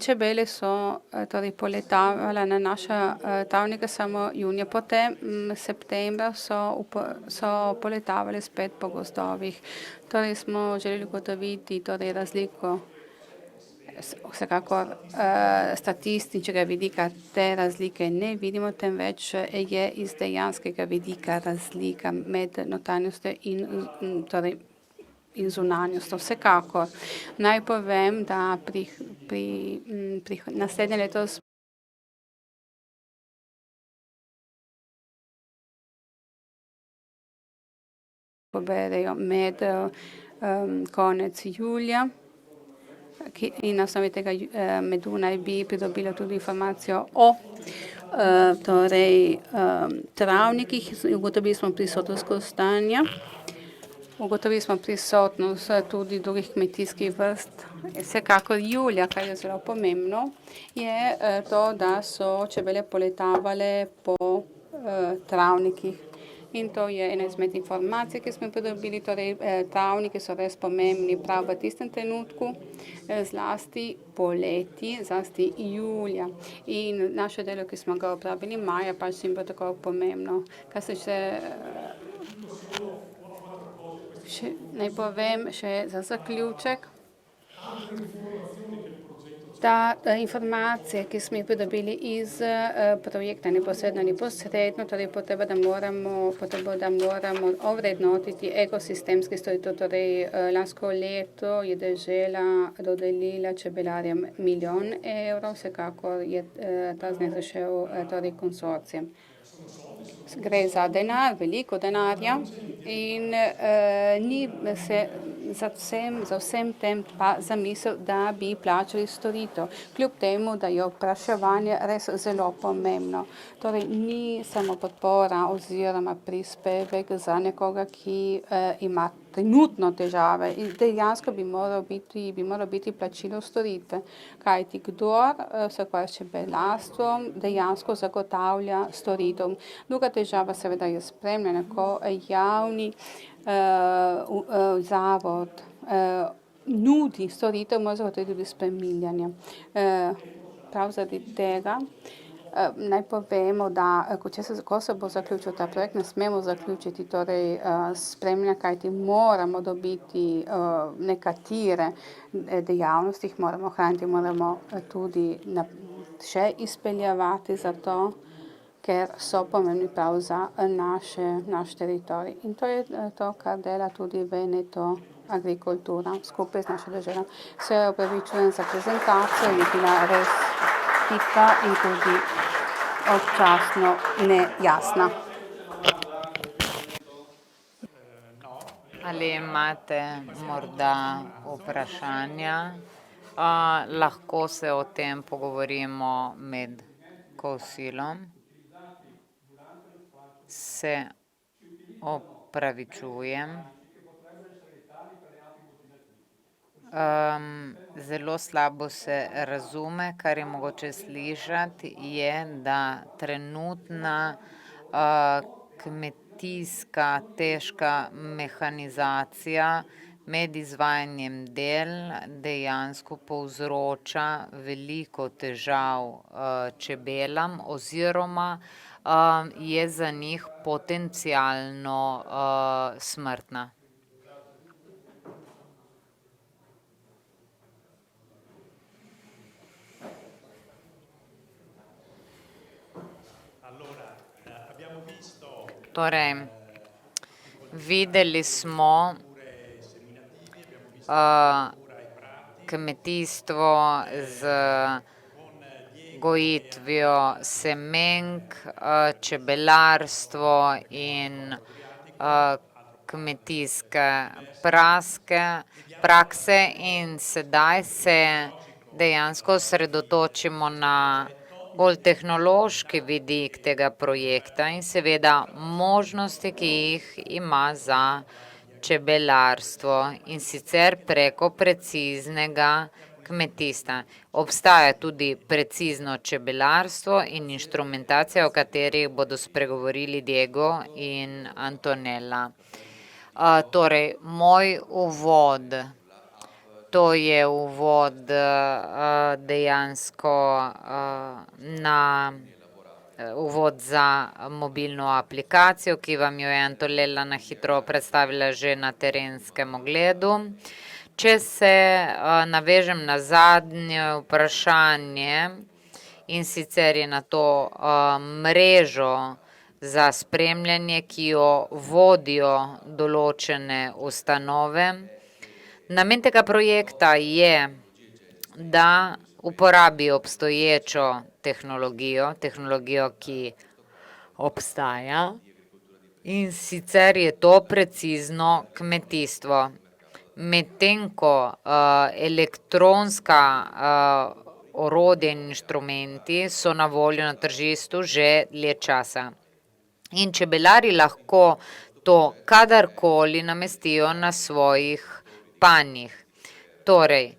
čebele so torej poletavale na naše travnike samo junija, potem septembra so poletavale spet po gozdovih. Torej smo želeli ugotoviti torej razliko, vsekakor statističnega vidika te razlike ne vidimo, temveč je iz dejanskega vidika razlika med notranjostjo in torej in zunanjostjo. Vsekakor naj povem, da pri naslednje leto poberejo med konec julija in na osnovi tega medu naj bi pridobila tudi informacijo o torej travnikih. Ugotovili smo prisotnost kostanja Ugotovili smo prisotnost tudi drugih kmetijskih vrst. Vsekakor julija, kar je zelo pomembno, je to, da so čebele poletavale po travnikih. In to je ena izmed informacij, ki smo pridobili, torej travniki so res pomembni prav v tistem trenutku, zlasti poleti, zlasti julija. In naše delo, ki smo ga opravili maja, pač jim bo tako pomembno. Kar se naj povem še za zaključek, da informacije, ki smo jih pridobili iz projekta neposredno ali posredno, torej potreba, da moramo ovrednotiti ekosistemski storitev. Torej lansko leto je dežela dodelila čebelarjem 1 milijon evrov, vsekakor je ta znesek šel torej konsorcijem. Gre za denar, veliko denarja in ni se za vsem tem pa zamisel, da bi plačali storitev. Kljub temu, da je vpraševanje res zelo pomembno. Torej ni samo podpora oziroma prispevek za nekoga, ki ima trenutno težave. In dejansko bi moralo biti plačilo storitve. Kajti kdor se ukvarja s čebelarstvom, dejansko zagotavlja storitev. Druga težava seveda je spremljanje, ko javni zavod nudi storitev, mora zagotoviti tudi spremljanje. Prav zaradi tega naj povemo, da ko se bo zaključil ta projekt, ne smemo zaključiti torej spremljanja, kajti moramo dobiti nekatere dejavnosti, jih moramo ohraniti, moramo tudi še izpeljevati za to, ker so pomembni prav za naš teritorij. In to je to, kar dela tudi Veneto Agrikultura skupaj z našo državo. Se opravičujem za prezentacijo, je bila res hitra in tudi občasno nejasna.
Ali imate morda vprašanja? Lahko se o tem pogovorimo med kosilom. Se opravičujem. Zelo slabo se razume, kar je mogoče slišati, je, da trenutna kmetijska težka mehanizacija med izvajanjem del dejansko povzroča veliko težav čebelam oziroma je za njih potencialno smrtna. Torej, videli smo kmetijstvo z gojitvijo semenk, čebelarstvo in kmetijske prakse in sedaj se dejansko osredotočimo na bolj tehnološki vidik tega projekta in seveda možnosti, ki jih ima za čebelarstvo in sicer preko preciznega kmetijstva. Obstaja tudi precizno čebelarstvo in inštrumentacija, o katerih bodo spregovorili Diego in Antonella. Torej, moj uvod, to je uvod dejansko uvod za mobilno aplikacijo, ki vam jo je Antonella na hitro predstavila že na terenskem ogledu. Če se navežem na zadnje vprašanje, in sicer je na to mrežo za spremljanje, ki jo vodijo določene ustanove. Namen tega projekta je, da uporabi obstoječo tehnologijo, ki obstaja, in sicer je to precizno kmetijstvo. Medtem ko elektronska orodja in inštrumenti so na voljo na tržišču že dlje časa. In čebelarji lahko to kadarkoli namestijo na svojih panjih. Torej,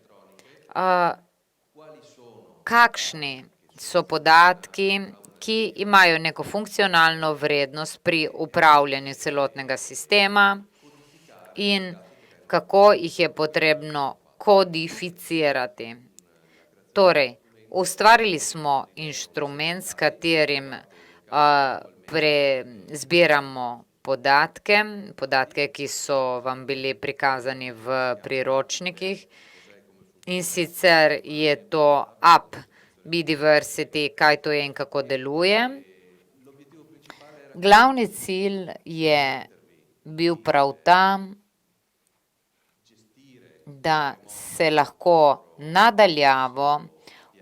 kakšni so podatki, ki imajo neko funkcionalno vrednost pri upravljanju celotnega sistema in kako jih je potrebno kodificirati. Torej, ustvarili smo inštrument, s katerim zbiramo podatke, ki so vam bili prikazani v priročnikih, in sicer je to app Bidiversity, kaj to je in kako deluje. Glavni cilj je bil prav ta, da se lahko nadaljavo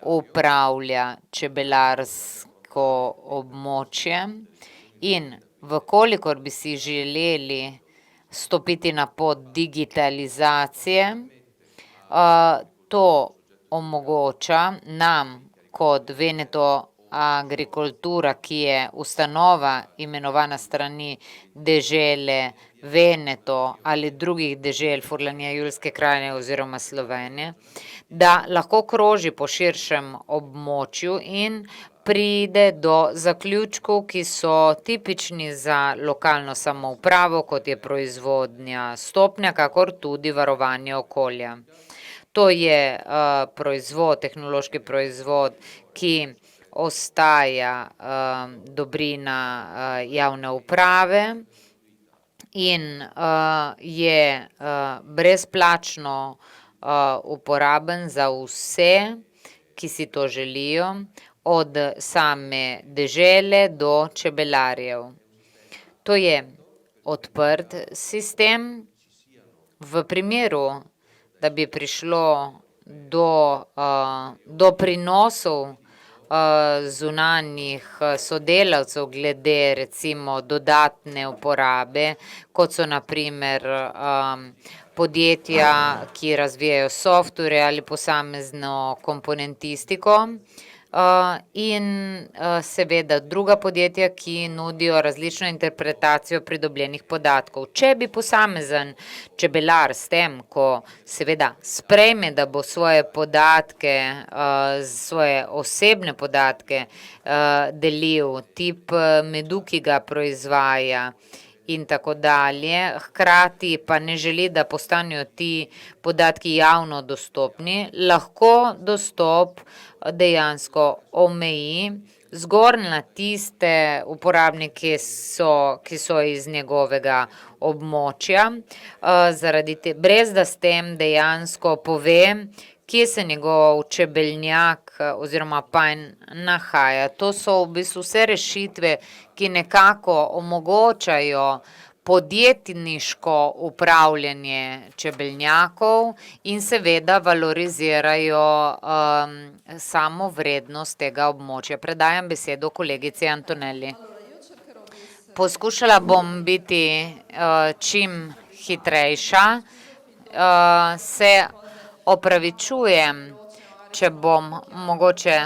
upravlja čebelarsko območje in vkolikor bi si želeli stopiti na pot digitalizacije, to omogoča nam kot Veneto Agricultura, ki je ustanova imenovana strani dežele Veneto ali drugih dežel Furlanije, Julijske krajine oziroma Slovenije, da lahko kroži po širšem območju in pride do zaključkov, ki so tipični za lokalno samoupravo, kot je proizvodnja stopnja, kakor tudi varovanje okolja. To je tehnološki proizvod, ki ostaja dobrina javne uprave in je brezplačno uporaben za vse, ki si to želijo, od same dežele do čebelarjev. To je odprt sistem. V primeru, da bi prišlo do prinosov zunanjih sodelavcev glede recimo dodatne uporabe, kot so na primer podjetja, ki razvijajo software ali posamezno komponentistiko, in seveda druga podjetja, ki nudijo različno interpretacijo pridobljenih podatkov. Če bi posamezen čebelar s tem, ko seveda sprejme, da bo svoje podatke, svoje osebne podatke delil, tip medu, ki ga proizvaja in tako dalje, hkrati pa ne želi, da postanejo ti podatki javno dostopni, lahko dostop dejansko omeji zgolj na tiste uporabnike, ki so iz njegovega območja, brez da s tem dejansko pove, kje se njegov čebeljak oziroma panj nahaja. To so v bistvu vse rešitve, ki nekako omogočajo podjetniško upravljanje čebelnjakov in seveda valorizirajo samo vrednost tega območja. Predajam besedo kolegici Antonelli. Poskušala bom biti čim hitrejša. Se opravičujem, če bom mogoče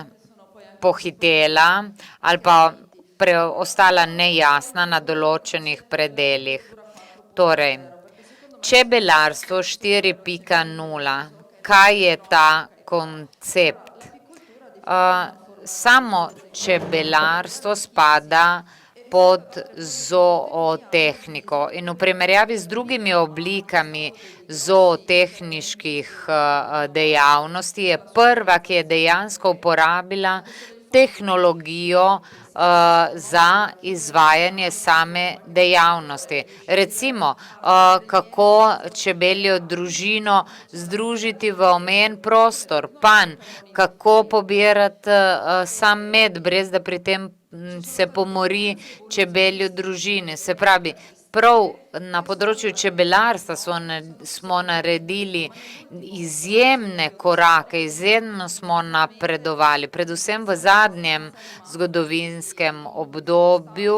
pohitela ali pa ostala nejasna na določenih predelih. Torej, čebelarstvo 4.0. Kaj je ta koncept? Samo čebelarstvo spada pod zootehniko in v primerjavi z drugimi oblikami zootehniških dejavnosti je prva, ki je dejansko uporabila tehnologijo za izvajanje same dejavnosti. Recimo, kako čebeljo družino združiti v omejen prostor, panj, kako pobirati sam med, brez da pri tem se pomori čebeljo družine. Se pravi, prav na področju čebelarstva smo naredili izjemne korake, izjemno smo napredovali, predvsem v zadnjem zgodovinskem obdobju,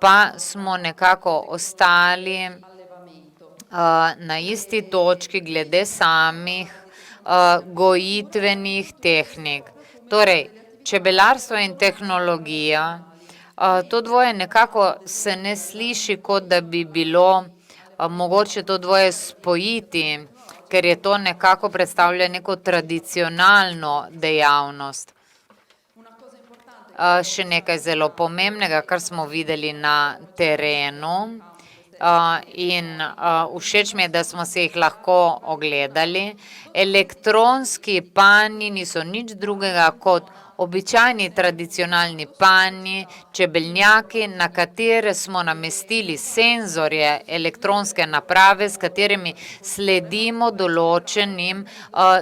pa smo nekako ostali na isti točki glede samih gojitvenih tehnik. Torej, čebelarstvo in tehnologija To dvoje nekako se ne sliši, kot da bi bilo mogoče to dvoje spojiti, ker je to nekako predstavlja neko tradicionalno dejavnost. Še nekaj zelo pomembnega, kar smo videli na terenu, in všeč mi je, da smo se jih lahko ogledali. Elektronski panji niso nič drugega kot običajni tradicionalni panji, čebelnjaki, na katere smo namestili senzorje, elektronske naprave, s katerimi sledimo določenim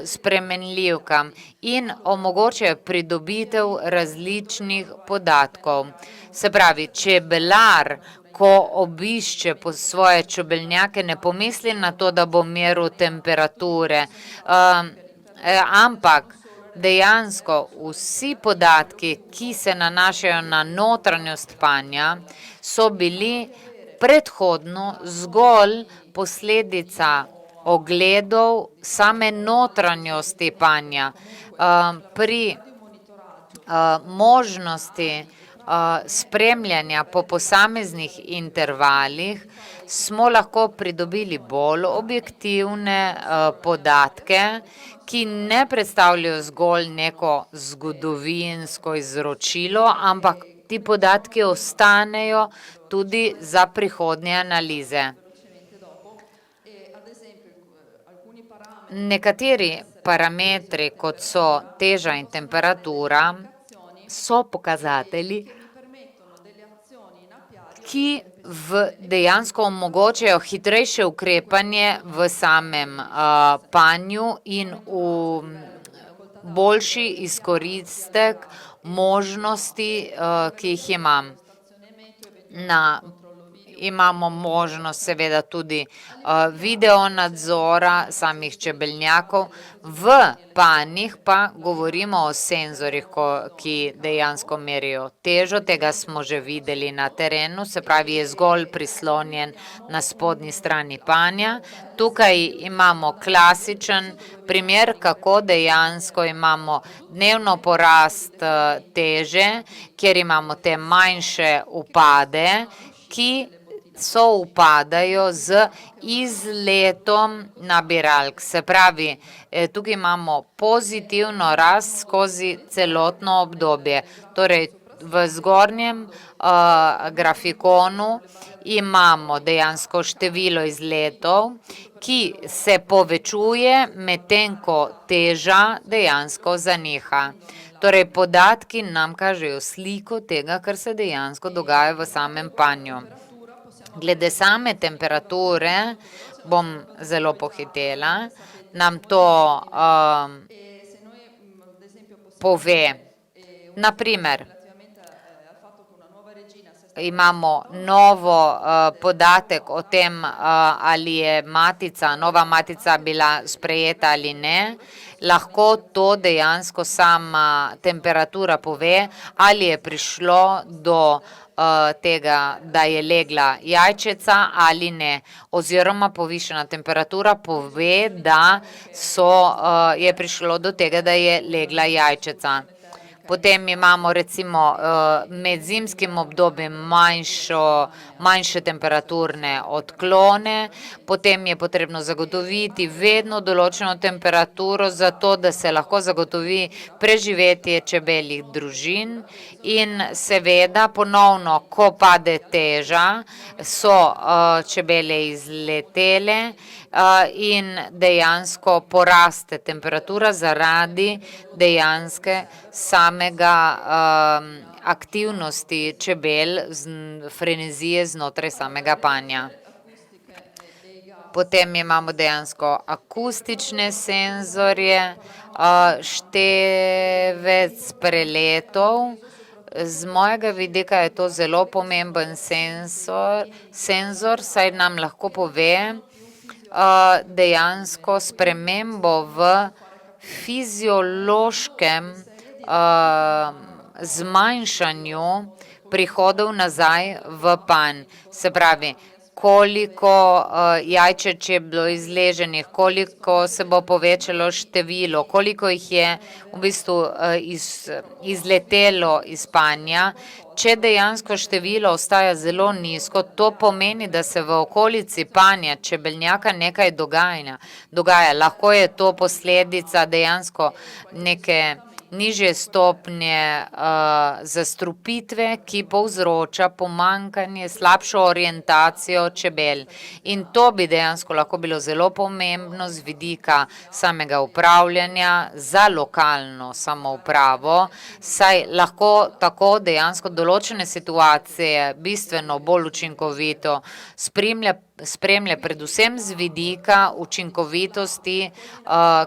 spremenljivkam in omogočajo pridobitev različnih podatkov. Se pravi, čebelar, ko obišče po svoje čebeljake, ne pomisli na to, da bo meril temperature, ampak dejansko vsi podatki, ki se nanašajo na notranjost panja, so bili predhodno zgolj posledica ogledov same notranjosti panja. Pri možnosti spremljanja po posameznih intervalih smo lahko pridobili bolj objektivne podatke, ki ne predstavljajo zgolj neko zgodovinsko izročilo, ampak ti podatki ostanejo tudi za prihodnje analize. Nekateri parametri, kot so teža in temperatura, so pokazatelji, ki dejansko omogočajo hitrejše ukrepanje v samem panju in v boljši izkoristek možnosti, ki jih imam. Imamo možnost seveda tudi video nadzora samih čebelnjakov, v panjih pa govorimo o senzorjih, ki dejansko merijo težo, tega smo že videli na terenu, se pravi, je zgolj prislonjen na spodnji strani panja. Tukaj imamo klasičen primer, kako dejansko imamo dnevno porast teže, kjer imamo te manjše upade, ki soupadajo z izletom nabiralk. Se pravi, tukaj imamo pozitivno rast skozi celotno obdobje. Torej, v zgornjem grafikonu imamo dejansko število izletov, ki se povečuje, medtem ko teža dejansko zaniha. Torej, podatki nam kažejo sliko tega, kar se dejansko dogaja v samem panju. Glede same temperature bom zelo pohitela, nam to pove. Naprimer, imamo novo podatek o tem, ali je nova matica bila sprejeta ali ne. Lahko to dejansko sama temperatura pove, ali je prišlo do tega, da je legla jajčeca ali ne. Oziroma povišana temperatura pove, da je prišlo do tega, da je legla jajčeca. Potem imamo recimo med zimskim obdobjem manjše temperaturne odklone, potem je potrebno zagotoviti vedno določeno temperaturo, zato da se lahko zagotovi preživetje čebeljih družin in seveda ponovno, ko pade teža, so čebele izletele in dejansko poraste temperatura zaradi dejanske samega aktivnosti čebel, frenezije znotraj samega panja. Potem imamo dejansko akustične senzorje, števec preletov. Z mojega vidika je to zelo pomemben senzor, saj nam lahko pove dejansko spremembo v fiziološkem zmanjšanju prihodov nazaj v panj. Se pravi, koliko jajčec je bilo izleženih, koliko se bo povečalo število, koliko jih je v bistvu izletelo iz panja. Če dejansko število ostaja zelo nizko, to pomeni, da se v okolici panja čebelnjaka nekaj dogaja. Lahko je to posledica dejansko neke nižje stopnje zastrupitve, ki povzroča pomanjkanje, slabšo orientacijo čebel. In to bi dejansko lahko bilo zelo pomembno z vidika samega upravljanja za lokalno samoupravo, saj lahko tako dejansko določene situacije bistveno bolj učinkovito spremlja predvsem z vidika učinkovitosti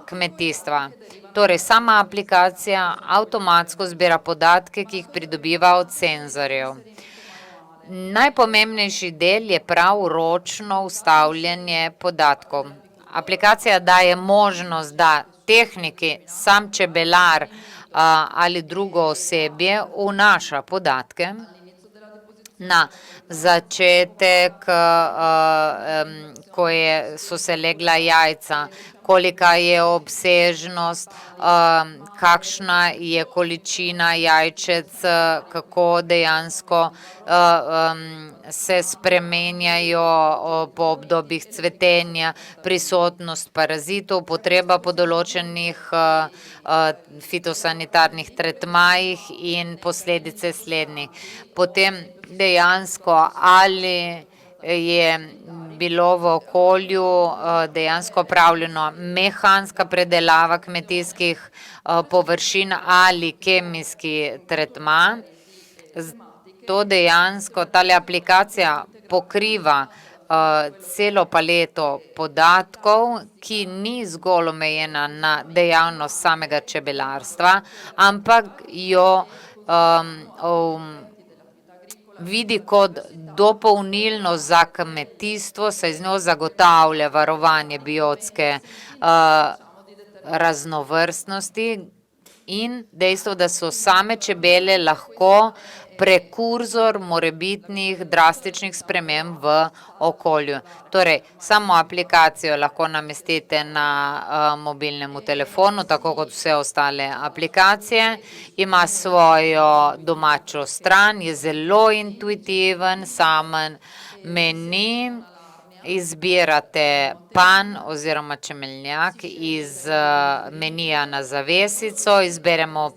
kmetijstva. Torej, sama aplikacija avtomatsko zbira podatke, ki jih pridobiva od senzorjev. Najpomembnejši del je prav ročno ustavljanje podatkov. Aplikacija daje možnost, da tehniki, sam čebelar ali drugo osebje vnaša podatke na začetek, ko so se legla jajca, kolika je obsežnost, kakšna je količina jajčec, kako dejansko se spremenjajo po obdobjih cvetenja, prisotnost parazitov, potreba po določenih fitosanitarnih tretmajih in posledice slednjih. Potem dejansko ali je bilo v okolju dejansko opravljeno mehanska predelava kmetijskih površin ali kemijski tretma. To dejansko, tale aplikacija pokriva celo paleto podatkov, ki ni zgolj omejena na dejavnost samega čebelarstva, ampak jo vidi kot dopolnilno za kmetijstvo, saj z njo zagotavlja varovanje biotske raznovrstnosti in dejstvo, da so same čebele lahko prekurzor morebitnih drastičnih sprememb v okolju. Torej, samo aplikacijo lahko namestite na mobilnemu telefonu, tako kot vse ostale aplikacije. Ima svojo domačo stran, je zelo intuitiven, samen meni. Izbirate panj oziroma čebeljak iz menija na zavesico, izberemo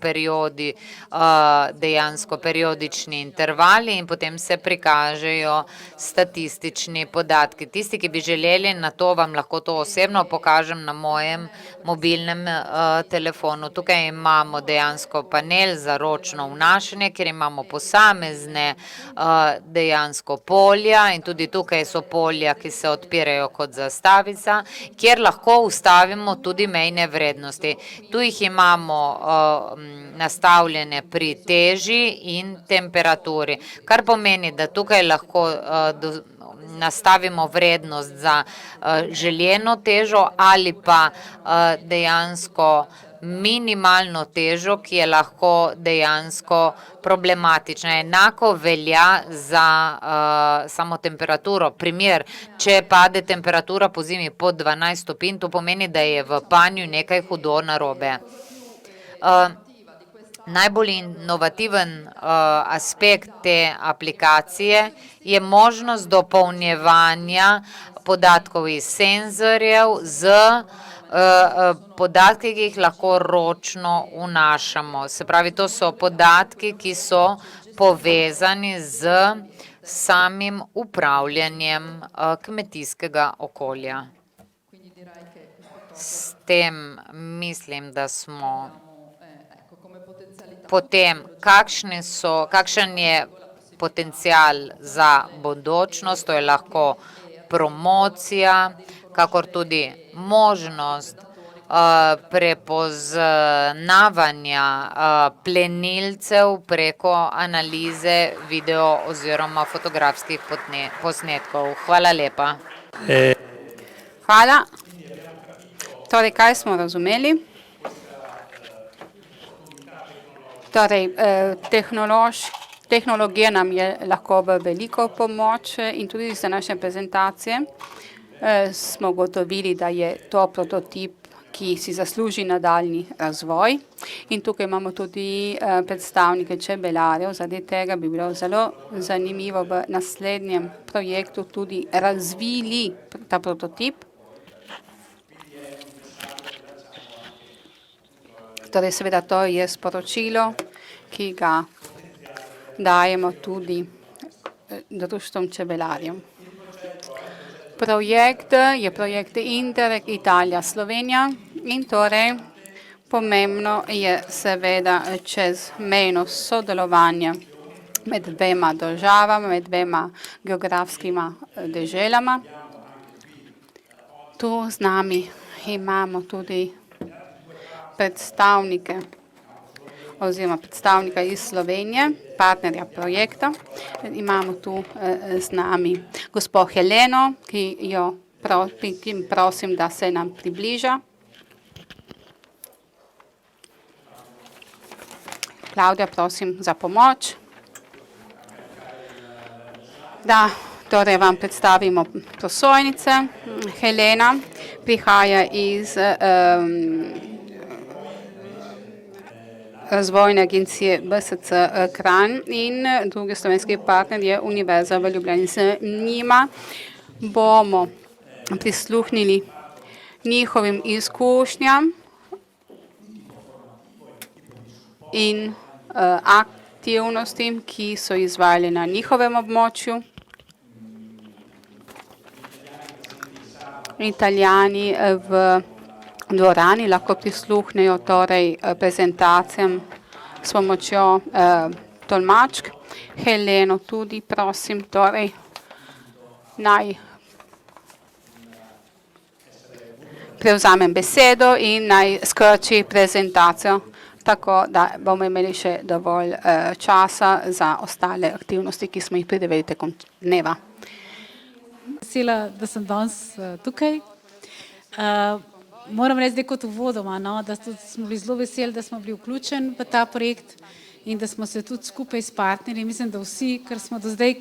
dejansko periodični intervali in potem se prikažejo statistični podatki. Tisti, ki bi želeli, na to vam lahko to osebno pokažem na mojem mobilnem telefonu. Tukaj imamo dejansko panel za ročno vnašanje, kjer imamo posamezne dejansko polja in tudi tukaj so polja, ki se odpirajo kot zastavica, kjer lahko ustavimo tudi mejne vrednosti. Tu jih imamo nastavljene pri teži in temperaturi, kar pomeni, da tukaj lahko nastavimo vrednost za željeno težo ali pa dejansko minimalno težo, ki je lahko dejansko problematična. Enako velja za samo temperaturo. Primer, če pade temperatura po zimi pod 12 stopinj, to pomeni, da je v panju nekaj hudo narobe. Najbolj inovativen aspekt te aplikacije je možnost dopolnjevanja podatkov iz senzorjev z podatki, ki jih lahko ročno vnašamo. Se pravi, to so podatki, ki so povezani z samim upravljanjem kmetijskega okolja. S tem mislim, da smo potem, kakšen je potencial za bodočnost, to je lahko promocija, kakor tudi možnost prepoznavanja plenilcev preko analize video oziroma fotografskih posnetkov. Hvala lepa.
Hvala. Torej, kaj smo razumeli? Tehnologija nam je lahko v veliko pomoč in tudi iz današnje prezentacije smo ugotovili, da je to prototip, ki si zasluži nadaljni razvoj. In tukaj imamo tudi predstavnike čebelarjev, zaradi tega bi bilo zelo zanimivo v naslednjem projektu tudi razvili ta prototip. Torej, seveda to je sporočilo, ki ga dajemo tudi društvom čebelarjev. Projekt je projekt Interreg Italija-Slovenija in torej pomembno je seveda čezmejno sodelovanje med dvema državama, med dvema geografskima deželama. Tu z nami imamo tudi predstavnika iz Slovenije, partnerja projekta. Imamo tu z nami gospo Heleno, ki jo prosim, da se nam približa. Klavdija, prosim za pomoč. Da, torej vam predstavimo prosojnice. Helena prihaja iz Razvojne agencije BSC Kranj in drugi slovenski partner je Univerza v Ljubljani. Z njima bomo prisluhnili njihovim izkušnjam in aktivnostim, ki so izvajali na njihovem območju. Italijani v dvorani lahko prisluhnejo torej prezentacijam s pomočjo tolmačk. Heleno tudi prosim, torej naj prevzamem besedo in naj skrči prezentacijo, tako da bomo imeli še dovolj časa za ostale aktivnosti, ki smo jih predvideli tekom dneva.
Vesela, da sem danes tukaj. Moram reči, da kot uvodoma, da smo bili zelo veseli, da smo bili vključeni v ta projekt in da smo se tudi skupaj s partnerji, mislim, da vsi, ker smo do zdaj,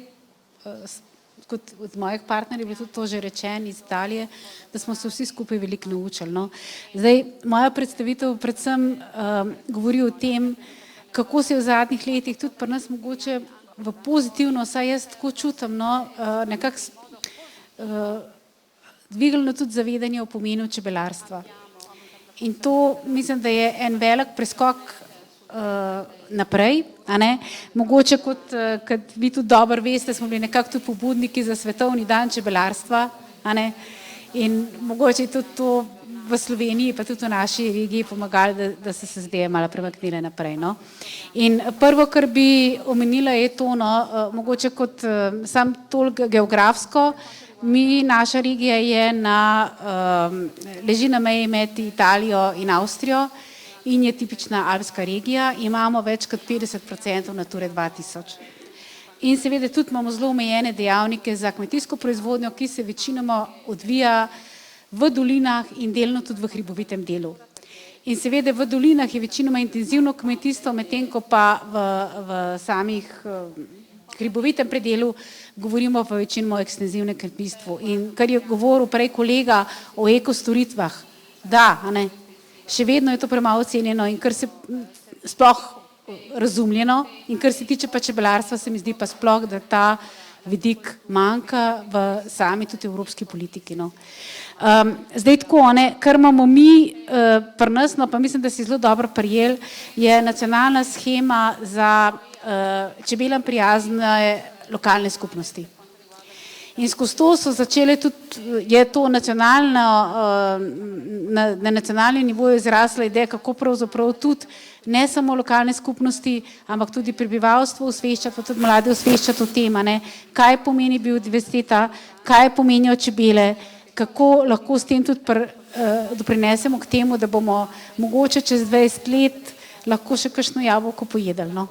kot od mojih partnerjev, bilo tudi to že rečeno iz Italije, da smo se vsi skupaj veliko naučili. Zdaj, moja predstavitev predvsem govori o tem, kako se je v zadnjih letih tudi pri nas mogoče v pozitivno, saj jaz tako čutim, nekako dvignilo tudi zavedanje o pomenu čebelarstva. In to mislim, da je en velik preskok naprej. Mogoče, kot vi tudi dobro veste, smo bili nekako tudi pobudniki za Svetovni dan čebelarstva. In mogoče je tudi to v Sloveniji, pa tudi v naši regiji pomagalo, da se zdaj malo premaknile naprej. In prvo, kar bi omenila, je to, mogoče kot sam toliko geografsko, naša regija je leži na meji med Italijo in Avstrijo in je tipična alpska regija. Imamo več kot 50% Nature 2000. In seveda tudi imamo zelo omejene dejavnike za kmetijsko proizvodnjo, ki se večinoma odvija v dolinah in delno tudi v hribovitem delu. In seveda v dolinah je večinoma intenzivno kmetijstvo, medtem ko pa v samih hribovitem predelu govorimo pa večinoma o ekstenzivnem kmetijstvu. In kar je govoril prej kolega o ekostoritvah, da, še vedno je to premalo cenjeno in kar se sploh razumljeno in kar se tiče pa čebelarstva, se mi zdi pa sploh, da ta vidik manjka v sami tudi evropski politiki. Zdaj tako, kar imamo mi pri nas, pa mislim, da si zelo dobro prijeli, je nacionalna shema za čebelam prijazne lokalne skupnosti. In skozi to so začele tudi, je to na nacionalnem nivoju izrasla ideja, kako pravzaprav tudi ne samo lokalne skupnosti, ampak tudi prebivalstvo osveščati, pa tudi mlade osveščati o tem, kaj pomeni biodiverziteta, kaj pomenijo čebele, kako lahko s tem tudi doprinesemo k temu, da bomo mogoče čez 20 let lahko še kakšno jabolko pojedli.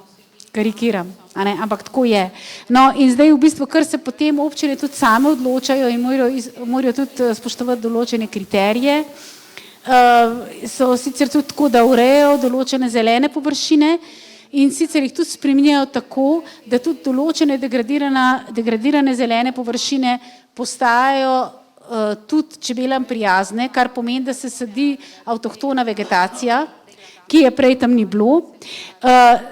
Karikiram, ampak tako je. In zdaj v bistvu, kar se potem občine tudi same odločajo in morajo tudi spoštovati določene kriterije, so sicer tudi tako, da urejajo določene zelene površine in sicer jih tudi spreminjajo tako, da tudi določene degradirane zelene površine postajajo tudi čebelam prijazne, kar pomeni, da se sadi avtohtona vegetacija, ki je prej tam ni bilo.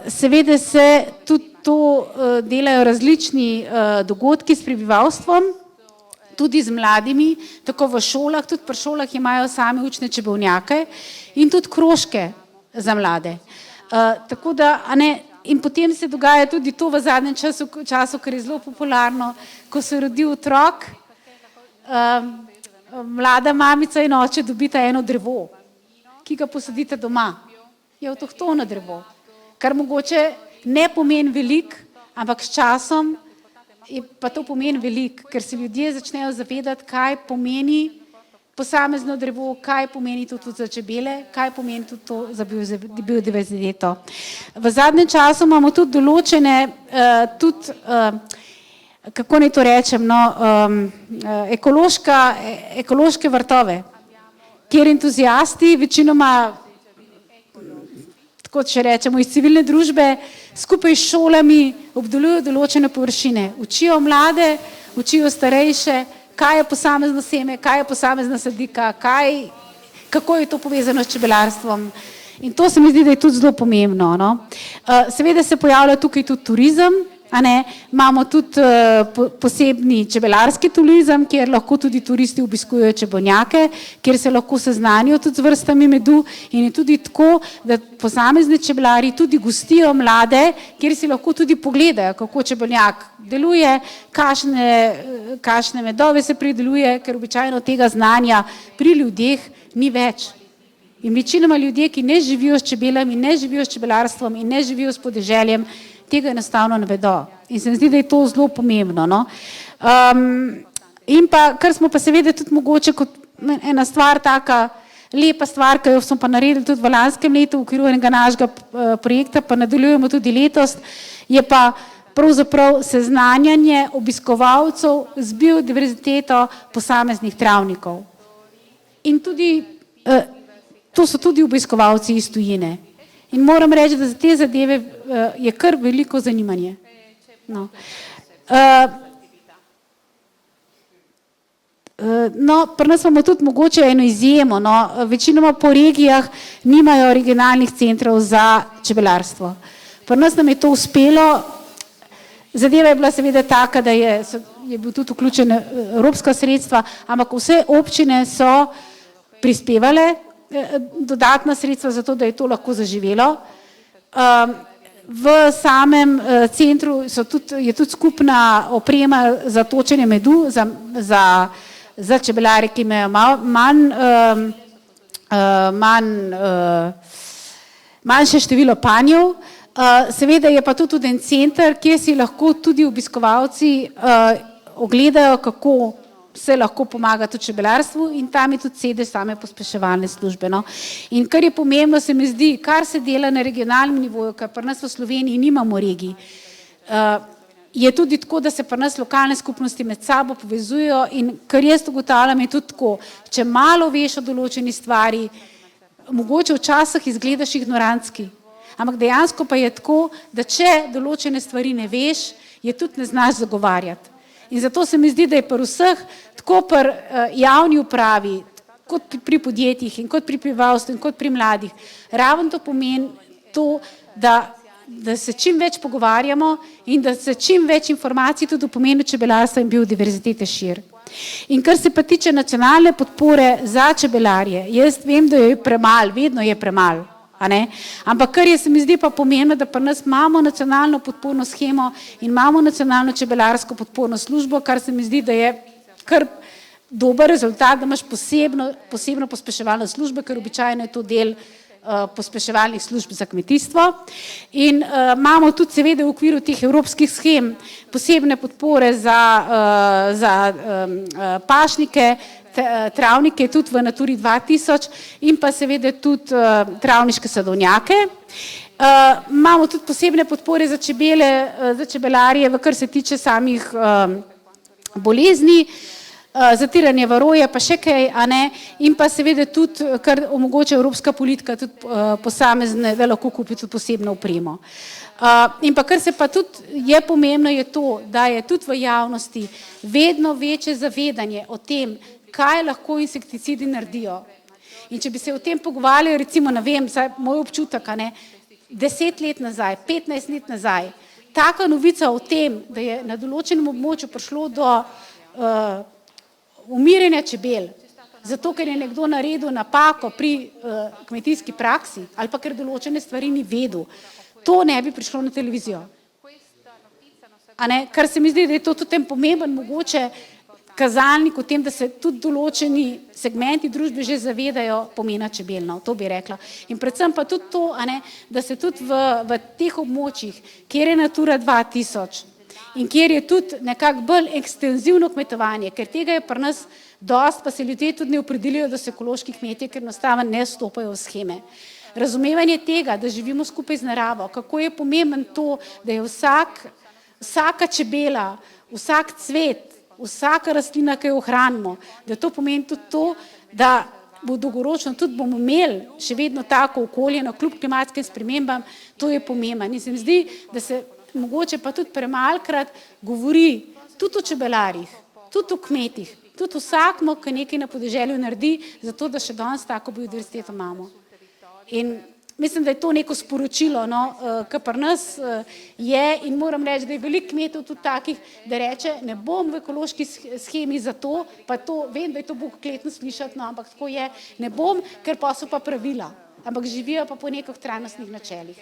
Seveda se tudi to delajo različni dogodki s prebivalstvom, tudi z mladimi, tako v šolah, tudi pri šolah imajo sami učne čebelnjake in tudi krožke za mlade. Tako da, in potem se dogaja tudi to v zadnjem času, ker je zelo popularno, ko se rodi otrok, mlada mamica in oče dobita eno drevo, ki ga posadite doma. Je avtohtono drevo, kar mogoče ne pomeni veliko, ampak s časom pa to pomeni veliko, ker se ljudje začnejo zavedati, kaj pomeni posamezno drevo, kaj pomeni to tudi za čebele, kaj pomeni tudi to za biodiverziteto. V zadnjem času imamo tudi določene, kako naj to rečem, ekološke vrtove, kjer entuzijasti večinoma, tako če rečemo, iz civilne družbe skupaj s šolami obdelujejo določene površine, učijo mlade, učijo starejše, kaj je posamezno seme, kaj je posamezna sadika, kako je to povezano s čebelarstvom. In to se mi zdi, da je tudi zelo pomembno. Seveda se pojavlja tukaj tudi turizem, imamo tudi posebni čebelarski turizem, kjer lahko tudi turisti obiskujejo čebelnjake, kjer se lahko seznanijo tudi z vrstami medu in je tudi tako, da posamezni čebelari tudi gostijo mlade, kjer si lahko tudi pogledajo, kako čebelnjak deluje, kakšne medove se prideluje, ker običajno tega znanja pri ljudeh ni več. In večinoma ljudje, ki ne živijo s čebelami, ne živijo s čebelarstvom in ne živijo s podeželjem, tega enostavno ne vedo. In se mi zdi, da je to zelo pomembno. In pa, kar smo pa seveda tudi mogoče kot ena stvar, taka lepa stvar, ki jo smo pa naredili tudi v lanskem letu v okviru enega našega projekta, pa nadaljujemo tudi letos, je pa pravzaprav seznanjanje obiskovalcev z biodiverziteto posameznih travnikov. In tudi, to so tudi obiskovalci iz tujine. In moram reči, da za te zadeve je kar veliko zanimanje. Pri nas imamo tudi mogoče eno izjemo. Večinoma po regijah nimajo regionalnih centrov za čebelarstvo. Pri nas nam je to uspelo. Zadeva je bila seveda taka, da je bil tudi vključen evropska sredstva, ampak vse občine so prispevale dodatna sredstva za to, da je to lahko zaživelo. V samem centru je tudi skupna oprema za točenje medu za čebelare, ki imajo manjše število panjev. Seveda je pa tudi en center, kjer si lahko tudi obiskovalci ogledajo, kako se lahko pomaga tudi čebelarstvu in tam je tudi sedež same pospeševalne službe. In kar je pomembno, se mi zdi, kar se dela na regionalnem nivoju, ker pri nas v Sloveniji nimamo regij, je tudi tako, da se pri nas lokalne skupnosti med sabo povezujejo in kar jaz ugotavljam je tudi tako, če malo veš o določeni stvari, mogoče včasih izgledaš ignorantski, ampak dejansko pa je tako, da če določene stvari ne veš, je tudi ne znaš zagovarjati. In zato se mi zdi, da je pri vseh, tako pri javni upravi, kot pri podjetjih in kot pri prebivalstvu in kot pri mladih, ravno to pomeni to, da se čim več pogovarjamo in da se čim več informacij tudi o pomenu čebelarstva in biodiverzitete širi. In kar se pa tiče nacionalne podpore za čebelarje, jaz vem, da je premalo, vedno je premalo. Ampak kar je se mi zdi pa pomembno, da pri nas imamo nacionalno podporno shemo in imamo nacionalno čebelarsko podporno službo, kar se mi zdi, da je kar dober rezultat, da imaš posebno pospeševalno službo, ker običajno je to del pospeševalnih služb za kmetijstvo. In imamo tudi seveda v okviru teh evropskih shem posebne podpore za pašnike, travnike, tudi v Naturi 2000 in pa seveda tudi travniške sadovnjake. Imamo tudi posebne podpore za čebelarje, kar se tiče samih bolezni. zatiranje varoje, pa še kaj, a ne, in pa seveda tudi, kar omogoča evropska politika, tudi posamezne, da lahko kupi tudi posebno opremo. In pa kar se pa tudi je pomembno, je to, da je tudi v javnosti vedno večje zavedanje o tem, kaj lahko insekticidi naredijo. In če bi se o tem pogovarjali, recimo, ne vem, moj občutek, a ne, 10 let nazaj, 15 let nazaj, taka novica o tem, da je na določenem območju prišlo do umiranja čebel, zato ker je nekdo naredil napako pri kmetijski praksi ali pa ker določene stvari ni vedel, to ne bi prišlo na televizijo. A ne, kar se mi zdi, da je to tudi en pomemben mogoče kazalnik o tem, da se tudi določeni segmenti družbe že zavedajo pomena čebel, no, to bi rekla. In predvsem pa tudi to, a ne, da se tudi v teh območjih, kjer je Natura 2000 in kjer je tudi nekako bolj ekstenzivno kmetovanje, ker tega je pri nas dost, pa se ljudje tudi ne opredelijo, da so ekološki kmetje, ker enostavno ne vstopajo v sheme. Razumevanje tega, da živimo skupaj z naravo, kako je pomemben to, da je vsaka čebela, vsak cvet, vsaka rastlina, ki jo ohranimo, da to pomeni tudi to, da bo dolgoročno tudi bomo imeli še vedno tako okolje, no, kljub klimatskim spremembam, to je pomembno. In se mi zdi, da se mogoče pa tudi premalkrat govori tudi o čebelarjih, tudi o kmetih, tudi vsakmo, ki nekaj na podeželju naredi, zato da še danes tako biodiversiteto imamo. In mislim, da je to neko sporočilo, no, ki pri nas je, in moram reči, da je veliko kmetov tudi takih, da reče, ne bom v ekološki shemi za to, pa to, vem, da je to bogokletno slišati, no, ampak tako je, ne bom, ker pa so pa pravila, ampak živijo pa po nekih trajnostnih načelih.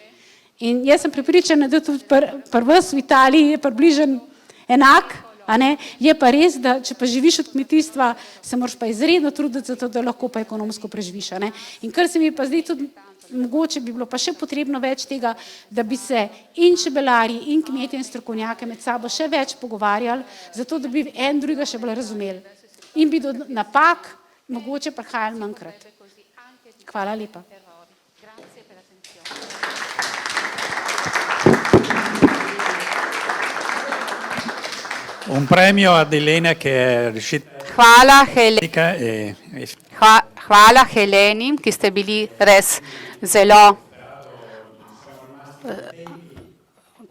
In jaz sem prepričana, da tudi pri vas v Italiji je približen enak, a ne, je pa res, da če pa živiš od kmetijstva, se moraš pa izredno truditi za to, da lahko pa ekonomsko preživiš, a ne. In kar se mi pa zdi tudi, mogoče bi bilo pa še potrebno več tega, da bi se in čebelarji, in kmetje in strokovnjake med sabo še več pogovarjali, zato da bi en drugega še bolj razumeli. In bi do napak mogoče prihajali manjkrat. Hvala lepa.
Un premio ad Elena che è riuscita
Hvala Heleni, ki ste bili res zelo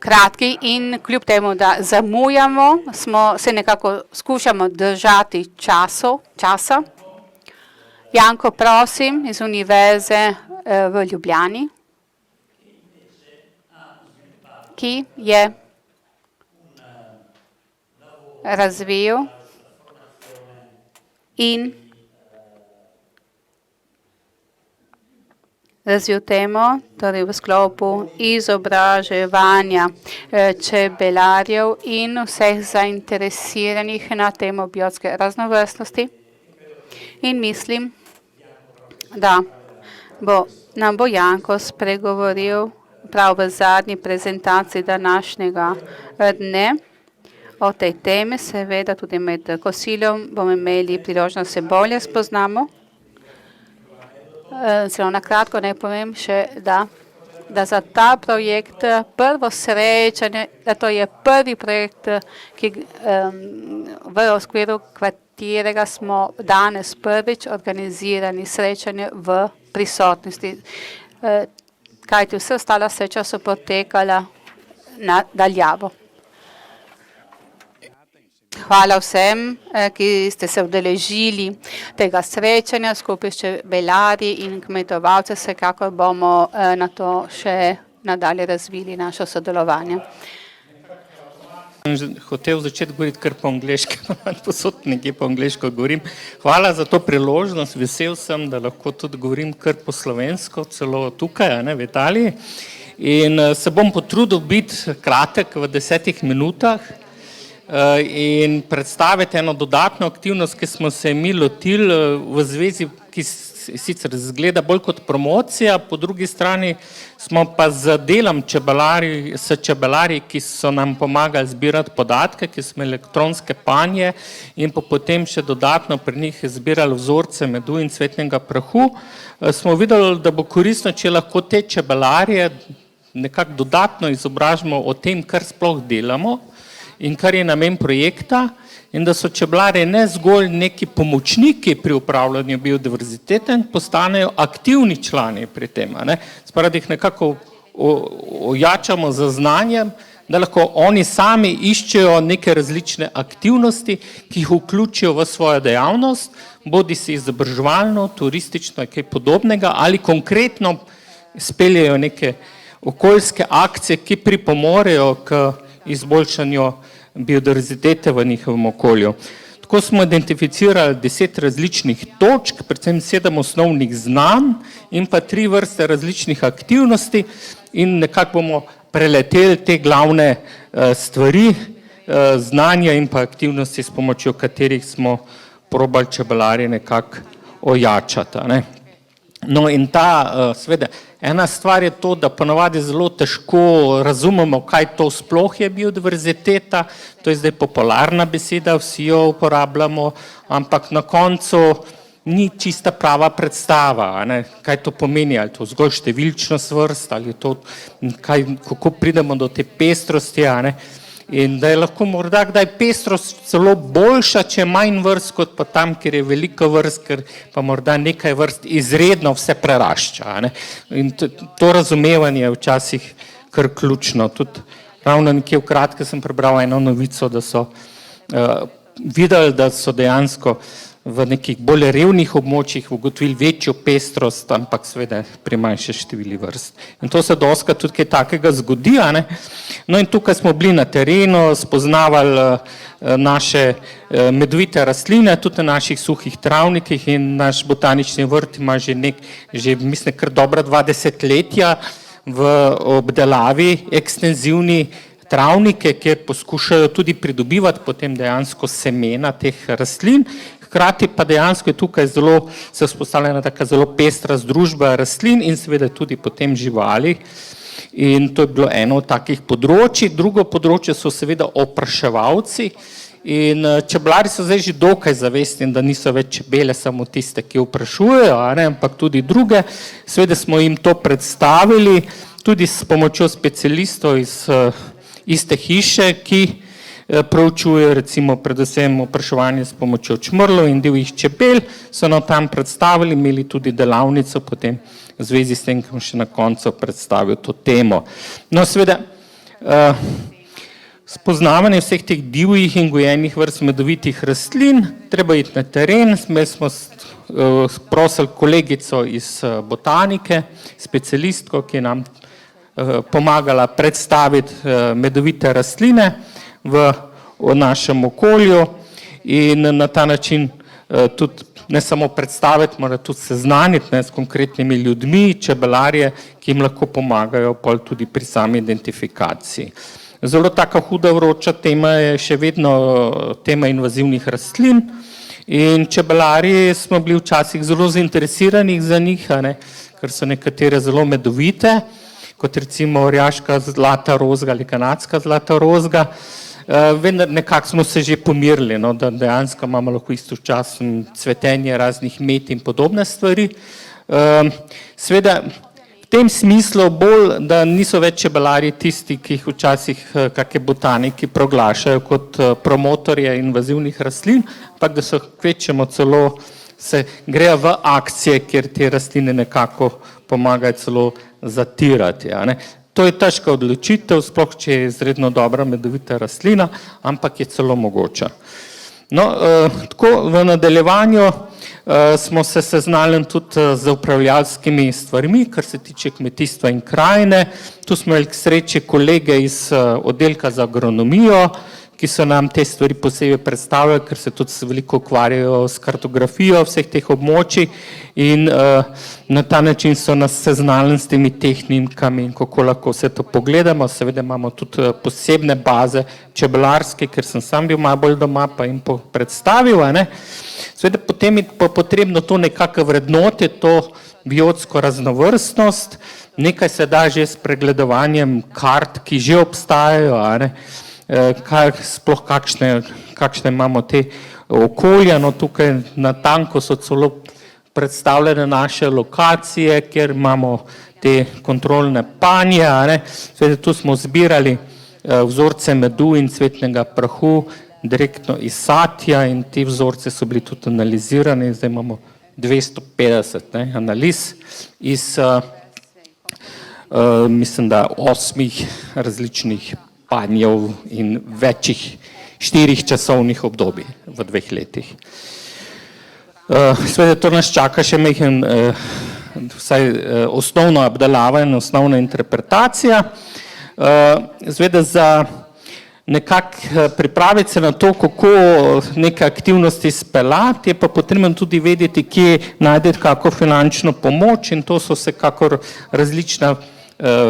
kratki in kljub temu, da zamujamo, se nekako skušamo držati časa. Janko, prosim, iz Univerze v Ljubljani, ki je razvil temo, torej v sklopu izobraževanja čebelarjev in vseh zainteresiranih na temo biotske raznovrstnosti. In mislim, da nam bo Janko spregovoril prav v zadnji prezentaciji današnjega dne. O tej temi, seveda tudi med kosilom bomo imeli priložnost, se bolje spoznamo. Zelo na kratko naj povem še, da za ta projekt prvo srečanje, da to je prvi projekt, ki v okviru katerega smo danes prvič organizirani srečanje v prisotnosti. Kajti vse ostala sreča so potekala nadaljavo. Hvala vsem, ki ste se udeležili tega srečanja skupaj s čebelarji in kmetovalci. Vsekakor bomo na to še nadalje razvili naše sodelovanje.
Hotel začeti govoriti kar po angleški, posod nekje po angleško govorim. Hvala za to priložnost, vesel sem, da lahko tudi govorim kar po slovensko, celo tukaj, v Italiji. In se bom potrudil biti kratek v 10 minutah in predstaviti eno dodatno aktivnost, ki smo se mi lotili v zvezi, ki sicer zgleda bolj kot promocija, po drugi strani smo pa z delom čebelarji, ki so nam pomagali zbirati podatke, ki smo elektronske panje in potem še dodatno pri njih zbirali vzorce medu in cvetnega prahu, smo videli, da bo koristno, če lahko te čebelarje nekako dodatno izobražimo o tem, kar sploh delamo in kar je namen projekta in da so čebelari ne zgolj neki pomočniki pri upravljanju biodiverzitete, postanejo aktivni člani pri tem. Spravi, da jih nekako ojačamo z znanjem, da lahko oni sami iščejo neke različne aktivnosti, ki jih vključijo v svojo dejavnost, bodi si izobraževalno, turistično, kaj podobnega, ali konkretno speljejo neke okoljske akcije, ki pripomorejo k izboljšanju biodiverzitete v njihovem okolju. Tako smo identificirali 10 različnih točk, predvsem 7 osnovnih znanj in pa 3 vrste različnih aktivnosti in nekako bomo preleteli te glavne stvari, znanja in pa aktivnosti, s pomočjo katerih smo probali čebelarje nekako ojačati. No in seveda, ena stvar je to, da ponavadi zelo težko razumemo, kaj to sploh je biodiverziteta, to je zdaj popularna beseda, vsi jo uporabljamo, ampak na koncu ni čista prava predstava, kaj to pomeni, ali to zgolj številčnost vrst, ali to, kako pridemo do te pestrosti, in da je lahko morda kdaj pestrost celo boljša, če je manj vrst, kot pa tam, kjer je veliko vrst, ker pa morda nekaj vrst izredno vse prerašča. In to razumevanje je včasih kar ključno. Tudi ravno nekje v kratke sem prebral eno novico, da so videli, da so dejansko v nekih bolj revnih območjih ugotovili večjo pestrost, ampak seveda pri manjše števili vrst. In to se dostikrat tudi kaj takega zgodi. No in tukaj smo bili na terenu, spoznavali naše medovite rastline, tudi na naših suhih travnikih, in naš botanični vrt ima že mislim, kar dobra 2 desetletja v obdelavi ekstenzivni travnike, kjer poskušajo tudi pridobivati potem dejansko semena teh rastlin. Hkrati pa dejansko je tukaj se vzpostavljena taka zelo pestra združba rastlin in seveda tudi potem živali. In to je bilo eno od takih področji. Drugo področje so seveda opraševalci. In čebelari so zdaj že dokaj zavestni, da niso več čebele samo tiste, ki oprašujejo, ampak tudi druge. Seveda smo jim to predstavili tudi s pomočjo specialistov iz iste hiše, ki proučuje recimo predvsem opraševanje s pomočjo čmrlov in divjih čebel, so nam tam predstavili, imeli tudi delavnico potem v zvezi s tem, ki bom še na koncu predstavil to temo. No, seveda, spoznavanje vseh teh divjih in gojenih vrst medovitih rastlin, treba iti na teren. Imeli smo prosili kolegico iz botanike, specialistko, ki je nam pomagala predstaviti medovite rastline v našem okolju in na ta način tudi ne samo predstaviti, mora tudi seznaniti s konkretnimi ljudmi, čebelarje, ki jim lahko pomagajo pol tudi pri sami identifikaciji. Zelo taka huda vroča tema je še vedno tema invazivnih rastlin in čebelarji smo bili včasih zelo zainteresirani za njih, ker so nekatere zelo medovite, kot recimo orjaška zlata rozga ali kanadska zlata rozga. Vendar nekako smo se že pomirili, da dejansko imamo lahko istočasno cvetenje raznih met in podobne stvari. Seveda v tem smislu bolj, da niso več čebelari tisti, ki jih včasih kakšni botaniki proglašajo kot promotorje invazivnih rastlin, ampak da so kvečemo celo se grejo v akcije, kjer te rastline nekako pomagajo celo zatirati. To je težka odločitev, sploh če je izredno dobra medovita rastlina, ampak je celo mogoča. No, tako v nadaljevanju smo se seznanili tudi z upravljalskimi stvarmi, kar se tiče kmetijstva in krajine. Tu smo imeli k sreči kolege iz oddelka za agronomijo, ki so nam te stvari posebej predstavljali, ker se tudi veliko ukvarjajo s kartografijo vseh teh območij in na ta način so nas seznanili s temi tehnikami in kako lahko vse to pogledamo. Seveda imamo tudi posebne baze čebelarske, ker sem sam bil malo bolj doma, pa jim predstavil. Seveda potem je potrebno to nekako vrednotiti, to biotsko raznovrstnost. Nekaj se da že s pregledovanjem kart, ki že obstajajo, sploh kakšne imamo te okolja. No, tukaj na tanko so celo predstavljene naše lokacije, kjer imamo te kontrolne panje. Seveda tu smo zbirali vzorce medu in cvetnega prahu direktno iz satja in ti vzorci so bili tudi analizirani. Zdaj imamo 250 analiz iz, mislim, da 8 različnih panjev in večjih 4 časovnih obdobij v 2 letih. Seveda to nas čaka še majhen, vsaj osnovna obdelava in osnovna interpretacija. Seveda za nekako pripraviti se na to, kako neke aktivnosti speljati, je pa potrebno tudi vedeti, kje najdeti kako finančno pomoč in to so vsekakor različna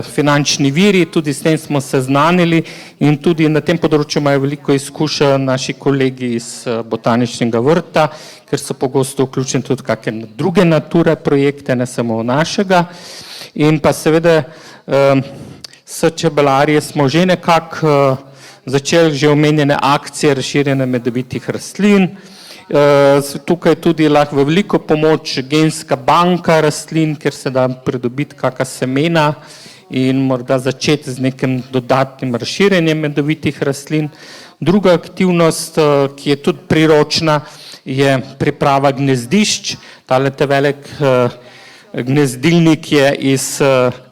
finančni viri, tudi s tem smo seznanili in tudi na tem področju imajo veliko izkušenj naši kolegi iz Botaničnega vrta, ker so pogosto vključeni tudi kakšne druge nature projekte, ne samo našega. In pa seveda s čebelarji smo že nekako začeli že omenjene akcije razširjene medovitih rastlin. Tukaj tudi lahko v veliko pomoč genska banka rastlin, kjer se da pridobiti kakšna semena in morda začeti z nekim dodatnim razširjenjem medovitih rastlin. Druga aktivnost, ki je tudi priročna, je priprava gnezdišč. Tale velik gnezdilnik je iz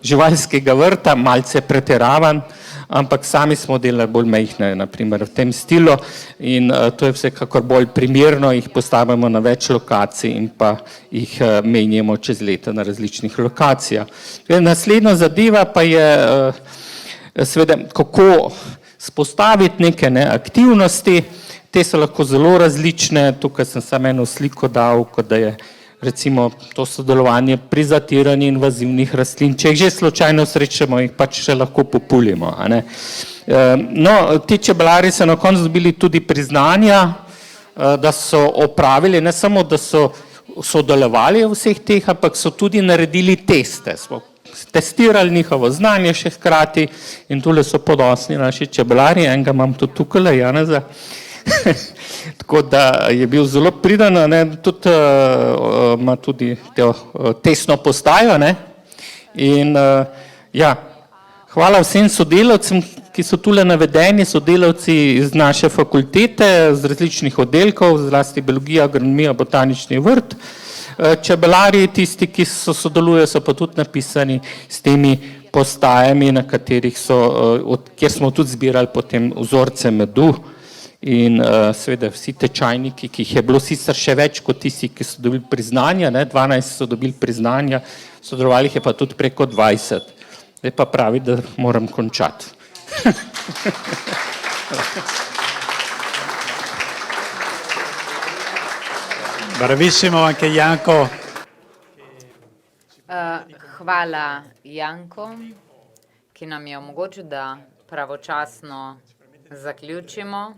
živalskega vrta, malce pretiravan, ampak sami smo delali bolj majhne, naprimer v tem stilu in to je vsekakor bolj primerno, jih postavimo na več lokacij in pa jih menjamo čez leta na različnih lokacijah. Naslednja zadeva pa je seveda, kako spostaviti neke aktivnosti, te so lahko zelo različne, tukaj sem samo eno sliko dal, kot da je recimo to sodelovanje pri zatiranju invazivnih rastlin, če jih že slučajno srečamo, jih pač še lahko populimo. No, ti čebelari so na koncu dobili tudi priznanja, da so opravili, ne samo, da so sodelovali v vseh teh, ampak so tudi naredili teste. Smo testirali njihovo znanje še hkrati in tule so ponosni naši čebelari, enega imam tudi tukaj, Janeza. Tako da je bil zelo pridan, tudi ima tudi testno postajo. In ja, hvala vsem sodelavcem, ki so tule navedeni, sodelavci iz naše fakultete, z različnih oddelkov, zlasti biologija, agronomija, botanični vrt. Čebelari, tisti, ki sodelujejo, so pa tudi napisani s temi postajami, na katerih so, kjer smo tudi zbirali potem vzorce medu. In seveda vsi tečajniki, ki jih je bilo sicer še več kot tisti, ki so dobili priznanja, 12 so dobili priznanja, sodelovali je pa tudi preko 20. Zdaj pa pravi, da moram končati.
Bravissimo anche Janko.
Hvala Janko, ki nam je omogočil, da pravočasno zaključimo.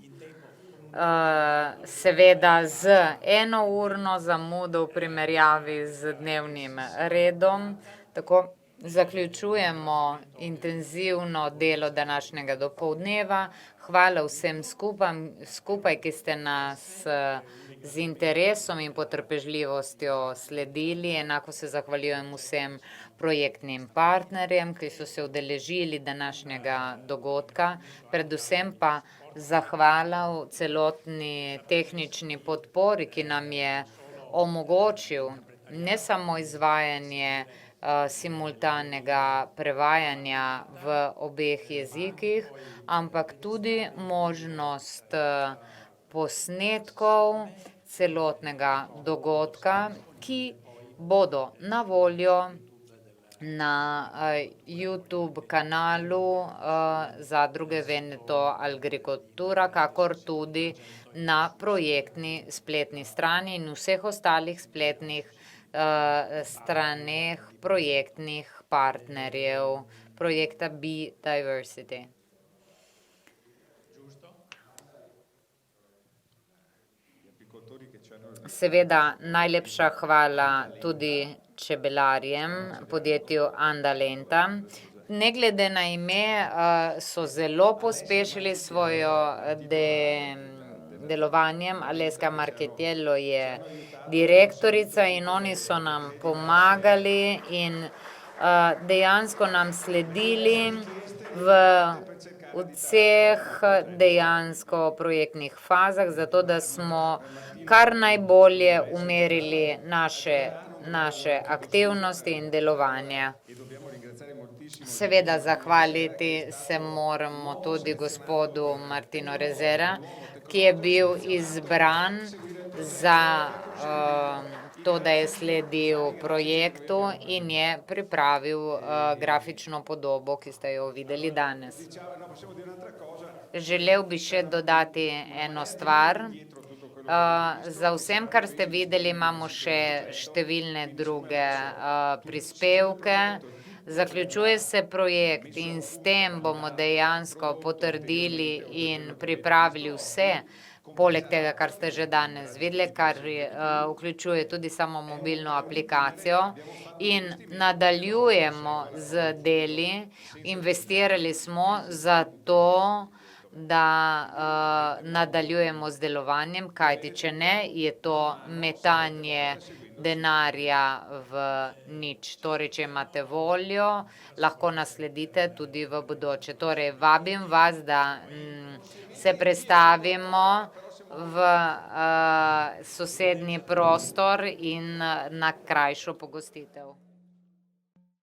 Seveda z enourno zamudo v primerjavi z dnevnim redom. Tako zaključujemo intenzivno delo današnjega dopoldneva. Hvala vsem skupaj, ki ste nas z interesom in potrpežljivostjo sledili. Enako se zahvaljujem vsem projektnim partnerjem, ki so se udeležili današnjega dogodka. Predvsem pa zahvala v celotni tehnični podpori, ki nam je omogočil ne samo izvajanje simultanega prevajanja v obeh jezikih, ampak tudi možnost posnetkov celotnega dogodka, ki bodo na voljo na YouTube kanalu Zadruge Veneto Agricoltura, kakor tudi na projektni spletni strani in vseh ostalih spletnih straneh projektnih partnerjev projekta Be Diversity. Seveda najlepša hvala tudi čebelarjem, podjetju Andalenta. Ne glede na ime, so zelo pospešili svojo delovanjem. Aleska Marketiello je direktorica in oni so nam pomagali in dejansko nam sledili v v vseh dejansko projektnih fazah, zato da smo kar najbolje umerili naše aktivnosti in delovanje. Seveda zahvaliti se moramo tudi gospodu Martinu Rezera, ki je bil izbran za to, da je sledil projektu in je pripravil grafično podobo, ki ste jo videli danes. Želel bi še dodati eno stvar. Za vsem, kar ste videli, imamo še številne druge prispevke. Zaključuje se projekt in s tem bomo dejansko potrdili in pripravili vse, poleg tega, kar ste že danes videli, kar vključuje tudi samo mobilno aplikacijo in nadaljujemo z deli. Investirali smo za to, da nadaljujemo z delovanjem, kajti če ne, je to metanje denarja v nič. Torej, če imate voljo, lahko nas sledite tudi v bodoče. Torej, vabim vas, da se prestavimo v sosednji prostor in na krajšo pogostitev.